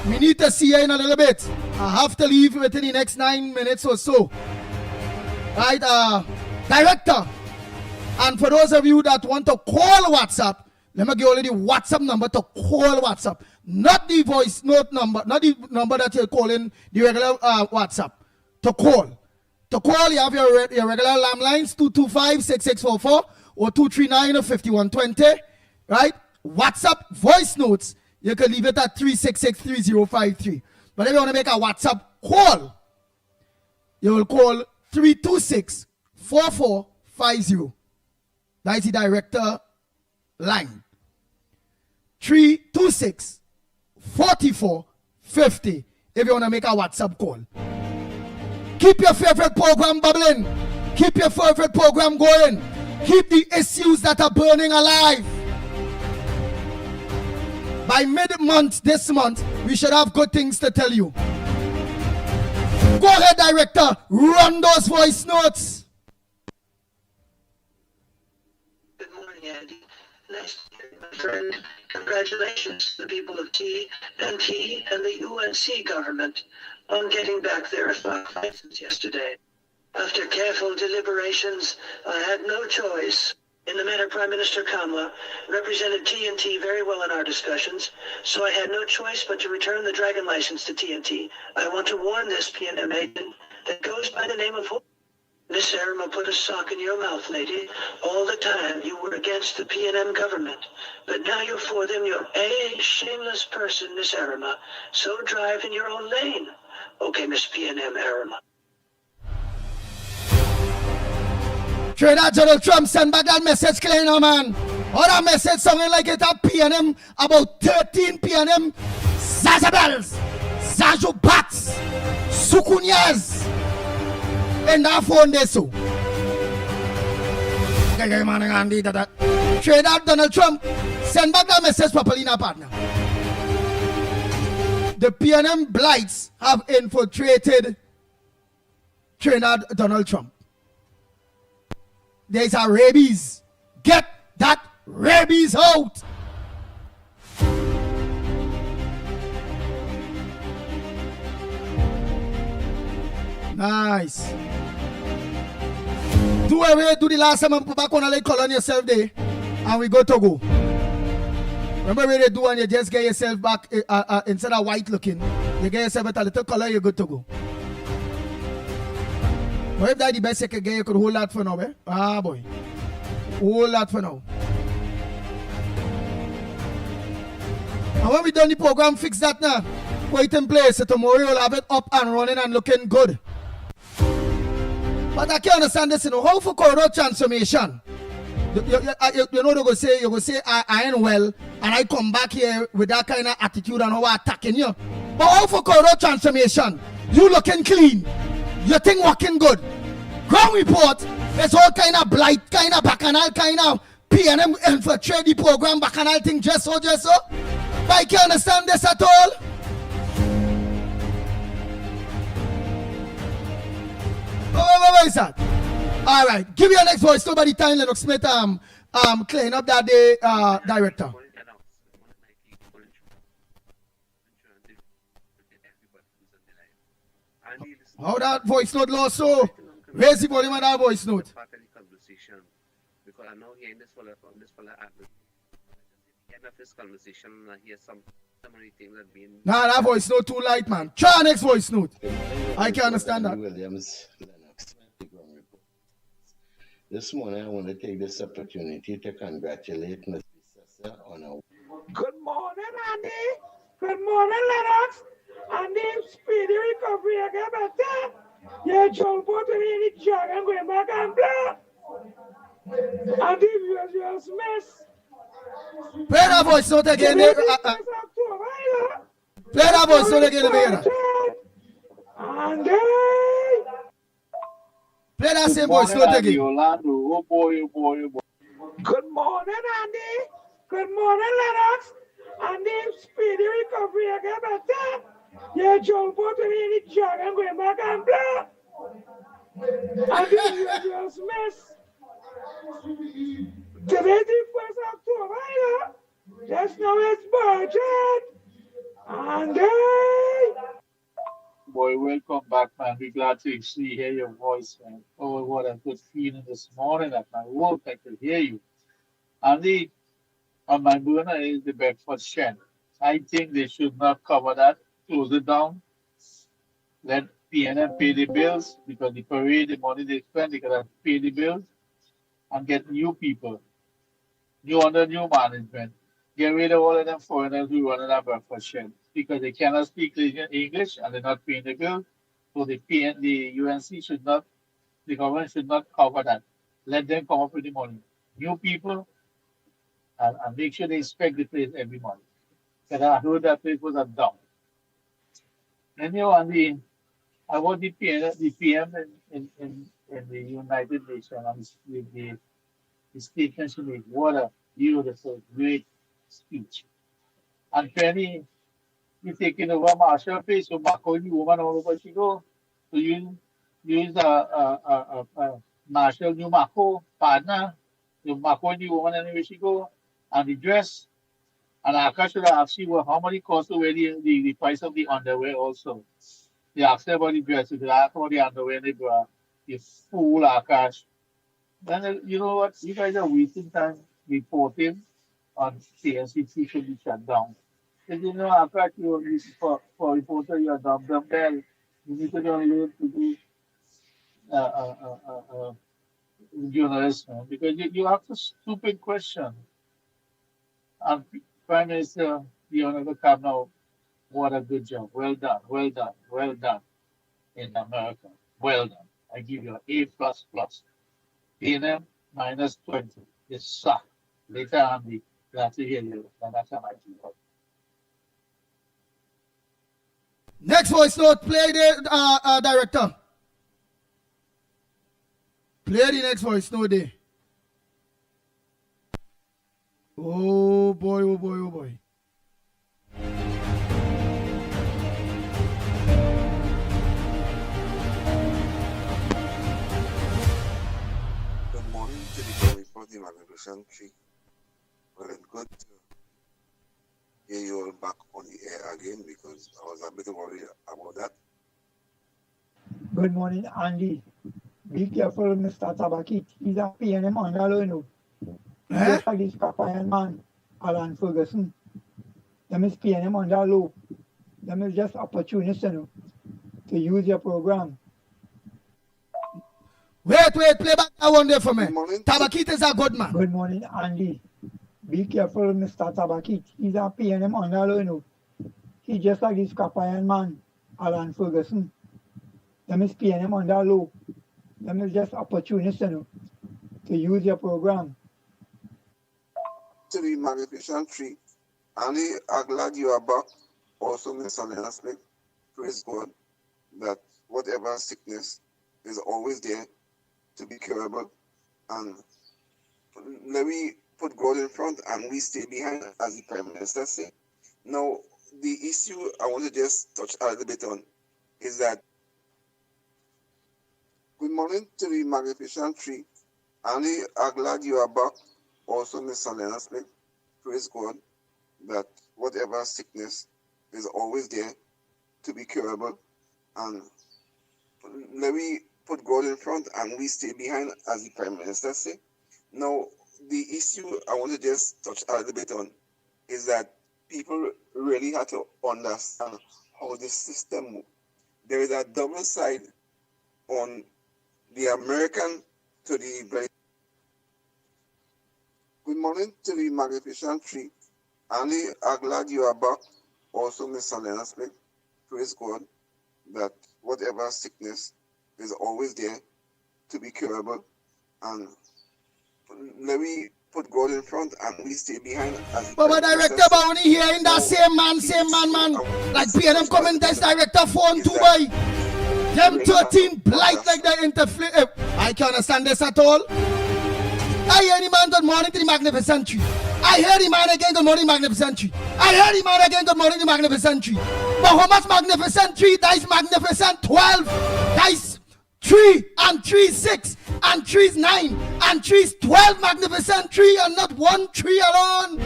We need to see you in a little bit. I have to leave within the next 9 minutes or so. Right, director. And for those of you that want to call WhatsApp, let me give you the WhatsApp number to call WhatsApp. Not the voice note number, not the number that you're calling the regular WhatsApp. To call. To call, you have your regular landlines, 225-6644 or 239-5120. Right? WhatsApp voice notes, you can leave it at 366-3053. But if you want to make a WhatsApp call, you will call 326-4450. That's the director line. 326-4450 if you want to make a WhatsApp call. Keep your favorite program bubbling. Keep your favorite program going. Keep the issues that are burning alive. By mid-month, this month, we should have good things to tell you. Go ahead, director. Run those voice notes. Good morning, Andy. Nice to hear you, my friend. Congratulations to the people of TNT and the UNC government on getting back their license yesterday. After careful deliberations, I had no choice. In the matter, Prime Minister Kamla represented TNT very well in our discussions, so I had no choice but to return the Dragon license to TNT. I want to warn this PNM agent that goes by the name of Miss Arima put a sock in your mouth, lady. All the time you were against the PNM government, but now you're for them. You're a shameless person, Miss Arima. So drive in your own lane. Okay, Miss PNM Arima. Trader Donald Trump send back that message clear now, man. All that message sounding like it at PNM about 13 PNM Zazabels, Zajubats, Sukunyas. And that phone there so. Trader Donald Trump send back that message properly now, partner. The PNM blights have infiltrated Trader Donald Trump. There's a rabies. Get that rabies out. Nice. Do the last time and put back on a color on yourself there. And we go to go. Remember where they do and you just get yourself back instead of white looking. You get yourself a little color, you're good to go. But if that's the best you can get, you could hold that for now, eh? Ah, boy. Hold that for now. And when we done the program, fix that now. Put it in place. So tomorrow you'll have it up and running and looking good. But I can't understand this, you know. How for corridor transformation? You know they're going to say, I ain't well, and I come back here with that kind of attitude and how I'm attacking you. But how for corridor transformation? You looking clean. Your thing working good. Ground report, there's all kind of blight, kind of bacchanal, kind of PNM infiltrate the program, bacchanal thing, just so. But I can't understand this at all. What is that? All right, give me your next voice. Nobody time Lennox Smith clean up that day, director. How that voice note low so? Raise the volume on that voice note. Part of the conversation because I'm now hearing this fella from this fella at the end of this conversation and I hear some of the things that being Nah, that voice note too light, man. Try next voice note. I can understand that. Williams, Lennox, the ground report. This morning, I want to take this opportunity to congratulate Mr. Sessa on a. Good morning, Andy. Good morning, Lennox. Andy, speedy recovery. I get better. Yeah, jump out in the jog and going back and play. Andy, you just miss. Play that voice note again. Play that voice note again, Vera. Andy. Play that same voice note again. Oh boy, oh boy, oh boy. Good morning, Andy. Good morning, Lennox. Andy, speedy recovery. I get better. Yeah, jump out in the jog and going back and play. Andy, you just miss. Today the 1st October, yeah? Just now it's budget. Andy. Boy, welcome back, man. We're glad to actually hear your voice, man. Oh, what a good feeling this morning at my work. I could hear you. Andy, on my burner is the Bedford Shed. I think they should not cover that, close it down, let PNM pay the bills because the parade, the money they spend, they can pay the bills and get new people, under new management. Get rid of all of them foreigners who run in that Bedford Shed because they cannot speak English and they're not paying the bill. So the UNC should not, the government should not cover that. Let them come up with the money. New people, and make sure they inspect the place every month. Because I heard that place was a dump. Anyhow, I want the PM in the United Nations and the statement she made. What a beautiful, great speech. And Penny, you're taking over Marshall Place, so back on the woman all over she go. So you use a Marshall New Mako partner, you Mako the woman anywhere she go, and the dress. And Akash should have asked you how much it costs already the price of the underwear also. They asked about the dress, they asked about the underwear they brought. You fool Akash. Then you know what? You guys are wasting time reporting on CNCC should be shut down. Because you know Akash, for reporter you're dumb bell. You need to learn to do journalism because you ask a stupid question. And Prime Minister, the Honorable Cardinal, what a good job. Well done, well done, well done in America. Well done. I give you an A++. PNM -20. You suck. Later on, glad to hear you. And that's how I do it. Next voice note, play the director. Play the next voice note there. Oh boy, oh boy, oh boy. Good morning to the Kerr report, the Magnificent Tree. Well, it's good to hear you all back on the air again because I was a bit worried about that. Good morning, Andy. Be careful, Mr. Tabakit. He's a PNM under, you know. Just like this Papayan man, Alan Ferguson. Them is PNM under low. Them is just opportunists, you know, to use your program. Wait, play back that one there for me. Tabakit is a good man. Good morning, Andy. Be careful, Mr. Tabakit. He's a PNM under, you know. He's just like this Papayan man, Alan Ferguson. Them is PNM under low. Them is just opportunists, you know, to use your program. To the Magnificent Tree, Andy, I'm glad you are back. Also, Mr. Lennox, praise God that whatever sickness is always there to be curable. And let me put God in front and we stay behind, as the Prime Minister said. Now, the issue I want to just touch a little bit on is that good morning to the Magnificent Tree. Andy, I'm glad you are back. Also, Mr. Lennox, praise God that whatever sickness is always there to be curable. And let me put God in front and we stay behind, as the Prime Minister say. Now, the issue I want to just touch a little bit on is that people really have to understand how this system moves. There is a double side on the American to the very. Good morning to the Magnificent Tree. Andy, I'm glad you are back. Also, Mr. Lennox, praise God that whatever sickness is always there to be curable. And let me put God in front and we stay behind. As But director Bounty here in that same man. Like PNM comment this director phone too, boy. Them 13 blight like they interfere. I can't understand this at all. I hear the man good morning to the Magnificent Tree. I hear the man again good morning Magnificent Tree. I hear the man again good morning the Magnificent Tree. But how much Magnificent Tree? That is Magnificent 12. That is 3 and 3 6 and 3 9 and 3 12 Magnificent Tree and not 1 tree alone.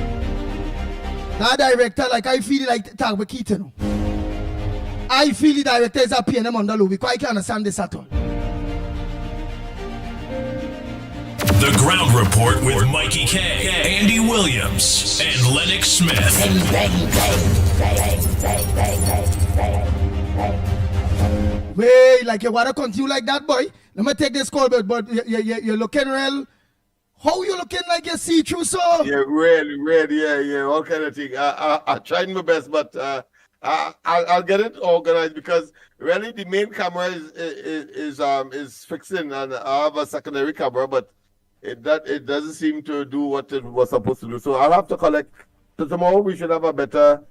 That director, like I feel like Tagba Keaton. I feel the director is a PNM under law because I can't understand this at all. The Ground Report with Mikey K, Andy Williams, and Lennox Smith. Bang, bang, bang, bang, bang, bang, bang. Wait, like you want to continue like that, boy? Let me take this call, but you're looking real. How you looking like you see through, so? Yeah, really, yeah, all kind of thing. I tried my best, but I'll get it organized because really the main camera is fixing, and I have a secondary camera, but it doesn't seem to do what it was supposed to do. So I'll have to collect. So tomorrow we should have a better,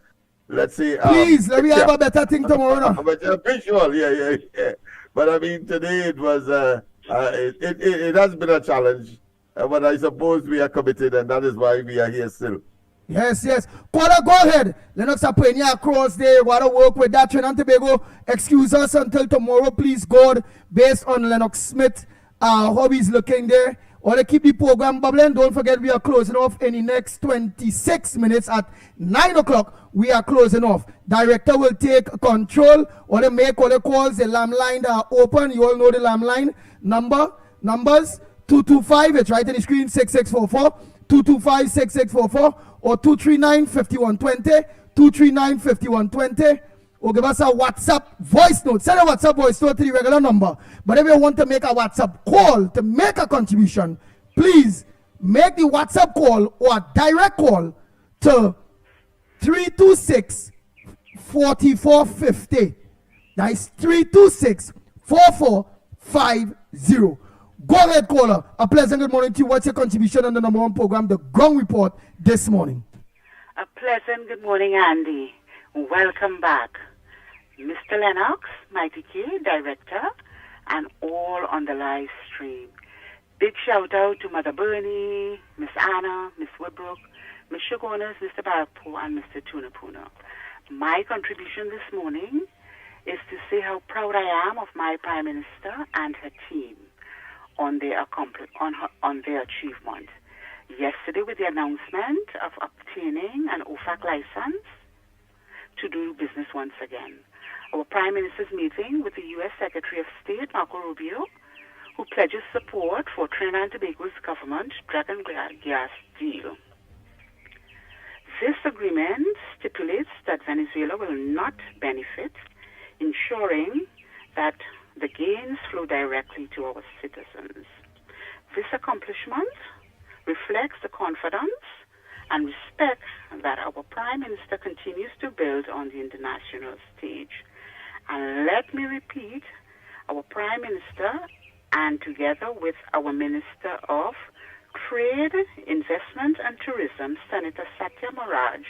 let's say. Please, let me have a better thing tomorrow. Now. But visual, yeah. But I mean, today it was it has been a challenge, but I suppose we are committed, and that is why we are here still. Yes. Quarter, go ahead. Lennox are playing here across there. Want to work with that Trinidad and Tobago. Excuse us until tomorrow, please, God, based on Lennox Smith, how he's looking there. Or to keep the program bubbling. Don't forget we are closing off in the next 26 minutes at 9 o'clock. We are closing off. Director will take control or to make all the calls. The lamb line are open. You all know the lamb line numbers 225. It's right on the screen 6644 225 6644 or 239-5120 239-5120. Or give us a WhatsApp voice note. Send a WhatsApp voice note to the regular number. But if you want to make a WhatsApp call to make a contribution, please make the WhatsApp call or a direct call to 326-4450. That is 326-4450. Go ahead, caller. A pleasant good morning to you. What's your contribution on the number one program, The Ground Report, this morning? A pleasant good morning, Andy. Welcome back. Mr. Lennox, Mickie, Director, and all on the live stream. Big shout out to Mother Bernie, Miss Anna, Miss Woodbrook, Miss Shogonas, Mr. Barpo, and Mr. Tunapuna. My contribution this morning is to say how proud I am of my Prime Minister and her team on their achievement. Yesterday, with the announcement of obtaining an OFAC license to do business once again. Our Prime Minister's meeting with the U.S. Secretary of State, Marco Rubio, who pledges support for Trinidad and Tobago's government drug and gas deal. This agreement stipulates that Venezuela will not benefit, ensuring that the gains flow directly to our citizens. This accomplishment reflects the confidence and respect that our Prime Minister continues to build on the international stage. And let me repeat, our Prime Minister, and together with our Minister of Trade, Investment and Tourism, Senator Satya Maraj,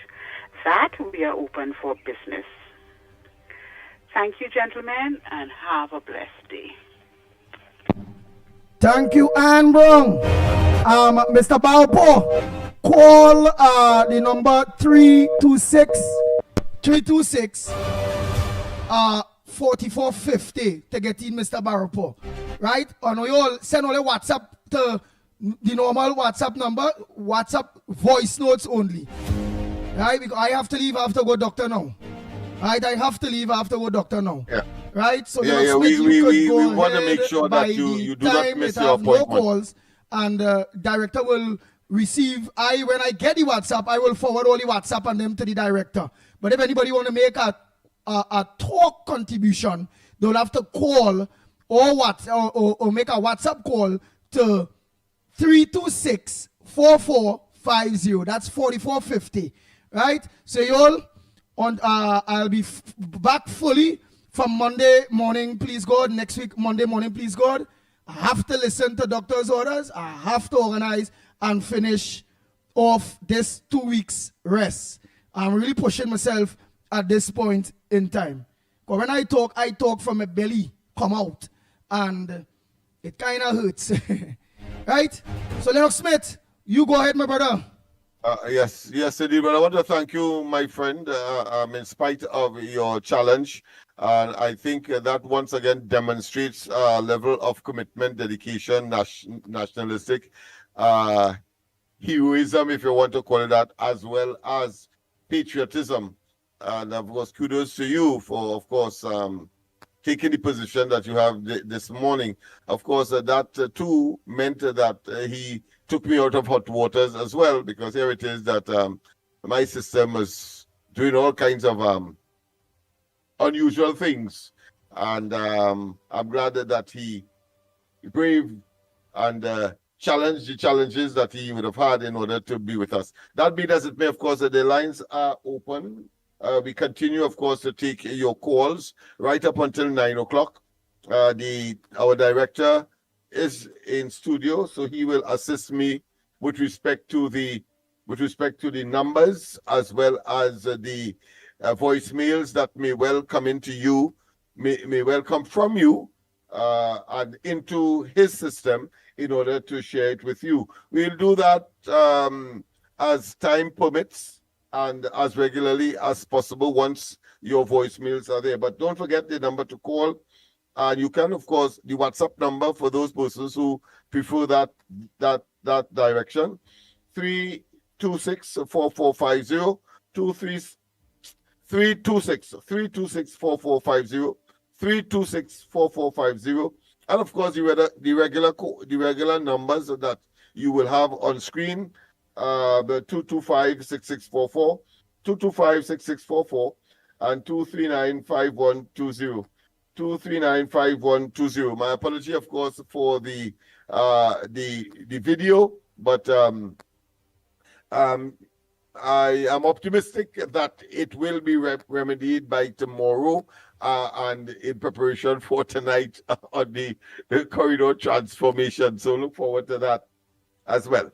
that we are open for business. Thank you, gentlemen, and have a blessed day. Thank you, Anne Brown. Mr. Balpo, call the number 326-4450 to get in Mr. Balpo. Right? And we all send all the WhatsApp to the normal WhatsApp number, WhatsApp voice notes only. Right? Because I have to leave, I have to go doctor now. Right? I have to leave, I have to go doctor now. Yeah. right? So Yeah, Lennox yeah, Smith, we you could go want to ahead make sure by that you the do not time miss it your have no appointment. calls, and director will receive. When I get the WhatsApp, I will forward all the WhatsApp and them to the director. But if anybody want to make a talk contribution, they'll have to call or make a WhatsApp call to 326-4450. That's 4450, right? So you all I'll be back fully from Monday morning, please God. Next week, Monday morning, please God. I have to listen to doctor's orders. I have to organize and finish off this 2 weeks rest. I'm really pushing myself at this point in time. Because when I talk from my belly, come out. And it kind of hurts. Right? So Lennox Smith, you go ahead, my brother. Yes, indeed. But I want to thank you, my friend, in spite of your challenge. And I think that once again demonstrates a level of commitment, dedication, nationalistic heroism, if you want to call it that, as well as patriotism. And of course, kudos to you for, of course, taking the position that you have this morning. Of course, that too meant that he took me out of hot waters as well, because here it is that my system is doing all kinds of unusual things. And I'm glad that he braved and challenged the challenges that he would have had in order to be with us. That being as it may, of course, the lines are open. We continue, of course, to take your calls right up until 9 o'clock. Our director is in studio, so he will assist me with respect to the numbers as well as the voicemails that may well come into you, may well come from you and into his system in order to share it with you. We'll do that as time permits and as regularly as possible once your voicemails are there. But don't forget the number to call. And you can, of course, the WhatsApp number for those persons who prefer that direction, 326-4450, 326-4450, 326-4450. And of course, the regular numbers that you will have on screen, the 225-6644, 225-6644, and 239-5120. 239-5120. My apology, of course, for the video, but I am optimistic that it will be remedied by tomorrow, and in preparation for tonight on the corridor transformation. So look forward to that as well.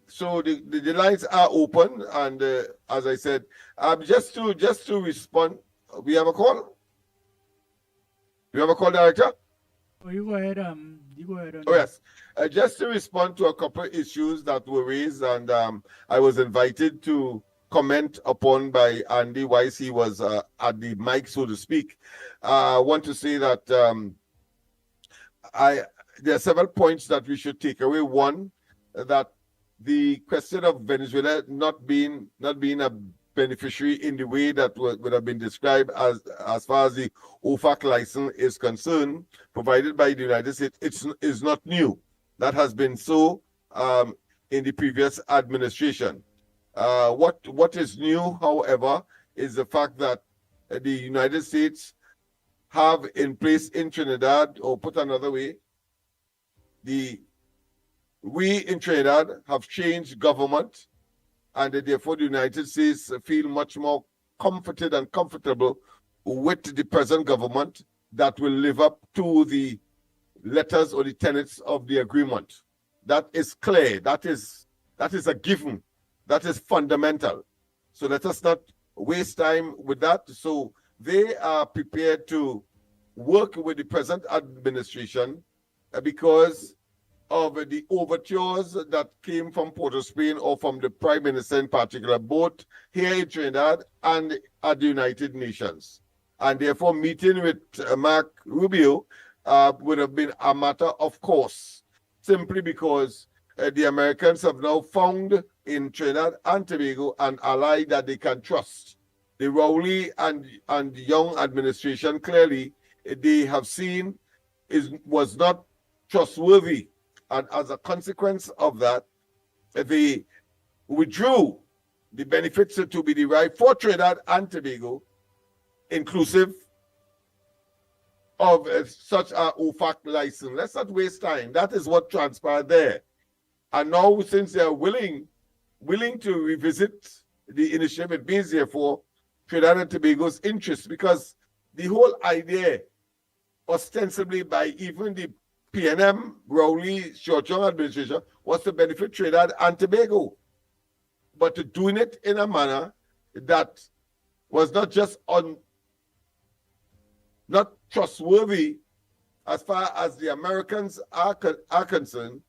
So the lines are open, and as I said, just to respond, we have a call. You have a call, director? Oh, you go ahead. Oh, yes. Just to respond to a couple of issues that were raised, and I was invited to comment upon by Andy whilst he was at the mic, so to speak. I want to say that there are several points that we should take away. One, that the question of Venezuela not being a beneficiary in the way that would have been described as far as the OFAC license is concerned, provided by the United States, is not new. That has been so in the previous administration. What is new, however, is the fact that the United States have in place in Trinidad, or put another way, we in Trinidad have changed government, and therefore the United States feel much more comforted and comfortable with the present government that will live up to the letters or the tenets of the agreement. That is clear. That is a given. That is fundamental. So let us not waste time with that. So they are prepared to work with the present administration because of the overtures that came from Port of Spain or from the Prime Minister in particular, both here in Trinidad and at the United Nations. And therefore, meeting with Mark Rubio would have been a matter of course, simply because the Americans have now found in Trinidad and Tobago an ally that they can trust. the Rowley and Young administration clearly they have seen was not trustworthy, and as a consequence of that, they withdrew the benefits to be derived for Trinidad and Tobago, inclusive of such a OFAC license. Let's not waste time. That is what transpired there. And now, since they are willing to revisit the initiative, it means therefore Trinidad and Tobago's interest, because the whole idea, ostensibly by even the PNM, Rowley, Short-Young administration, was to benefit Trinidad and Tobago, but to doing it in a manner that was not just not trustworthy as far as the Americans are concerned,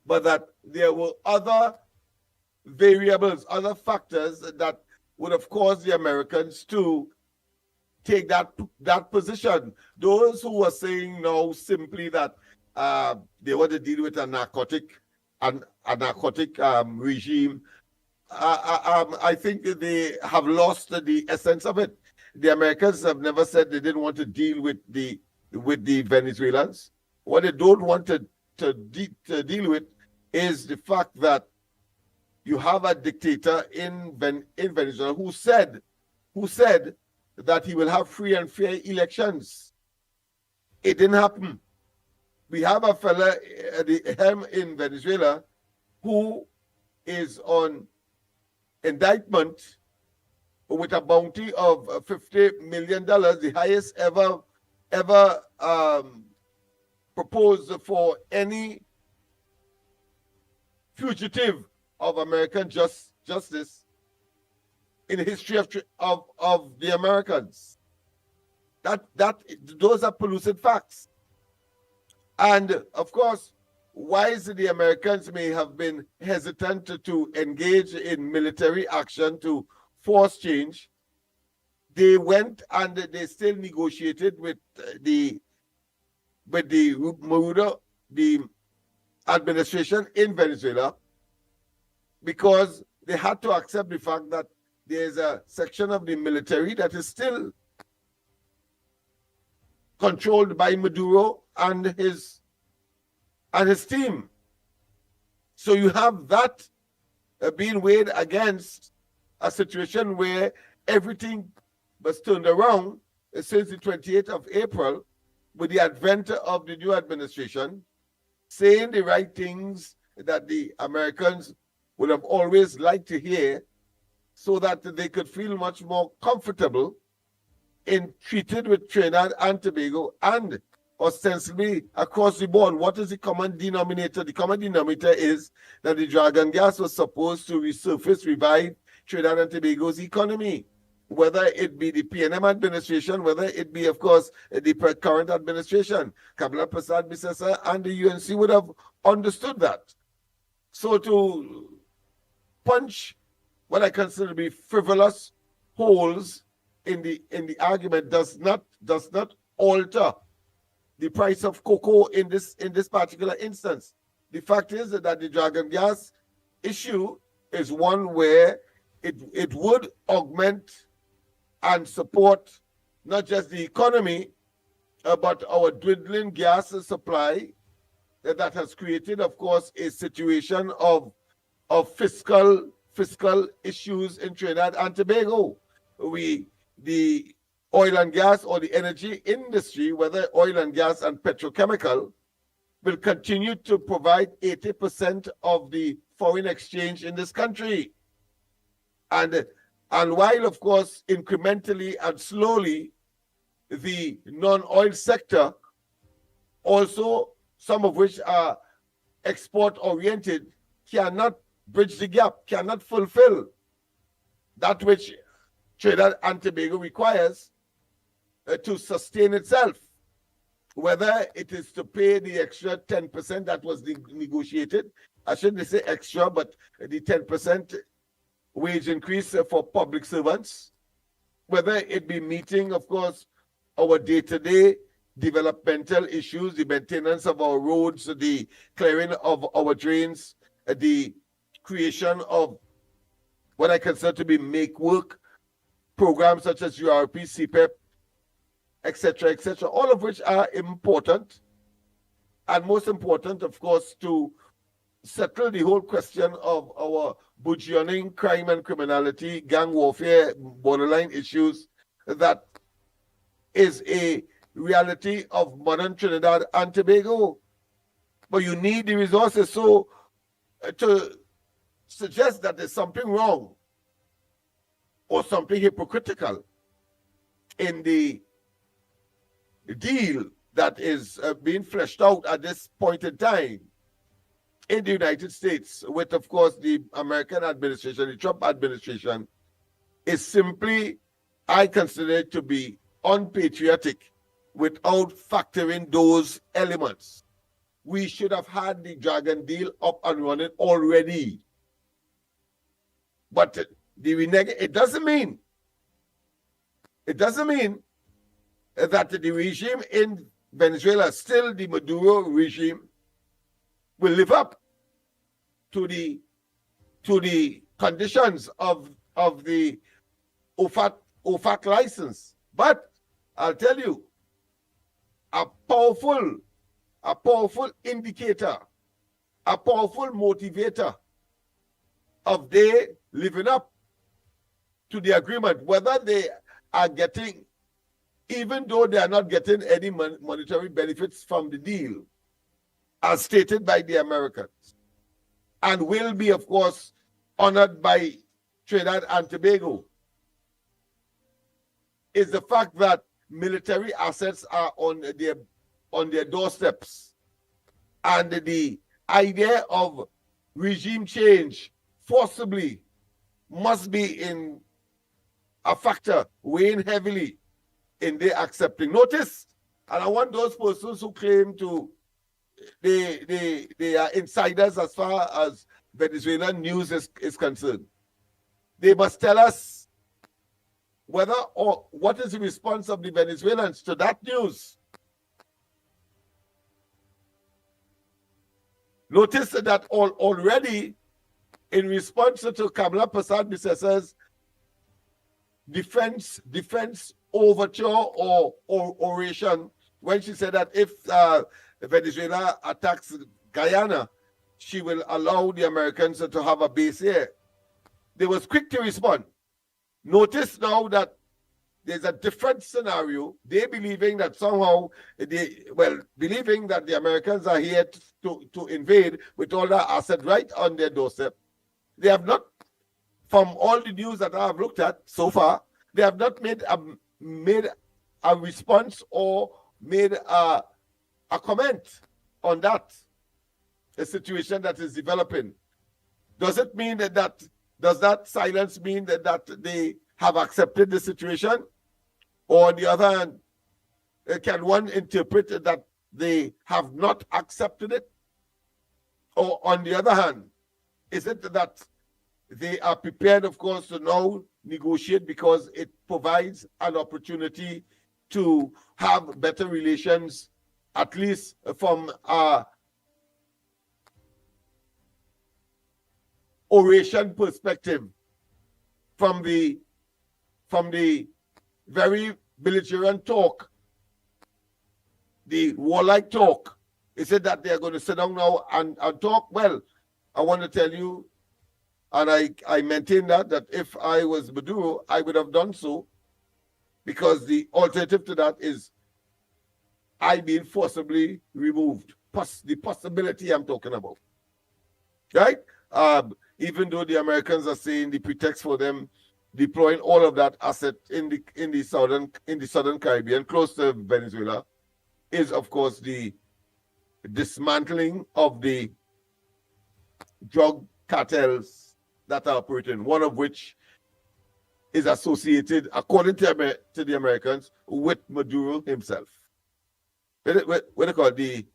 but that there were other variables, other factors that would have caused the Americans to take that position. Those who are saying now simply that they want to deal with a narcotic regime, I think they have lost the essence of it. The Americans have never said they didn't want to deal with the Venezuelans. What they don't want to deal with is the fact that you have a dictator in Venezuela who said that he will have free and fair elections. It didn't happen. We have a fella in Venezuela who is on indictment with a bounty of $50 million, the highest ever proposed for any fugitive of American justice in the history of the Americans. Those are pellucid facts. And of course, whilst the Americans may have been hesitant to engage in military action to force change, they went and they still negotiated with the Maduro, the administration in Venezuela, because they had to accept the fact that there's a section of the military that is still controlled by Maduro and his team. So you have that being weighed against a situation where everything was turned around since the 28th of April with the advent of the new administration, saying the right things that the Americans would have always liked to hear, so that they could feel much more comfortable in treated with Trinidad and Tobago and ostensibly across the board. What is the common denominator? The common denominator is that the dragon gas was supposed to resurface, revive Trinidad and Tobago's economy, whether it be the PNM administration, whether it be, of course, the current administration. Kamala Prasad Bisesa and the UNC would have understood that. So to punch what I consider to be frivolous holes in the argument does not alter the price of cocoa in this particular instance. The fact is that the dragon gas issue is one where it would augment and support not just the economy, but our dwindling gas supply that has created, of course, a situation of fiscal issues in Trinidad and Tobago. The oil and gas or the energy industry, whether oil and gas and petrochemical, will continue to provide 80% of the foreign exchange in this country. And while, of course, incrementally and slowly, the non-oil sector, also some of which are export-oriented, cannot bridge the gap, cannot fulfill that which Trinidad and Tobago requires to sustain itself, whether it is to pay the extra 10% that was negotiated. I shouldn't say extra, but the 10% wage increase for public servants, whether it be meeting, of course, our day-to-day developmental issues, the maintenance of our roads, the clearing of our drains, the creation of what I consider to be make work programs such as URP, CPEP, etc., all of which are important. And most important, of course, to settle the whole question of our burgeoning crime and criminality, gang warfare, borderline issues that is a reality of modern Trinidad and Tobago. But you need the resources. So to suggest that there's something wrong or something hypocritical in the deal that is being fleshed out at this point in time in the United States with, of course, the American administration, the Trump administration, is simply, I consider it to be unpatriotic without factoring those elements. We should have had the Dragon deal up and running already. But it doesn't mean that the regime in Venezuela, still the Maduro regime, will live up to the conditions of the OFAC license. But I'll tell you, a powerful indicator, a powerful motivator of they living up to the agreement, whether they are getting, even though they are not getting any monetary benefits from the deal, as stated by the Americans, and will be, of course, honored by Trinidad and Tobago, is the fact that military assets are on their doorsteps. And the idea of regime change forcibly must be in a factor weighing heavily in their accepting. Notice, and I want those persons who claim to they are insiders as far as Venezuelan news is concerned. They must tell us whether or what is the response of the Venezuelans to that news. Notice that already in response to Kamala Persad-Bissessa's defense overture or oration, when she said that if Venezuela attacks Guyana, she will allow the Americans to have a base here. They was quick to respond. Notice now that there's a different scenario. They believing that somehow, believing that the Americans are here to invade with all their assets right on their doorstep. They have not, from all the news that I have looked at so far, they have not made a response or made a comment on that, a situation that is developing. Does it mean does that silence mean that they have accepted the situation? Or on the other hand, can one interpret that they have not accepted it? Or on the other hand, is it that they are prepared, of course, to now negotiate because it provides an opportunity to have better relations, at least from oration perspective, from the very belligerent talk, the warlike talk? Is it that they are going to sit down now and talk? Well, I want to tell you, and I maintain that if I was Maduro, I would have done so, because the alternative to that is I being forcibly removed. The possibility I'm talking about, right? Even though the Americans are saying the pretext for them deploying all of that asset in the southern Caribbean, close to Venezuela, is of course the dismantling of the drug cartels that are operating, one of which is associated, according to the Americans, with Maduro himself. What do you call it?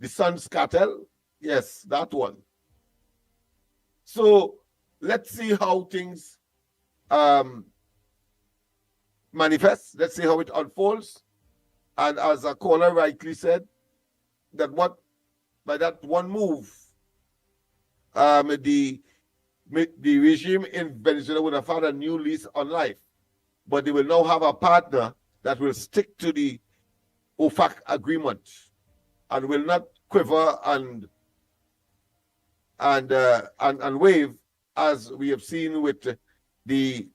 The Suns cartel? Yes, that one. So let's see how things manifest. Let's see how it unfolds. And as a caller rightly said, that by that one move, the regime in Venezuela would have had a new lease on life. but they will now have a partner that will stick to the OFAC agreement and will not quiver and wave, as we have seen with the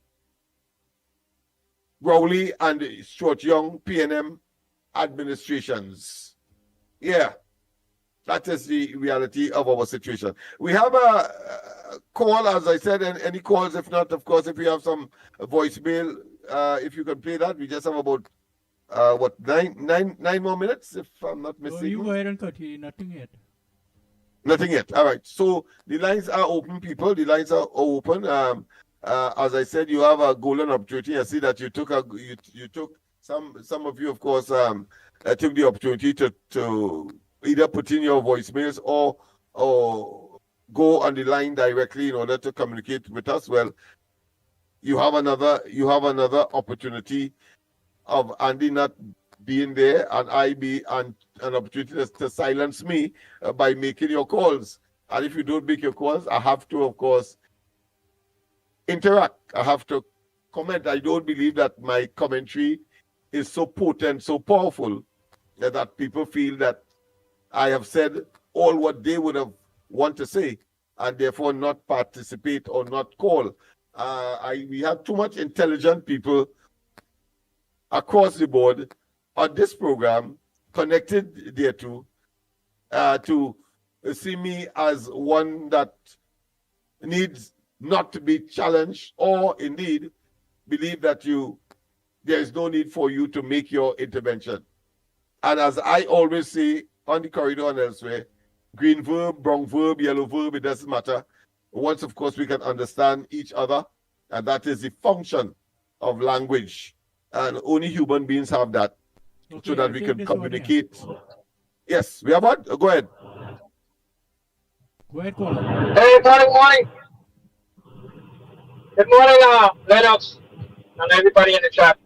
Rowley and Stuart Young PNM administrations. Yeah, that is the reality of our situation. We have a call, as I said, and any calls. If not, of course, if you have some voicemail, if you can play that. We just have about nine more minutes, if I'm not mistaken. You go ahead and cut here. Nothing yet. Nothing yet. All right. So the lines are open, people. The lines are open. As I said, you have a golden opportunity. I see that you took you took some of you, of course, took the opportunity to either put in your voicemails or go on the line directly in order to communicate with us. Well, you have another opportunity of Andy not being there and I be an opportunity to silence me by making your calls. And if you don't make your calls, I have to, of course, interact. I have to comment. I don't believe that my commentary is so potent, so powerful, that people feel that I have said all what they would have want to say and therefore not participate or not call. We have too much intelligent people across the board on this program, connected thereto, to see me as one that needs not to be challenged, or indeed believe that there is no need for you to make your intervention. And as I always say on the corridor and elsewhere, green verb, brown verb, yellow verb, it doesn't matter. Once, of course, we can understand each other, and that is the function of language. And only human beings have that, so that we can communicate. Yes, we have what? Go ahead. Go ahead, caller. Hey, morning. Good morning, Lennox, and everybody in the chat.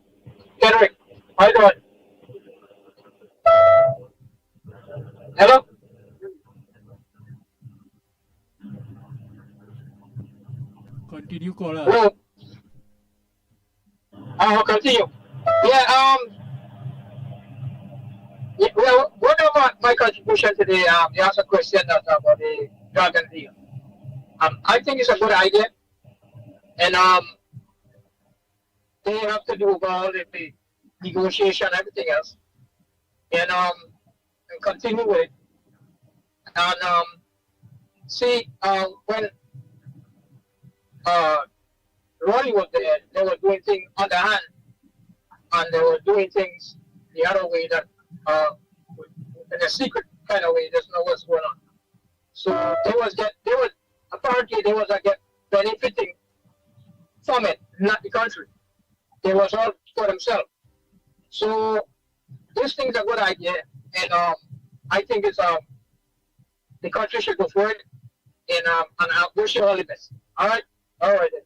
Kerr, how you doing? Hello? Continue, caller. Hello? I'll continue. Yeah, well, one of my contribution today, you asked a question about the dragon deal. I think it's a good idea. And they have to do all the negotiation and everything else. And continue with it. And see, when Ronnie was there, they were doing things underhand, and they were doing things the other way, that in a secret kind of way. There's no what's going on. So apparently they was benefiting from it, not the country. They was all for themselves. So this thing's a good idea, and I think it's the country should go for it, and I wish you all the best. All right then.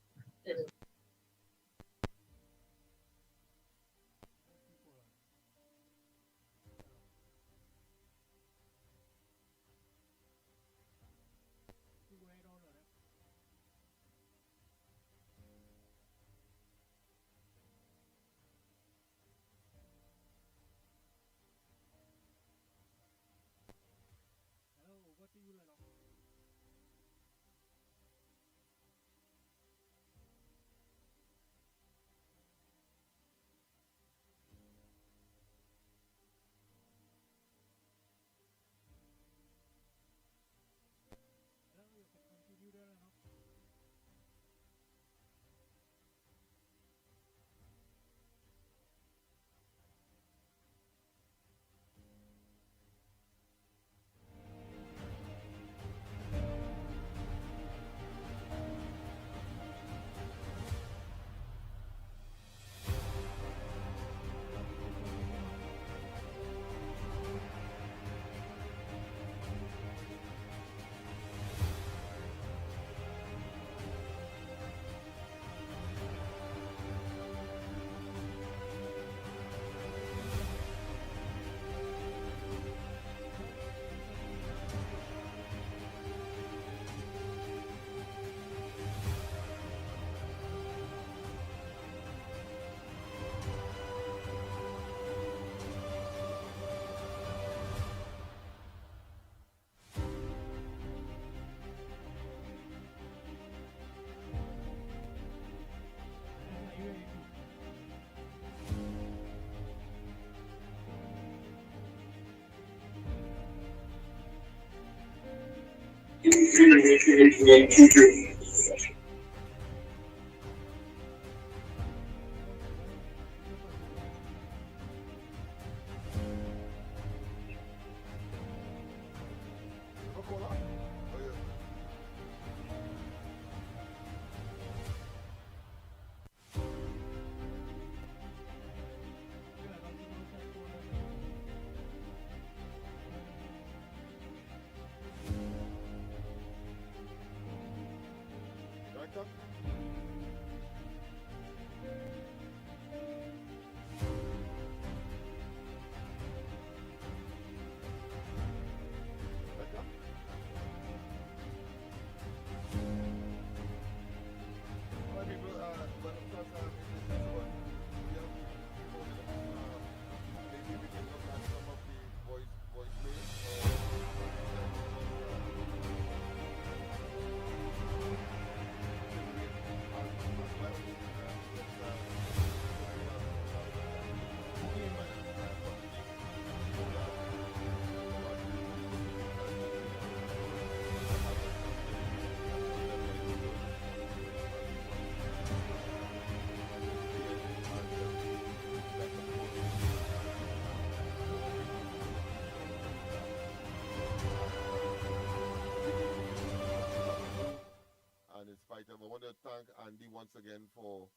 I want to thank Andy once again for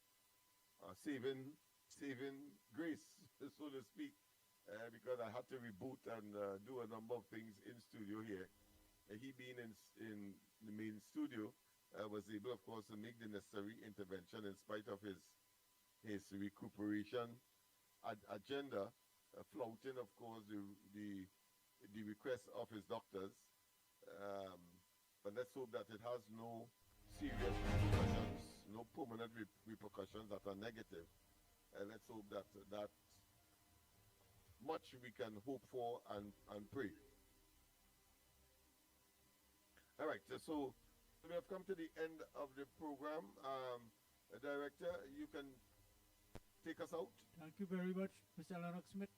saving grace, so to speak, because I had to reboot and do a number of things in studio here. He being in the main studio was able, of course, to make the necessary intervention in spite of his recuperation agenda, flouting, of course, the request of his doctors. But let's hope that it has no serious repercussions, no permanent repercussions that are negative. Let's hope that much we can hope for and pray. All right, so we have come to the end of the program. Director, you can take us out. Thank you very much, Mr. Lennox Smith.